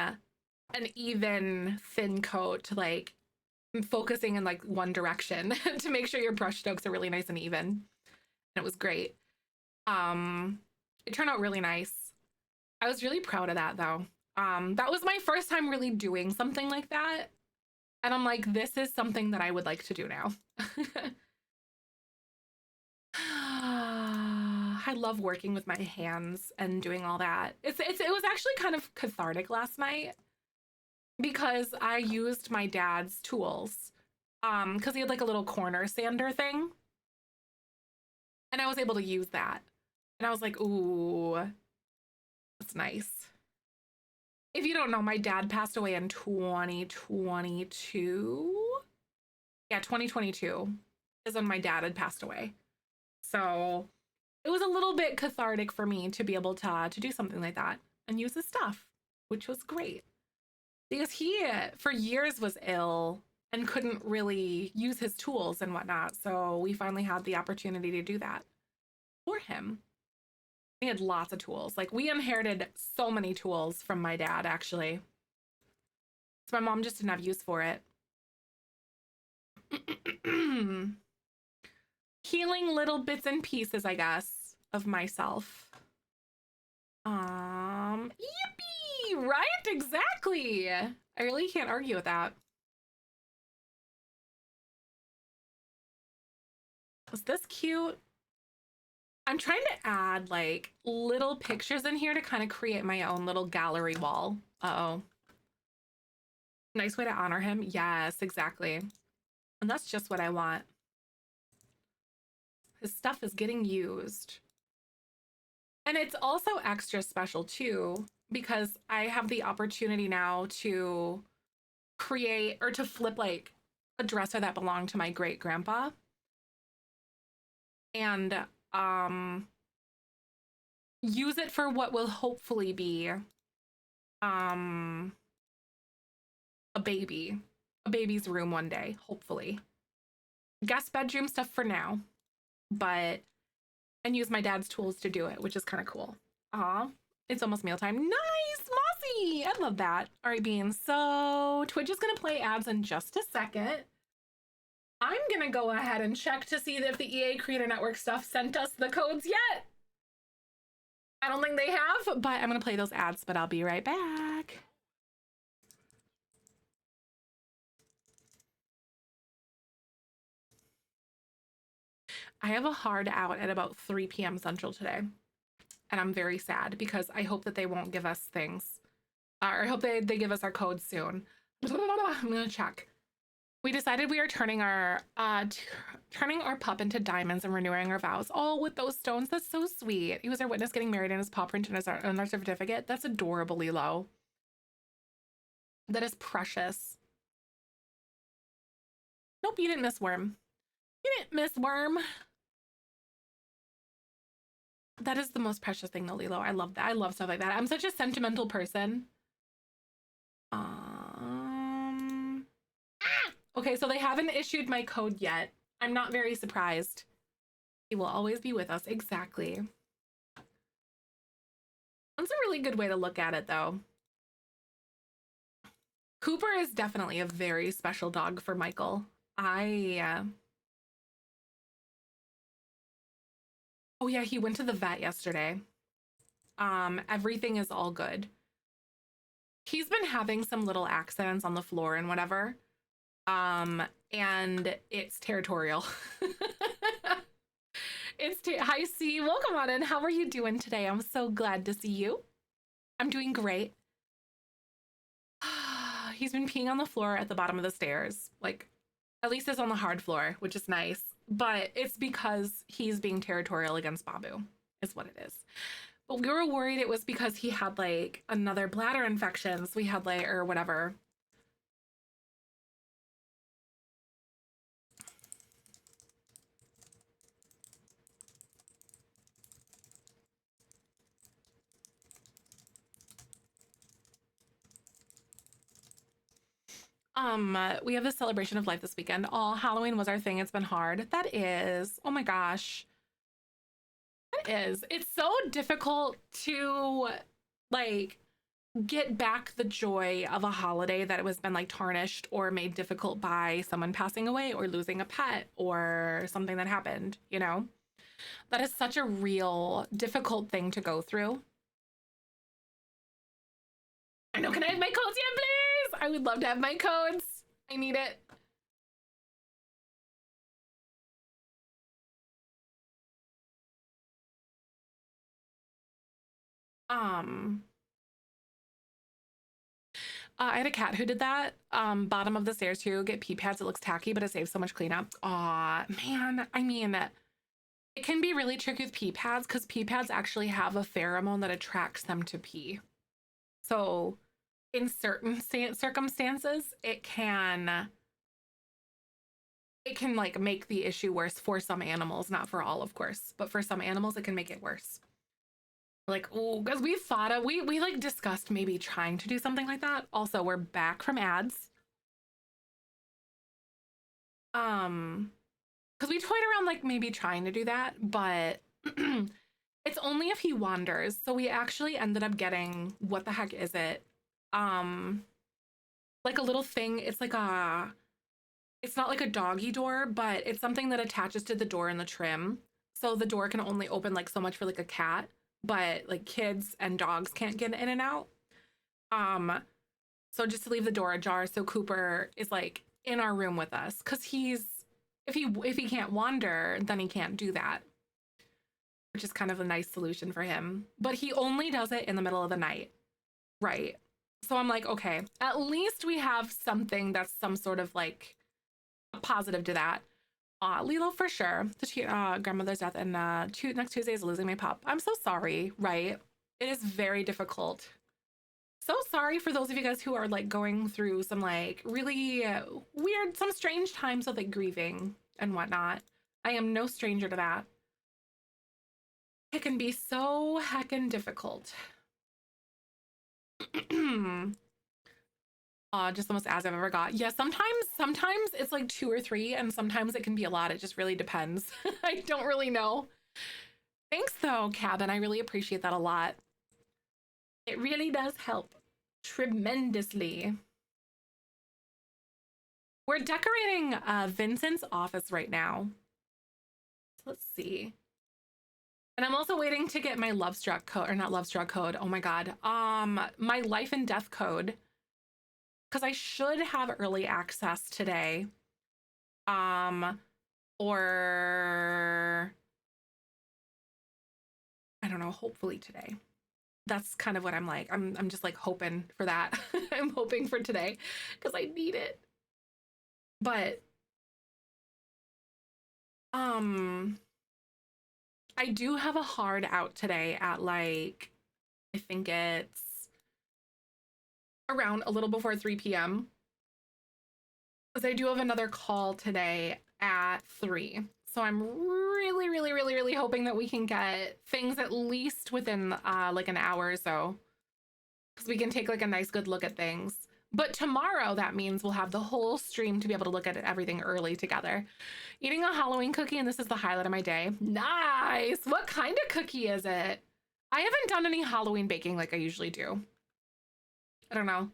an even thin coat, like focusing in like one direction to make sure your brush strokes are really nice and even. And it was great. It turned out really nice. I was really proud of that though. That was my first time really doing something like that. And I'm like, this is something that I would like to do now. I love working with my hands and doing all that. It was actually kind of cathartic last night because I used my dad's tools because he had like a little corner sander thing. And I was able to use that. And I was like, ooh, that's nice. If you don't know, my dad passed away in 2022. Yeah, 2022 is when my dad had passed away. So it was a little bit cathartic for me to be able to do something like that and use his stuff, which was great. Because he, for years, was ill and couldn't really use his tools and whatnot. So we finally had the opportunity to do that for him. He had lots of tools. Like, we inherited so many tools from my dad, actually. So my mom just didn't have use for it. Healing little bits and pieces, I guess, of myself. Yippee! Right? Exactly. I really can't argue with that. Was this cute? I'm trying to add like little pictures in here to kind of create my own little gallery wall. Uh-oh. Nice way to honor him. Yes, exactly. And that's just what I want. His stuff is getting used. And it's also extra special too, because I have the opportunity now to create or to flip like a dresser that belonged to my great grandpa. And use it for what will hopefully be a baby's room one day, hopefully. Guest bedroom stuff for now, but and use my dad's tools to do it, which is kind of cool. Aw, it's almost mealtime. Nice, Mossy! I love that. All right, Beans. So Twitch is gonna play ads in just a second. I'm gonna go ahead and check to see if the EA Creator Network stuff sent us the codes yet. I don't think they have, but I'm gonna play those ads, but I'll be right back. I have a hard out at about 3 p.m. Central today, and I'm very sad because I hope that they won't give us things. Or I hope they give us our codes soon. I'm gonna check. We decided we are turning our pup into diamonds and renewing our vows. Oh, with those stones, that's so sweet. He was our witness getting married, and his paw print on our certificate. That's adorable, Lilo. That is precious. Nope, you didn't miss Worm. You didn't miss Worm. That is the most precious thing though, Lilo. I love that. I love stuff like that. I'm such a sentimental person. Okay, so they haven't issued my code yet. I'm not very surprised. He will always be with us. Exactly. That's a really good way to look at it, though. Cooper is definitely a very special dog for Michael. Oh yeah, he went to the vet yesterday. Everything is all good. He's been having some little accidents on the floor and whatever. And it's territorial. Hi, C. Welcome on in. How are you doing today? I'm so glad to see you. I'm doing great. He's been peeing on the floor at the bottom of the stairs. Like, at least it's on the hard floor, which is nice. But it's because he's being territorial against Babu, is what it is. But we were worried it was because he had like another bladder infection. So we had like, or whatever. We have the celebration of life this weekend. Oh, Halloween was our thing. It's been hard. That is. Oh my gosh. That is. It's so difficult to like get back the joy of a holiday that it was been like tarnished or made difficult by someone passing away or losing a pet or something that happened, you know? That is such a real difficult thing to go through. I know, can I have my codes yet, please? I would love to have my codes. I need it. I had a cat who did that. Bottom of the stairs too. Get pee pads. It looks tacky, but it saves so much cleanup. Aw, man. I mean, it can be really tricky with pee pads because pee pads actually have a pheromone that attracts them to pee. So in certain circumstances, it can like make the issue worse for some animals, not for all, of course, but for some animals, it can make it worse. Like, oh, because we thought of, we like discussed maybe trying to do something like that. Also, we're back from ads. Because we toyed around like maybe trying to do that, but it's only if he wanders. So we actually ended up getting, what the heck is it? Like a little thing. It's like it's not like a doggy door, but it's something that attaches to the door in the trim. So the door can only open like so much for like a cat, but like kids and dogs can't get in and out. So just to leave the door ajar so Cooper is like in our room with us, because he's if he can't wander, then he can't do that, which is kind of a nice solution for him. But he only does it in the middle of the night, right? So I'm like, okay, at least we have something that's some sort of like a positive to that. Lilo for sure. The grandmother's death and next Tuesday is losing my pup. I'm so sorry, right? It is very difficult. So sorry for those of you guys who are like going through some like really weird, some strange times of like grieving and whatnot. I am no stranger to that. It can be so heckin' difficult. Just the most ads I've ever got. Yeah, sometimes it's like 2 or 3, and sometimes it can be a lot. It just really depends. I don't really know. Thanks though, Cabin. I really appreciate that a lot. It really does help tremendously. We're decorating Vincent's office right now. Let's see. And I'm also waiting to get my Lovestruck code, or not Lovestruck code. Oh my God. My life and death code. Because I should have early access today. Or I don't know, hopefully today. That's kind of what I'm like. I'm just like hoping for that. I'm hoping for today because I need it. But I do have a hard out today at like, I think it's around a little before 3 p.m. because I do have another call today at 3. So I'm really hoping that we can get things at least within like an hour or so, because we can take like a nice good look at things. But tomorrow, that means we'll have the whole stream to be able to look at everything early together. Eating a Halloween cookie, and this is the highlight of my day. Nice. What kind of cookie is it? I haven't done any Halloween baking like I usually do. I don't know.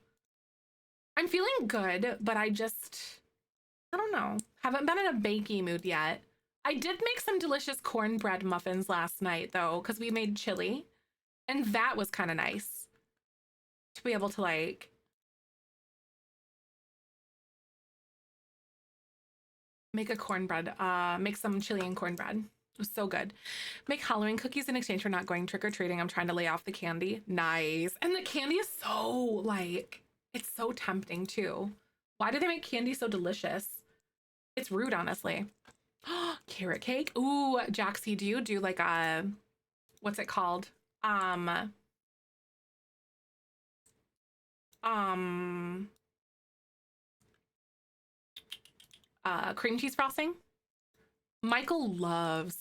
I'm feeling good, but I don't know. Haven't been in a bakey mood yet. I did make some delicious cornbread muffins last night, though, because we made chili. And that was kind of nice to be able to, like, make a cornbread, make some chili and cornbread. It was so good. Make Halloween cookies in exchange for not going trick-or-treating. I'm trying to lay off the candy. Nice. And the candy is so, like, it's so tempting, too. Why do they make candy so delicious? It's rude, honestly. Carrot cake. Ooh, Jaxie, do you do like a, what's it called? Cream cheese frosting? Michael loves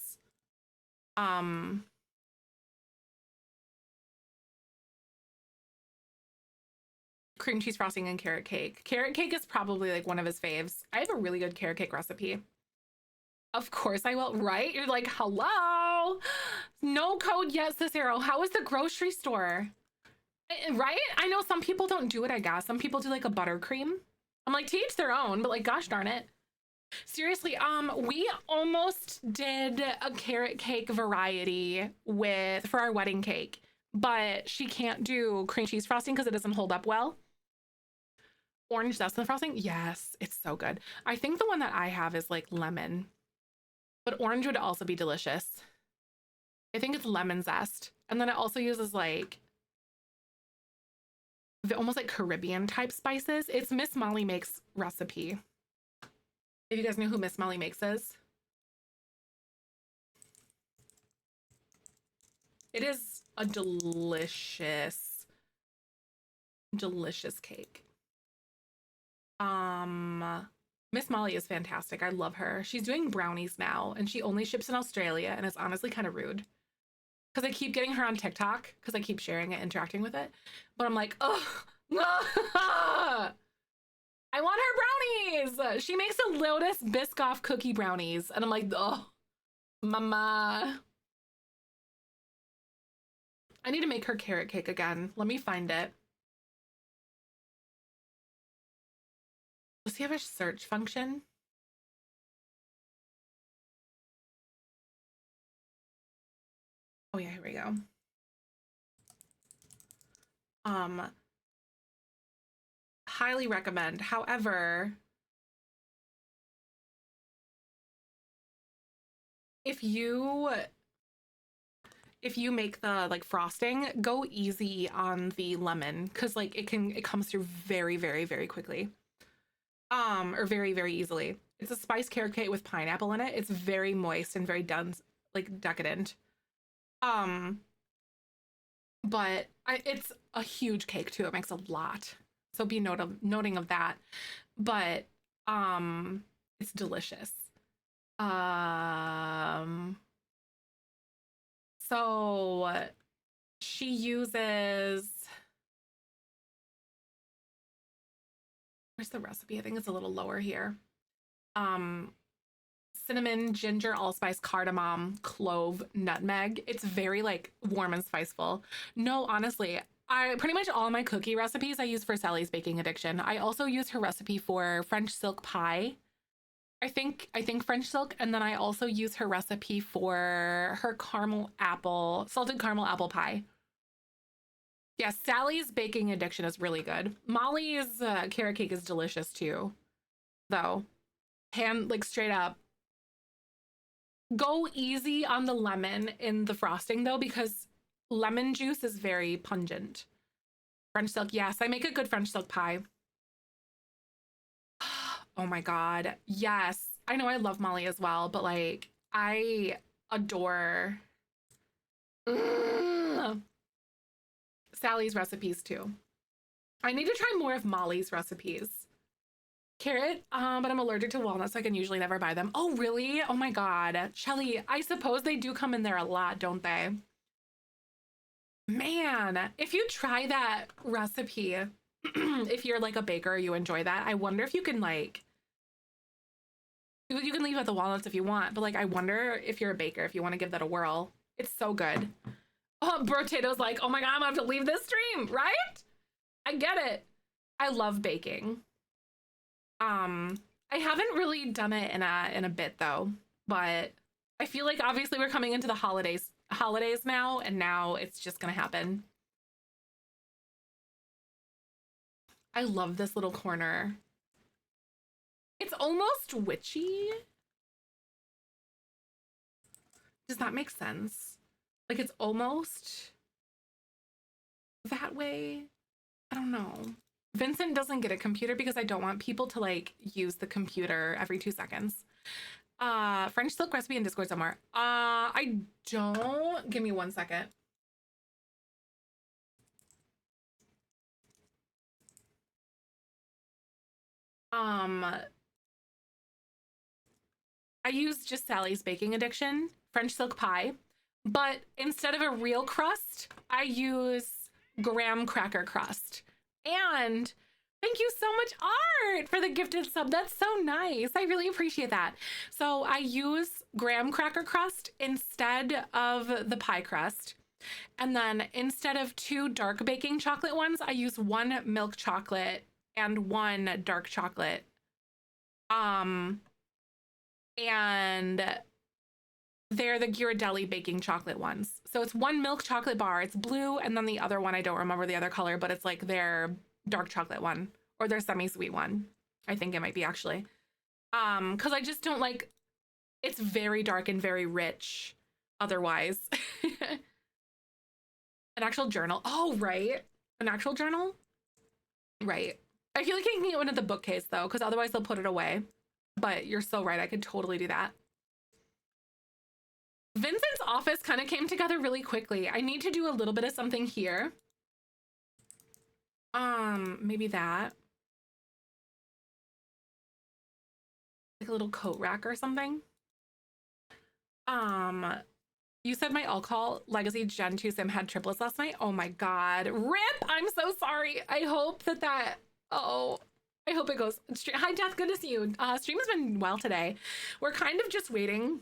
cream cheese frosting and carrot cake. Carrot cake is probably like one of his faves. I have a really good carrot cake recipe. Of course I will, right? You're like, hello? No code yet, Cicero. How is the grocery store? Right? I know some people don't do it, I guess. Some people do like a buttercream. I'm like, to each their own, but like, gosh darn it. Seriously, we almost did a carrot cake variety for our wedding cake, but she can't do cream cheese frosting because it doesn't hold up well. Orange zest in the frosting? Yes, it's so good. I think the one that I have is like lemon, but orange would also be delicious. I think it's lemon zest. And then it also uses like almost like Caribbean type spices. It's Miss Molly Makes recipe. If you guys know who Miss Molly Makes is. It is a delicious, delicious cake. Miss Molly is fantastic. I love her. She's doing brownies now, and she only ships in Australia, and it's honestly kind of rude. Because I keep getting her on TikTok, because I keep sharing it, interacting with it. But I'm like, oh, I want her brownies. She makes a Lotus Biscoff cookie brownies. And I'm like, oh, mama. I need to make her carrot cake again. Let me find it. Does he have a search function? Oh yeah, here we go. Highly recommend. However, if you make the like frosting, go easy on the lemon, because like it comes through very, very, very quickly. Or very, very easily. It's a spice carrot cake with pineapple in it. It's very moist and very dense, like decadent. But it's a huge cake too. It makes a lot. So be noting of that. But it's delicious. So she uses, where's the recipe? I think it's a little lower here. Cinnamon, ginger, allspice, cardamom, clove, nutmeg. It's very like warm and spiceful. No, honestly, I pretty much all my cookie recipes I use for Sally's Baking Addiction. I also use her recipe for French silk pie. I think French silk, and then I also use her recipe for her salted caramel apple pie. Yeah, Sally's Baking Addiction is really good. Molly's carrot cake is delicious too, though. Like straight up. Go easy on the lemon in the frosting though, because lemon juice is very pungent. French silk, yes, I make a good French silk pie. Oh my God, yes. I know I love Molly as well, but like I adore Sally's recipes too. I need to try more of Molly's recipes. Carrot, but I'm allergic to walnuts, so I can usually never buy them. Oh, really? Oh my God. Shelly, I suppose they do come in there a lot, don't they? Man, if you try that recipe, if you're like a baker, you enjoy that, I wonder if you can like, you can leave out the walnuts if you want, but like, I wonder if you're a baker, if you want to give that a whirl. It's so good. Oh, Brotato's like, oh my God, I'm gonna have to leave this stream, right? I get it. I love baking. I haven't really done it in a bit though, but I feel like obviously we're coming into the holidays now, and now it's just gonna happen. I love this little corner. It's almost witchy. Does that make sense? Like it's almost that way. I don't know. Vincent doesn't get a computer because I don't want people to like use the computer every 2 seconds. French silk recipe in Discord somewhere. I don't. Give me 1 second. I use just Sally's Baking Addiction French silk pie, but instead of a real crust, I use graham cracker crust. And thank you so much, Art, for the gifted sub. That's so nice. I really appreciate that. So I use graham cracker crust instead of the pie crust. And then instead of 2 dark baking chocolate ones, I use 1 milk chocolate and 1 dark chocolate. And they're the Ghirardelli baking chocolate ones. So it's 1 milk chocolate bar. It's blue, and then the other one, I don't remember the other color, but it's like their dark chocolate one or their semi-sweet one. I think it might be actually. Because I just don't like, it's very dark and very rich otherwise. An actual journal. Oh, right. An actual journal? Right. I feel like I can get one at the bookcase though, because otherwise they'll put it away. But you're so right. I could totally do that. Vincent's office kind of came together really quickly. I need to do a little bit of something here. Maybe that. Like a little coat rack or something. You said my alcohol legacy Gen 2 sim had triplets last night. Oh my god. RIP! I'm so sorry. I hope that oh, I hope it goes. Hi Death, good to see you. Stream has been well today. We're kind of just waiting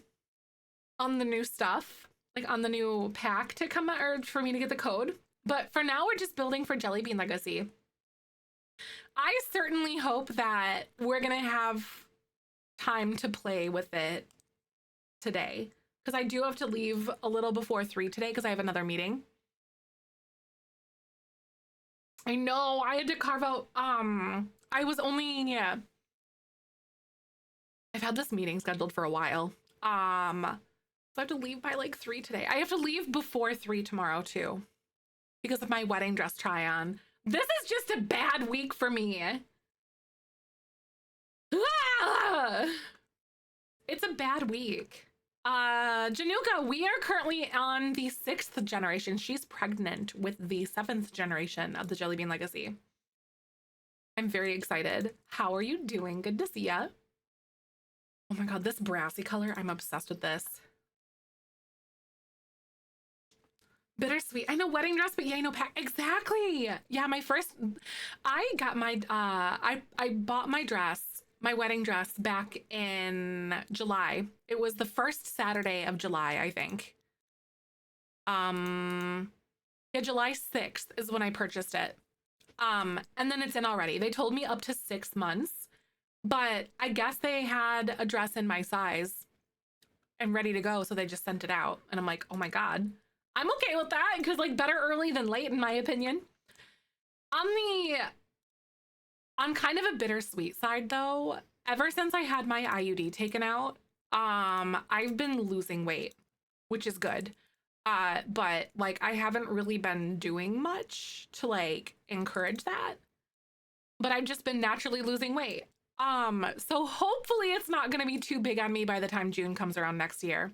on the new stuff, like on the new pack to come out, or for me to get the code. But for now, we're just building for Jelly Bean Legacy. I certainly hope that we're gonna have time to play with it today, because I do have to leave a little before 3 today because I have another meeting. I know, I had to carve out, I was only, yeah. I've had this meeting scheduled for a while. So I have to leave by like 3 today. I have to leave before 3 tomorrow too, because of my wedding dress try on. This is just a bad week for me. Ah! It's a bad week. Januka, we are currently on the 6th generation. She's pregnant with the 7th generation of the Jelly Bean Legacy. I'm very excited. How are you doing? Good to see ya. Oh my god, this brassy color, I'm obsessed with this. Bittersweet. I know, wedding dress, but yeah, I know pack. Exactly. Yeah, my first, I got my, I bought my dress, my wedding dress back in July. It was the first Saturday of July, I think. Yeah, July 6th is when I purchased it. And then it's in already. They told me up to 6 months, but I guess they had a dress in my size and ready to go, so they just sent it out. And I'm like, oh my god. I'm okay with that, because like better early than late, in my opinion. On kind of a bittersweet side though, ever since I had my IUD taken out, I've been losing weight, which is good. But like I haven't really been doing much to like encourage that. But I've just been naturally losing weight. So hopefully it's not gonna be too big on me by the time June comes around next year.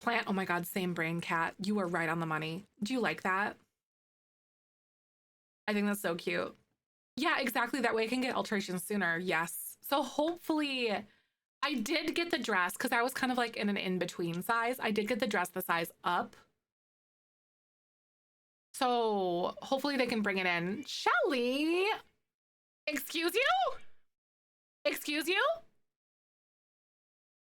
Plant, oh my god, same brain, Cat. You are right on the money. Do you like that? I think that's so cute. Yeah, exactly. That way I can get alterations sooner. Yes. So hopefully I did get the dress, because I was kind of like in an in-between size. I did get the dress the size up. So hopefully they can bring it in. Shelly! Excuse you? Excuse you?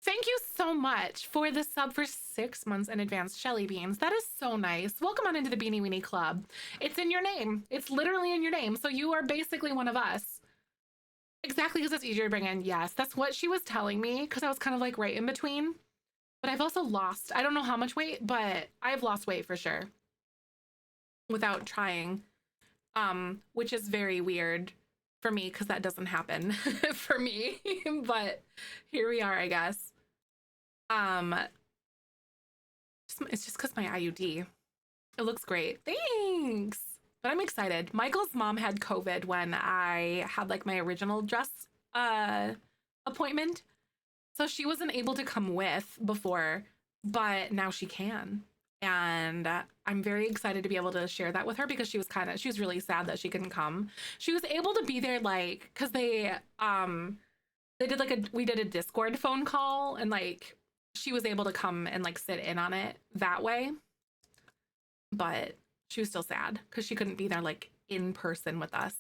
Thank you so much for the sub for 6 months in advance, Shelly Beans. That is so nice. Welcome on into the Beanie Weenie Club. It's in your name. It's literally in your name. So you are basically one of us. Exactly, because it's easier to bring in. Yes, that's what she was telling me, because I was kind of like right in between. But I've also lost, I don't know how much weight, but I've lost weight for sure without trying, which is very weird for me, because that doesn't happen for me. But here we are, I guess. It's just because my IUD. It looks great. Thanks. But I'm excited. Michael's mom had COVID when I had like my original dress appointment. So she wasn't able to come with before, but now she can. And I'm very excited to be able to share that with her, because she was really sad that she couldn't come. She was able to be there, like, because they did we did a Discord phone call, and like she was able to come and like sit in on it that way. But she was still sad because she couldn't be there like in person with us.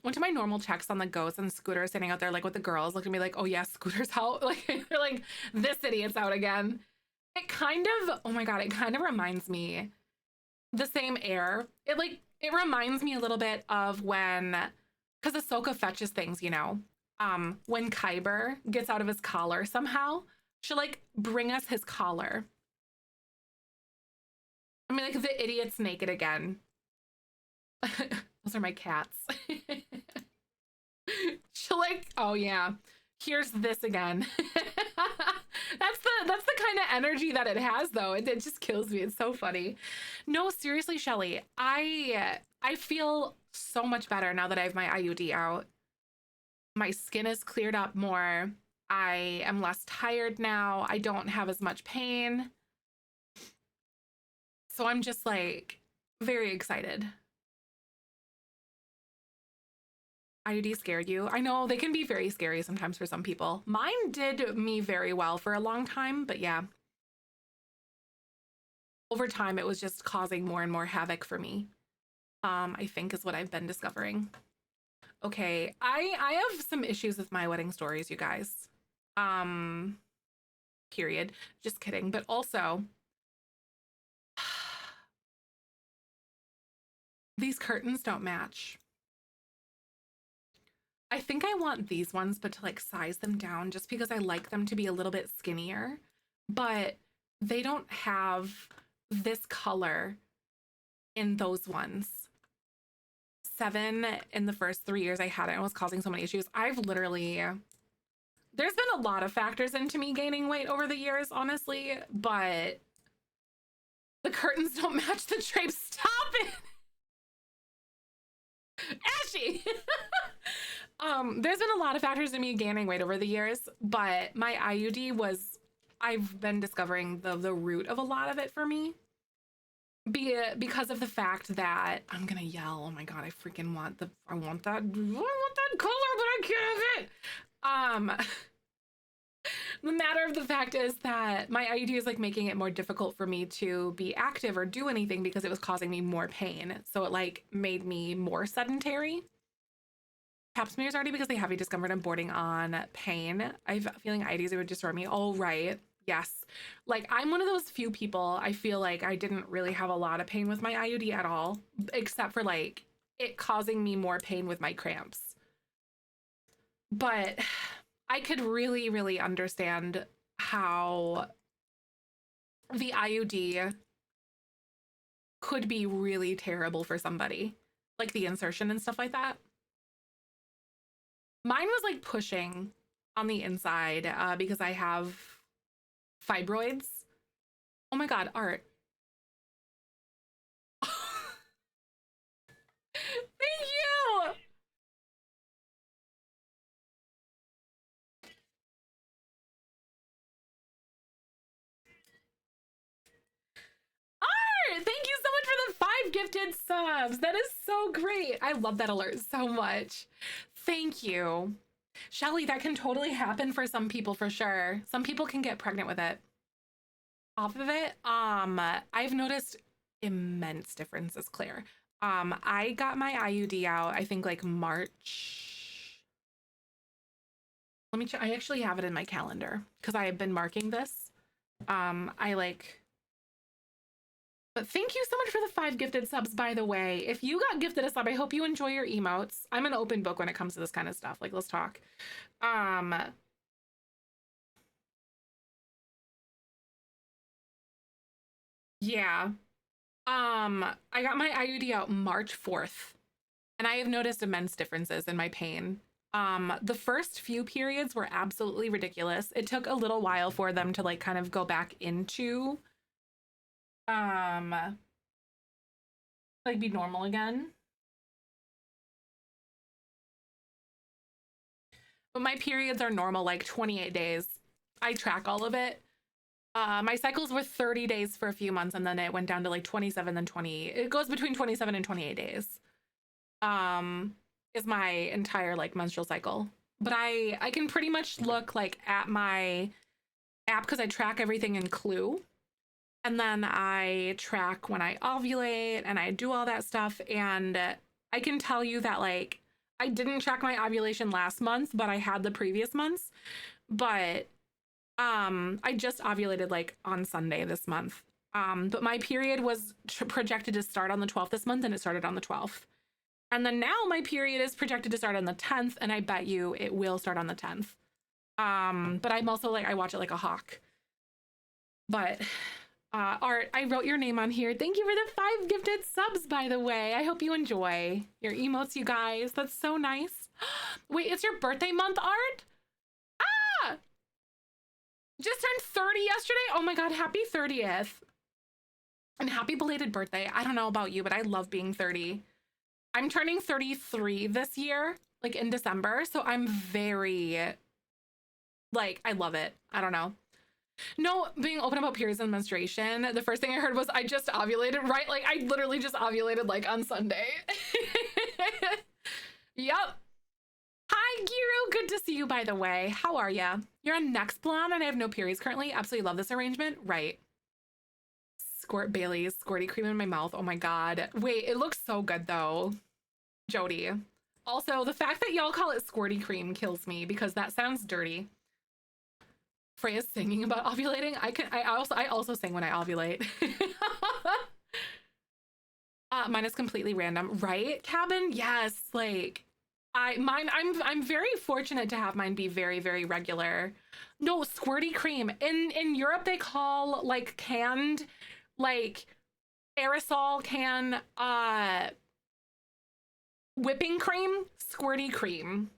Went to my normal checks on the ghosts, and Scooter standing out there like with the girls, looking at me like, oh yeah, Scooter's out. Like they're like, this idiot's out again. It kind of, oh my god, it kind of reminds me the same air. It reminds me a little bit of when, because Ahsoka fetches things, you know. When Kyber gets out of his collar somehow, she'll like bring us his collar. I mean, like, the idiot's naked again. Those are my cats. She'll like, oh yeah, here's this again. That's the kind of energy that it has, though. It just kills me. It's so funny. No, seriously, Shelly, I feel so much better now that I have my IUD out. My skin is cleared up more. I am less tired now. I don't have as much pain. So I'm just like very excited. IUD scared you? I know they can be very scary sometimes for some people. Mine did me very well for a long time, but yeah. Over time, it was just causing more and more havoc for me. I think is what I've been discovering. Okay, I have some issues with my wedding stories, you guys. Period. Just kidding. But also, these curtains don't match. I think I want these ones, but to like size them down just because I like them to be a little bit skinnier, but they don't have this color in those ones. 7 in the first 3 years I had it and was causing so many issues. I've literally, there's been a lot of factors into me gaining weight over the years, honestly, but the curtains don't match the drapes. Stop it. Ashy. There's been a lot of factors in me gaining weight over the years, but my IUD was, I've been discovering the root of a lot of it for me. Because of the fact that I'm gonna yell, oh my god, I freaking want I want that color, but I can't have it. The matter of the fact is that my IUD is like making it more difficult for me to be active or do anything because it was causing me more pain. So it like made me more sedentary. Pap smears already because they have me discomfort and bordering on pain. I'm feeling IUDs would destroy me. Oh, right. Yes. Like I'm one of those few people, I feel like I didn't really have a lot of pain with my IUD at all, except for like it causing me more pain with my cramps. But I could really, really understand how the IUD could be really terrible for somebody, like the insertion and stuff like that. Mine was like pushing on the inside because I have fibroids. Oh my god, Art. Thank you. Art, thank you so much for the 5 gifted subs. That is so great. I love that alert so much. Thank you. Shelly, that can totally happen for some people for sure. Some people can get pregnant with it. Off of it, I've noticed immense differences, Claire. I got my IUD out, I think like March. Let me check. I actually have it in my calendar because I have been marking this. But thank you so much for the 5 gifted subs, by the way. If you got gifted a sub, I hope you enjoy your emotes. I'm an open book when it comes to this kind of stuff. Like, let's talk. Yeah. I got my IUD out March 4th, and I have noticed immense differences in my pain. The first few periods were absolutely ridiculous. It took a little while for them to like kind of go back into like be normal again. But my periods are normal, like 28 days. I track all of it. My cycles were 30 days for a few months, and then it went down to like 27, then 20. It goes between 27 and 28 days. Is my entire like menstrual cycle. But I can pretty much look like at my app because I track everything in Clue. And then I track when I ovulate and I do all that stuff. And I can tell you that like I didn't track my ovulation last month, but I had the previous months. But I just ovulated like on Sunday this month. But my period was projected to start on the 12th this month, and it started on the 12th. And then now my period is projected to start on the 10th, and I bet you it will start on the 10th. But I'm also like, I watch it like a hawk. But Art, I wrote your name on here. Thank you for the 5 gifted subs, by the way. I hope you enjoy your emotes, you guys. That's so nice. Wait, it's your birthday month, Art? Ah! Just turned 30 yesterday. Oh my God, happy 30th. And happy belated birthday. I don't know about you, but I love being 30. I'm turning 33 this year, like in December. So I'm very, like, I love it. I don't know. No, being open about periods and menstruation, the first thing I heard was I just ovulated, right? Like I literally just ovulated like on Sunday. Yep. Hi, Giro. Good to see you, by the way. How are ya? You're on Nextblon and I have no periods currently. Absolutely love this arrangement. Right. Squirt Bailey's squirty cream in my mouth. Oh my God. Wait, it looks so good though. Jody. Also, the fact that y'all call it squirty cream kills me because that sounds dirty. Freya's singing about ovulating. I also sing when I ovulate. Mine is completely random, right? Cabin? Yes, like I'm very fortunate to have mine be very, very regular. No, squirty cream. In Europe they call like canned, like aerosol can whipping cream, squirty cream.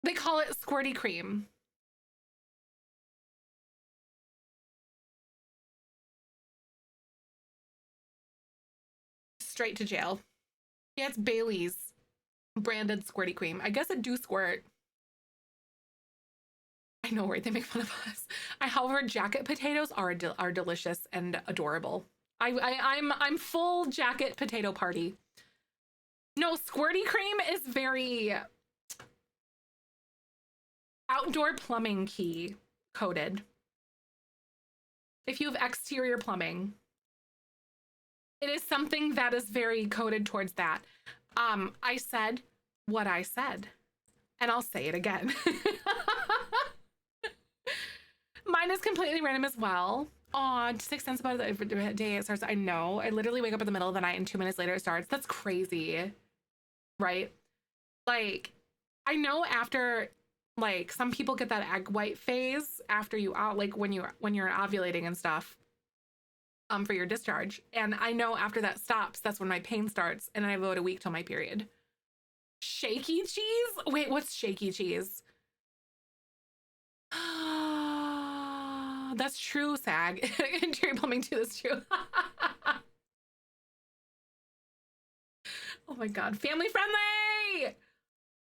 They call it squirty cream. Straight to jail. Yeah, it's Bailey's branded squirty cream. I guess it do squirt. I know, right? They make fun of us. However, jacket potatoes are delicious and adorable. I'm full jacket potato party. No, squirty cream is very outdoor plumbing key coded. If you have exterior plumbing, it is something that is very coded towards that. I said what I said, and I'll say it again. Mine is completely random as well. Aw, 6 cents about the day it starts. I know. I literally wake up in the middle of the night and 2 minutes later it starts. That's crazy. Right? Like, I know after, like, some people get that egg white phase after you out, like when you're ovulating and stuff, for your discharge. And I know after that stops, that's when my pain starts, and I have about a week till my period. Shaky cheese? Wait, what's shaky cheese? That's true, SAG. Interior plumbing too, that's true. Oh my God, family friendly!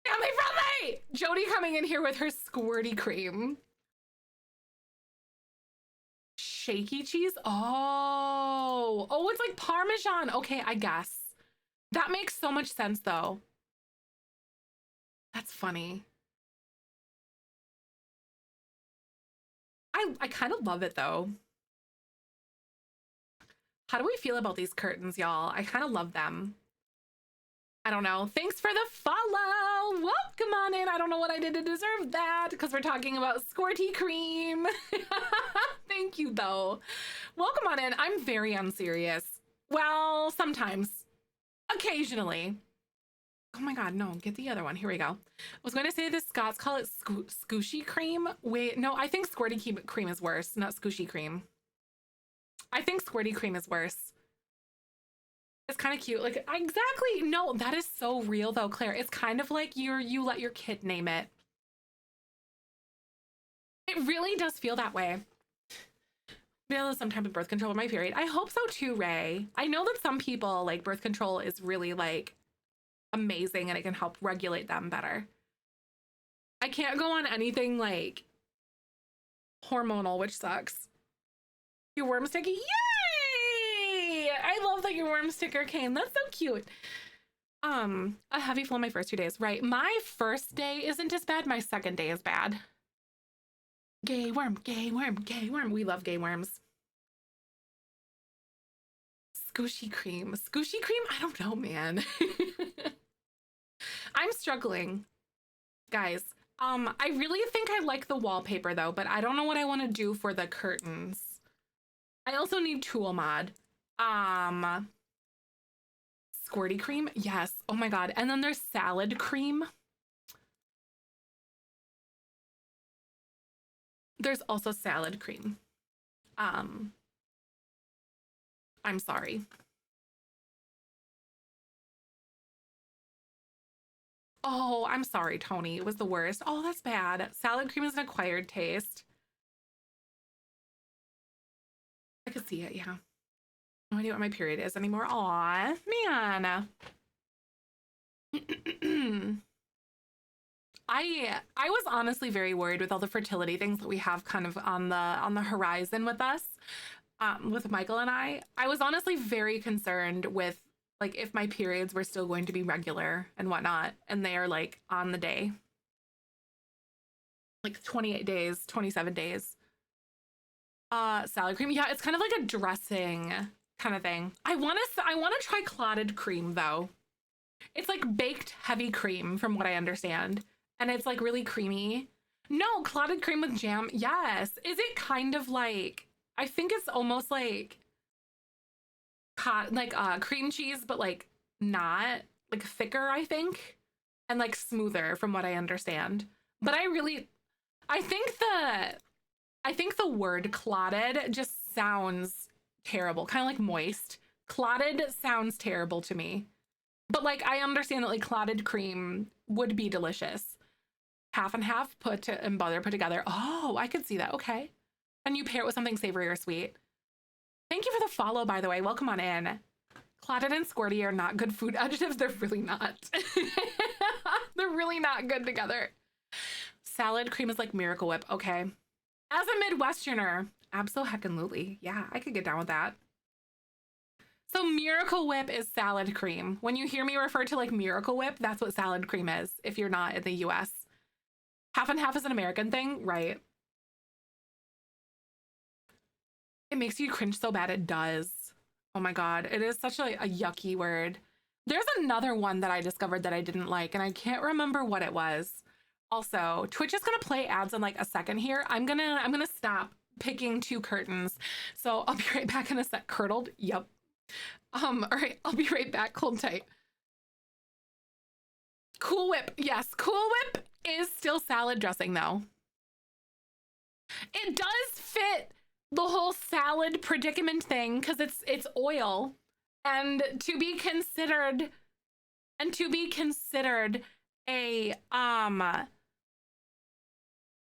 Family friendly! Jody coming in here with her squirty cream. Shaky cheese? Oh, it's like Parmesan. Okay, I guess. That makes so much sense though. That's funny. I kind of love it though. How do we feel about these curtains, y'all? I kind of love them. I don't know. Thanks for the follow. Welcome on in. I don't know what I did to deserve that because we're talking about squirty cream. Thank you, though. Welcome on in. I'm very unserious. Well, sometimes. Occasionally. Oh my God, no. Get the other one. Here we go. I was going to say the Scots call it scooshy cream. Wait, no. I think squirty cream is worse, not scooshy cream. I think squirty cream is worse. It's kind of cute. Like, exactly. No, that is so real though, Claire. It's kind of like you let your kid name it. It really does feel that way. Feel some type of birth control with my period. I hope so too, Ray. I know that some people like birth control is really like amazing and it can help regulate them better. I can't go on anything like hormonal, which sucks. Your worm sticky? Yay! I love that your worm sticker came. That's so cute. A heavy flow my first 2 days. Right. My first day isn't as bad. My second day is bad. Gay worm, gay worm, gay worm. We love gay worms. Scooshy cream. Scooshy cream? I don't know, man. I'm struggling. Guys, I really think I like the wallpaper though, but I don't know what I want to do for the curtains. I also need tool mod. Squirty cream? Yes. Oh my God. And then there's salad cream. There's also salad cream. I'm sorry. Oh, I'm sorry, Tony. It was the worst. Oh, that's bad. Salad cream is an acquired taste. I could see it, yeah. No idea what my period is anymore. Aw, man. I was honestly very worried with all the fertility things that we have kind of on the horizon with us, with Michael and I. I was honestly very concerned with like if my periods were still going to be regular and whatnot, and they are like on the day, like 28 days, 27 days. Salad cream, yeah, it's kind of like a dressing kind of thing. I want to try clotted cream though. It's like baked heavy cream from what I understand. And it's like really creamy. No, clotted cream with jam. Yes. Is it kind of like I think it's almost like cream cheese, but like not like thicker, I think, and like smoother from what I understand. But I think the word clotted just sounds terrible, kind of like moist. Clotted sounds terrible to me. But like I understand that like clotted cream would be delicious. Half and half and butter put together. Oh, I could see that. Okay. And you pair it with something savory or sweet. Thank you for the follow, by the way. Welcome on in. Clotted and squirty are not good food adjectives. They're really not. They're really not good together. Salad cream is like Miracle Whip. Okay. As a Midwesterner, absolutely. Yeah, I could get down with that. So Miracle Whip is salad cream. When you hear me refer to like Miracle Whip, that's what salad cream is if you're not in the US. Half and half is an American thing, right? It makes you cringe so bad it does. Oh my God, it is such a yucky word. There's another one that I discovered that I didn't like, and I can't remember what it was. Also, Twitch is gonna play ads in like a second here. I'm gonna stop picking two curtains. So I'll be right back in a sec. Curdled? Yep. All right, I'll be right back. Hold tight. Cool Whip. Yes, Cool Whip is still salad dressing though. It does fit the whole salad predicament thing because it's oil, and to be considered a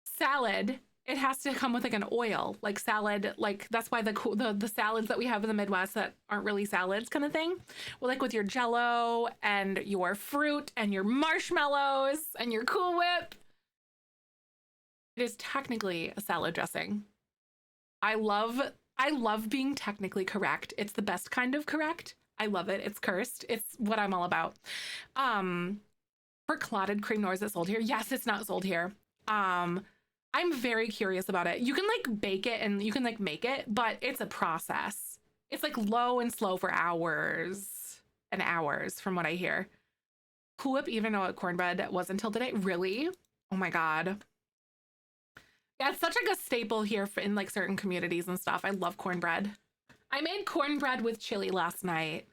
salad, it has to come with like an oil, like salad, like that's why the salads that we have in the Midwest that aren't really salads kind of thing. Well, like with your Jello and your fruit and your marshmallows and your Cool Whip, it is technically a salad dressing. I love being technically correct. It's the best kind of correct. I love it. It's cursed. It's what I'm all about. For clotted cream, nor is it sold here? Yes, it's not sold here. I'm very curious about it. You can like bake it and you can like make it, but it's a process. It's like low and slow for hours and hours from what I hear. Cool Whip, even though cornbread was until today. Really? Oh my God. Yeah, it's such like a staple here in like certain communities and stuff. I love cornbread. I made cornbread with chili last night.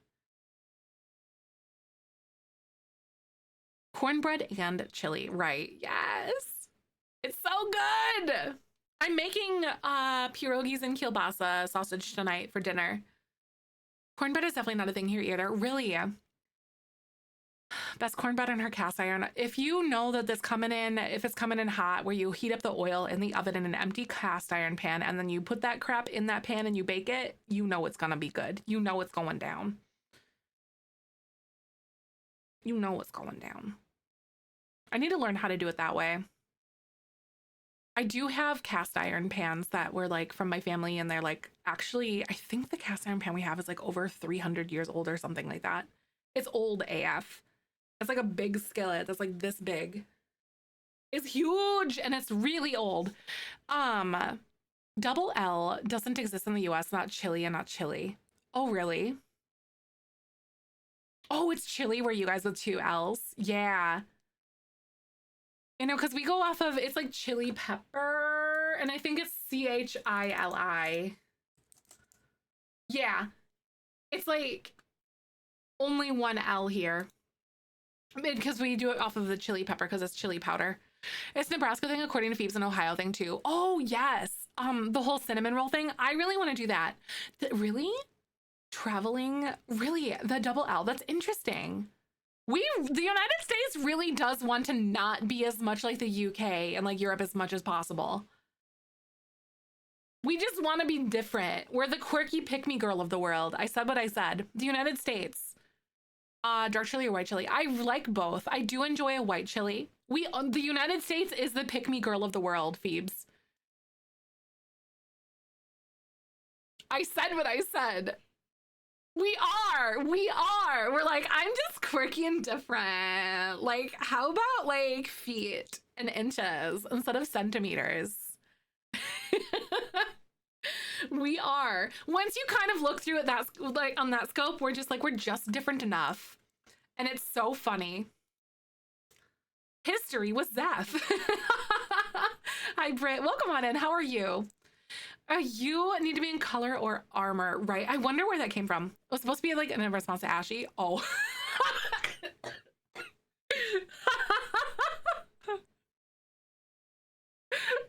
Cornbread and chili, right? Yes. It's so good. I'm making pierogies and kielbasa sausage tonight for dinner. Cornbread is definitely not a thing here either. Really? Best cornbread in her cast iron. If you know that if it's coming in hot, where you heat up the oil in the oven in an empty cast iron pan, and then you put that crap in that pan and you bake it, you know it's gonna be good. You know it's going down. You know what's going down. I need to learn how to do it that way. I do have cast iron pans that were like from my family, and they're like, actually, I think the cast iron pan we have is like over 300 years old or something like that. It's old AF. It's like a big skillet that's like this big. It's huge and it's really old. Double L doesn't exist in the US, not chili and not chili. Oh, really? Oh, it's chili where you guys with two L's. Yeah. You know, because we go off of, it's like chili pepper, and I think it's CHILI. Yeah. It's like only one L here. Because we do it off of the chili pepper because it's chili powder. It's Nebraska thing according to Phoebe's an Ohio thing too. Oh, yes. The whole cinnamon roll thing. I really want to do that. Really? Traveling? Really? The double L? That's interesting. The United States really does want to not be as much like the UK and like Europe as much as possible. We just want to be different. We're the quirky pick-me girl of the world. I said what I said. The United States. Dark chili or white chili? I like both. I do enjoy a white chili. The United States is the pick-me girl of the world, Phoebes. I said what I said. We are. We're like, I'm just quirky and different. Like, how about like feet and inches instead of centimeters? We are. Once you kind of look through it, that's like on that scope, we're just different enough. And it's so funny. History with Zeph. Hi, Britt. Welcome on in. How are you? You need to be in color or armor, right? I wonder where that came from. It was supposed to be like in a response to Ashy. Oh.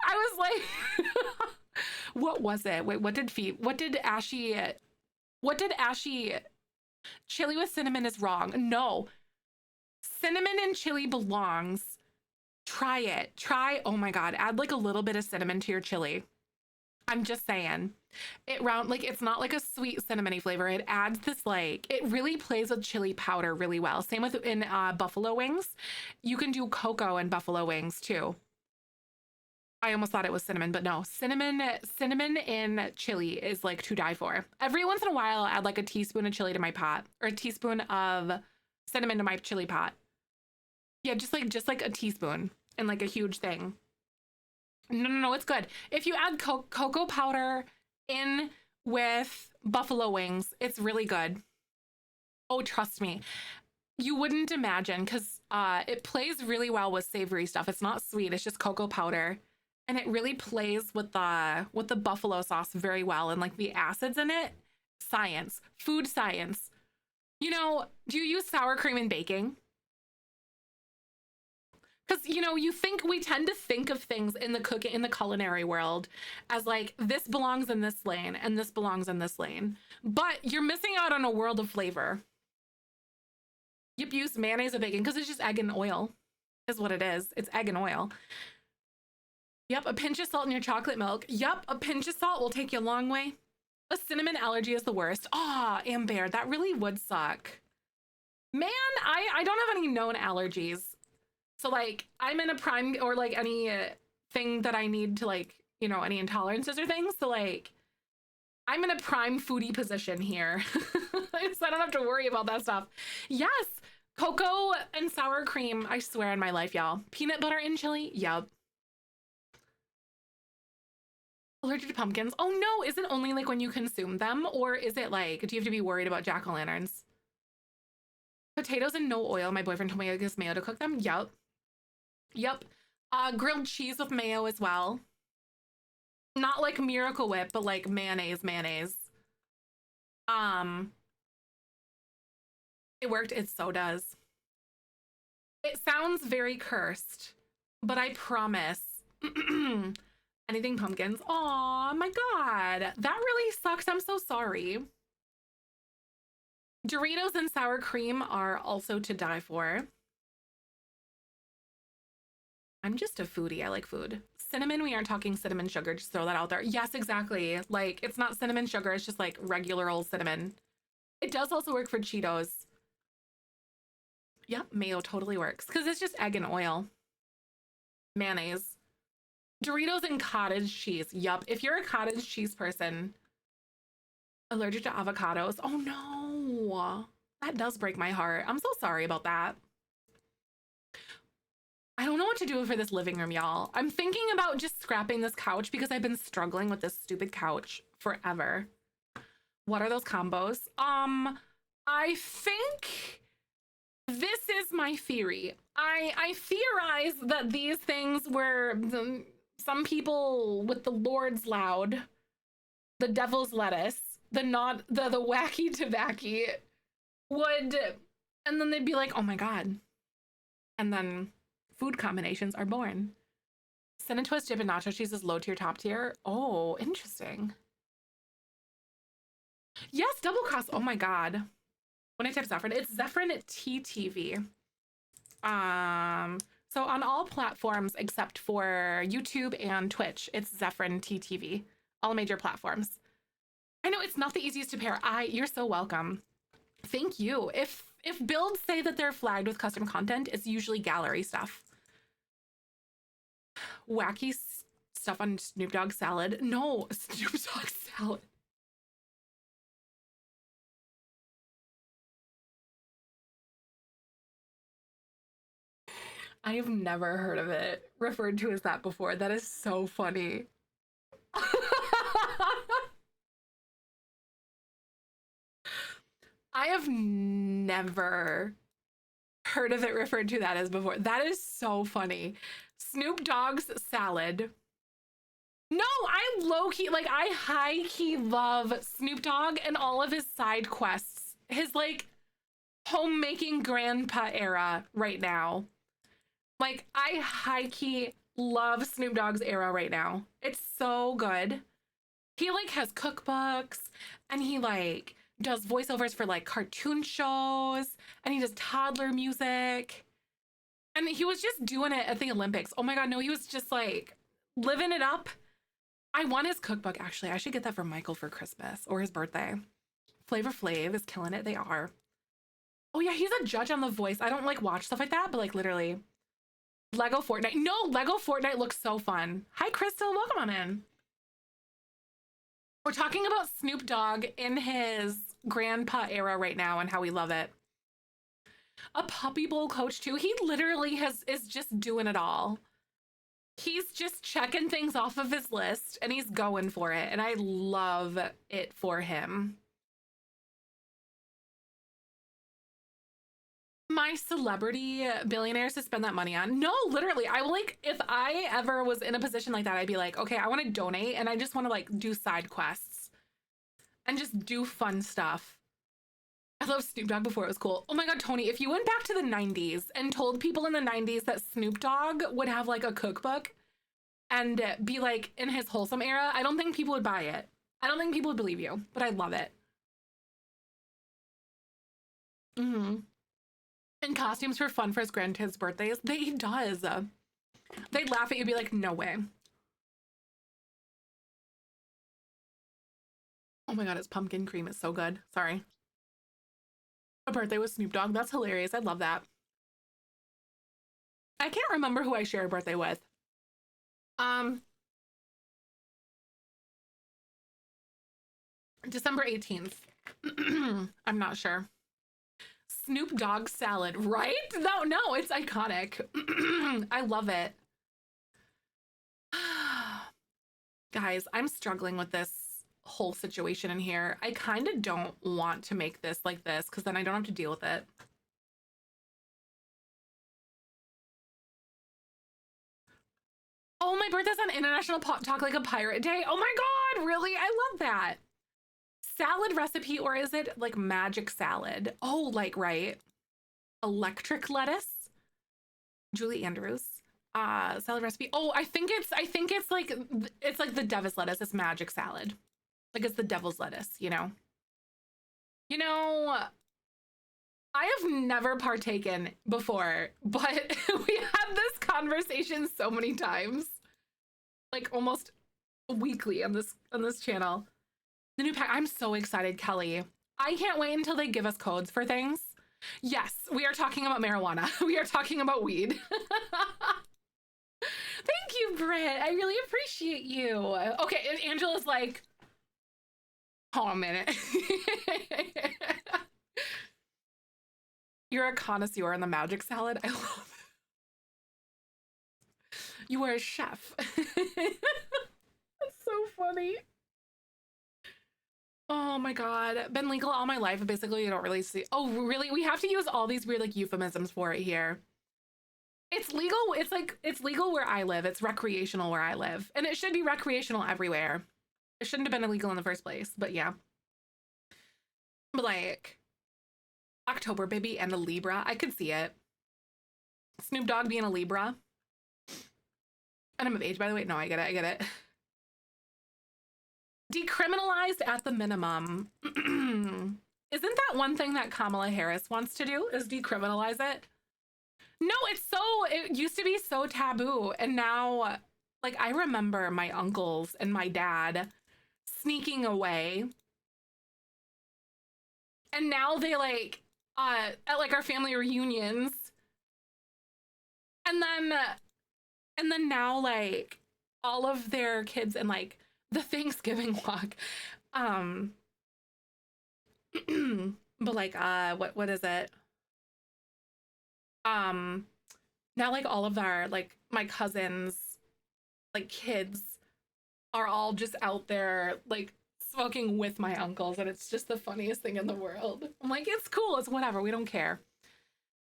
I was like, what was it? Wait, what did Ashy chili with cinnamon is wrong? No. Cinnamon and chili belongs. Try it. Oh my God. Add like a little bit of cinnamon to your chili. I'm just saying. It's not like a sweet cinnamony flavor. It adds this it really plays with chili powder really well. Same with in buffalo wings. You can do cocoa in buffalo wings too. I almost thought it was cinnamon, but no. Cinnamon in chili is like to die for. Every once in a while, I'll add like a teaspoon of chili to my pot or a teaspoon of cinnamon to my chili pot. Yeah, just like a teaspoon and like a huge thing. No, it's good. If you add cocoa powder in with buffalo wings, it's really good. Oh, trust me. You wouldn't imagine because it plays really well with savory stuff. It's not sweet. It's just cocoa powder. And it really plays with the buffalo sauce very well. And like the acids in it, science, food science. You know, do you use sour cream in baking? Because, you know, we tend to think of things in the culinary world as like, this belongs in this lane and this belongs in this lane. But you're missing out on a world of flavor. Yep, use mayonnaise or bacon because it's just egg and oil is what it is. It's egg and oil. Yep, a pinch of salt in your chocolate milk. Yep, a pinch of salt will take you a long way. A cinnamon allergy is the worst. Ah, oh, Amber, that really would suck. Man, I don't have any known allergies. So like I'm in a prime or like any thing that I need to like, you know, any intolerances or things. So like I'm in a prime foodie position here. So I don't have to worry about that stuff. Yes, cocoa and sour cream. I swear in my life, y'all. Peanut butter in chili. Yep. Allergic to pumpkins. Oh no, is it only like when you consume them? Or is it like, do you have to be worried about jack-o'-lanterns? Potatoes and no oil. My boyfriend told me I use mayo to cook them. Yep. Yep. Grilled cheese with mayo as well. Not like Miracle Whip, but like mayonnaise. It worked. It so does. It sounds very cursed, but I promise. Anything pumpkins. Oh my God. That really sucks. I'm so sorry. Doritos and sour cream are also to die for. I'm just a foodie. I like food. Cinnamon, we aren't talking cinnamon sugar. Just throw that out there. Yes, exactly. Like, it's not cinnamon sugar. It's just like regular old cinnamon. It does also work for Cheetos. Yep, mayo totally works because it's just egg and oil. Mayonnaise. Doritos and cottage cheese. Yup. If you're a cottage cheese person, allergic to avocados. Oh no. That does break my heart. I'm so sorry about that. I don't know what to do for this living room, y'all. I'm thinking about just scrapping this couch because I've been struggling with this stupid couch forever. What are those combos? I think this is my theory. I theorize that these things were some people with the Lord's loud, the devil's lettuce, the wacky tobacco would, and then they'd be like, oh my God. And then food combinations are born. Cinnamon twist dip and nacho cheese is low tier, top tier. Oh, interesting. Yes, double cross. Oh my God. when I type Zephyrin, it's Zephyrin TTV. So on all platforms except for YouTube and Twitch, it's Zephyrin TTV. All major platforms. I know it's not the easiest to pair. You're so welcome. Thank you. If builds say that they're flagged with custom content, it's usually gallery stuff. Wacky stuff on Snoop Dogg salad. No, Snoop Dogg salad. I have never heard of it referred to as that before. That is so funny. I have never heard of it referred to that as before. That is so funny. Snoop Dogg's salad. No, I low-key, like, I high-key love Snoop Dogg and all of his side quests. His, like, homemaking grandpa era right now. Like, I high-key love Snoop Dogg's era right now. It's so good. He, like, has cookbooks, and he, like, does voiceovers for, like, cartoon shows, and he does toddler music. And he was just doing it at the Olympics. Oh my God, no, he was just, like, living it up. I want his cookbook, actually. I should get that for Michael for Christmas or his birthday. Flavor Flav is killing it. They are. Oh, yeah, he's a judge on The Voice. I don't, like, watch stuff like that, but, like, literally. Lego Fortnite. No, Lego Fortnite looks so fun. Hi, Crystal. Welcome on in. We're talking about Snoop Dogg in his grandpa era right now and how we love it. A puppy bowl coach, too. He literally is just doing it all. He's just checking things off of his list and he's going for it. And I love it for him. My celebrity billionaires to spend that money on? No, literally. I like, if I ever was in a position like that, I'd be like, okay, I want to donate and I just want to like do side quests and just do fun stuff. I love Snoop Dogg before it was cool. Oh my God, Tony, if you went back to the 90s and told people in the 90s that Snoop Dogg would have like a cookbook and be like in his wholesome era, I don't think people would buy it. I don't think people would believe you, but I love it. And costumes for fun for his grandkids' birthdays. He does. They'd laugh at you, be like, no way. Oh my God, it's pumpkin cream. It's so good. Sorry. A birthday with Snoop Dogg. That's hilarious. I love that. I can't remember who I shared a birthday with. December 18th. I'm not sure. Snoop Dogg salad, right? No, it's iconic. I love it. Guys, I'm struggling with this whole situation in here. I kind of don't want to make this like this because then I don't have to deal with it. Oh, my birthday's on International Talk Like a Pirate Day. Oh my God, really? I love that. Salad recipe, or is it like magic salad? Oh, like, right. Electric lettuce. Julie Andrews. Salad recipe. Oh, I think it's like the devil's lettuce. It's magic salad. Like it's the devil's lettuce, you know? You know, I have never partaken before, but we had this conversation so many times. Like almost weekly on this channel. The new pack. I'm so excited, Kelly. I can't wait until they give us codes for things. Yes, we are talking about marijuana. We are talking about weed. Thank you, Britt. I really appreciate you. Okay, and Angela's like, hold on a minute. You're a connoisseur in the magic salad. I love it. You are a chef. That's so funny. Oh my God. Been legal all my life. Basically, you don't really see. Oh, really? We have to use all these weird like euphemisms for it here. It's legal. It's legal where I live. It's recreational where I live. And it should be recreational everywhere. It shouldn't have been illegal in the first place, but yeah. But like October baby and a Libra. I could see it. Snoop Dogg being a Libra. And I'm of age, by the way. No, I get it. Decriminalized at the minimum. Isn't that one thing that Kamala Harris wants to do is decriminalize it? No, it used to be so taboo. And now, like, I remember my uncles and my dad sneaking away. And now they like, at like our family reunions. And then now like all of their kids and like the Thanksgiving walk. But like, what is it? Now like all of our, like my cousins, like kids are all just out there like smoking with my uncles, and it's just the funniest thing in the world. I'm like, it's cool, it's whatever, we don't care.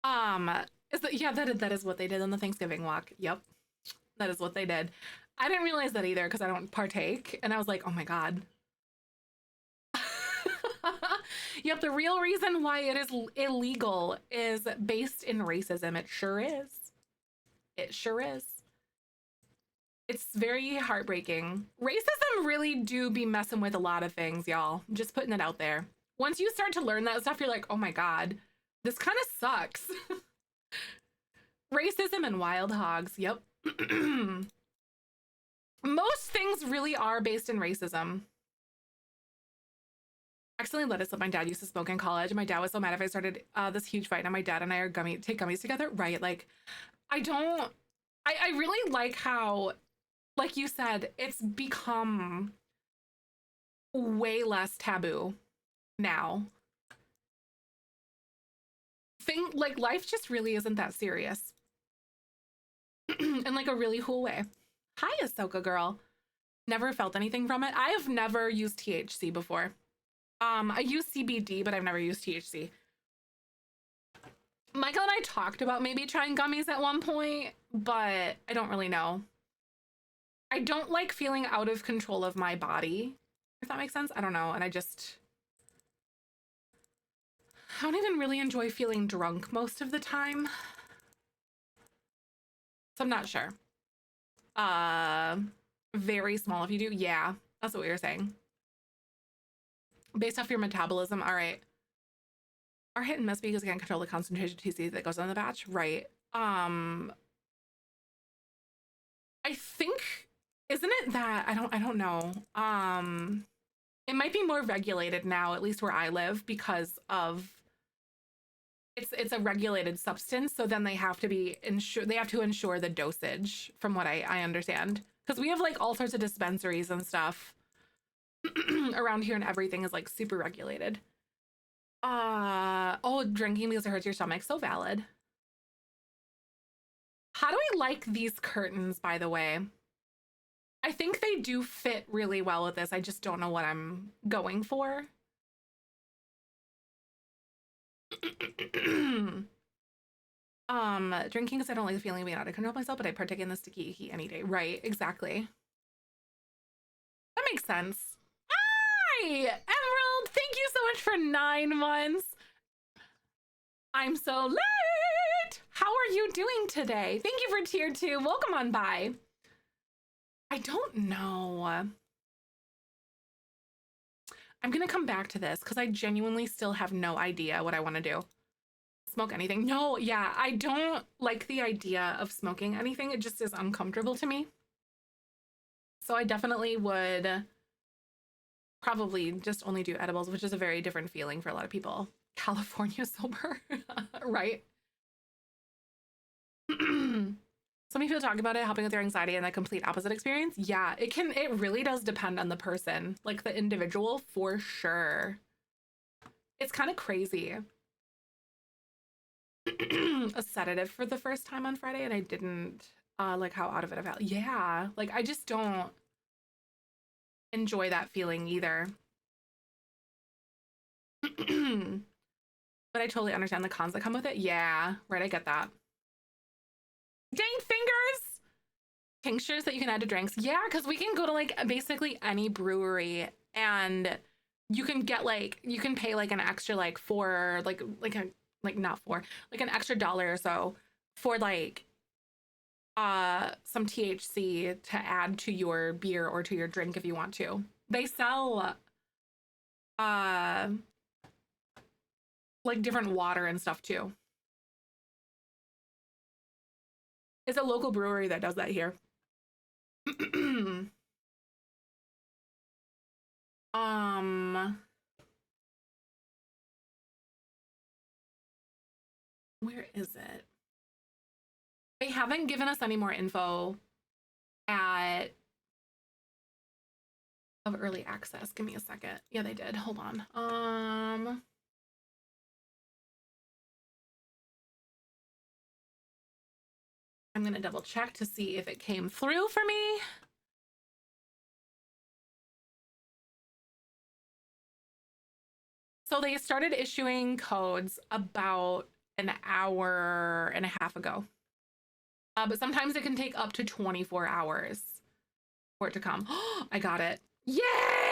Is that, yeah, that is what they did on the Thanksgiving walk. Yep, that is what they did. I didn't realize that either because I don't partake, and I was like, oh my god. Yep, the real reason why it is illegal is based in racism. It sure is. It sure is. It's very heartbreaking. Racism really do be messing with a lot of things, y'all. Just putting it out there. Once you start to learn that stuff, you're like, oh my god, this kind of sucks. Racism and wild hogs, yep. Most things really are based in racism. Accidentally let it slip. My dad used to smoke in college, and my dad was so mad if I started this huge fight. Now my dad and I are take gummies together, right? Like, I really like how, like you said, it's become way less taboo now. Like life just really isn't that serious. In like a really cool way. Hi, Ahsoka girl. Never felt anything from it. I have never used THC before. I use CBD, but I've never used THC. Michael and I talked about maybe trying gummies at one point, but I don't really know. I don't like feeling out of control of my body, if that makes sense. I don't know. And I don't even really enjoy feeling drunk most of the time. So I'm not sure. Very small if you do. Yeah, that's what we were saying. Based off your metabolism, all right. Our hit and miss because we can't control the concentration of THC that goes on the batch, right? I think, isn't it that I don't know. It might be more regulated now, at least where I live, because of it's a regulated substance, so then they have to ensure the dosage, from what I understand. Because we have like all sorts of dispensaries and stuff around here, and everything is like super regulated. Oh, drinking because it hurts your stomach. So valid. How do I like these curtains, by the way? I think they do fit really well with this. I just don't know what I'm going for. Drinking because I don't like the feeling of being out of control of myself, but I partake in the sticky heat any day. Right, exactly. That makes sense. Hi, Emerald. Thank you so much for 9 months. I'm so late. How are you doing today? Thank you for tier 2. Welcome on by. I don't know. I'm gonna come back to this because I genuinely still have no idea what I want to do. Smoke anything? No, yeah, I don't like the idea of smoking anything. It just is uncomfortable to me. So I definitely would probably just only do edibles, which is a very different feeling for a lot of people. California sober, right? So many people talk about it helping with their anxiety and the complete opposite experience. Yeah, it really does depend on the person, like the individual, for sure. It's kind of crazy. A sedative for the first time on Friday, and I didn't like how out of it I felt. Yeah, like I just don't enjoy that feeling either. But I totally understand the cons that come with it. Yeah, right, I get that. Dang fingers! Tinctures that you can add to drinks. Yeah, because we can go to like basically any brewery, and you can get like, you can pay like an extra like an extra $1 or so for like some THC to add to your beer or to your drink if you want to. They sell like different water and stuff too. It's a local brewery that does that here. Where is it? They haven't given us any more info of early access. Give me a second. Yeah, they did. Hold on. I'm gonna double check to see if it came through for me. So they started issuing codes about an hour and a half ago. But sometimes it can take up to 24 hours for it to come. I got it. Yay!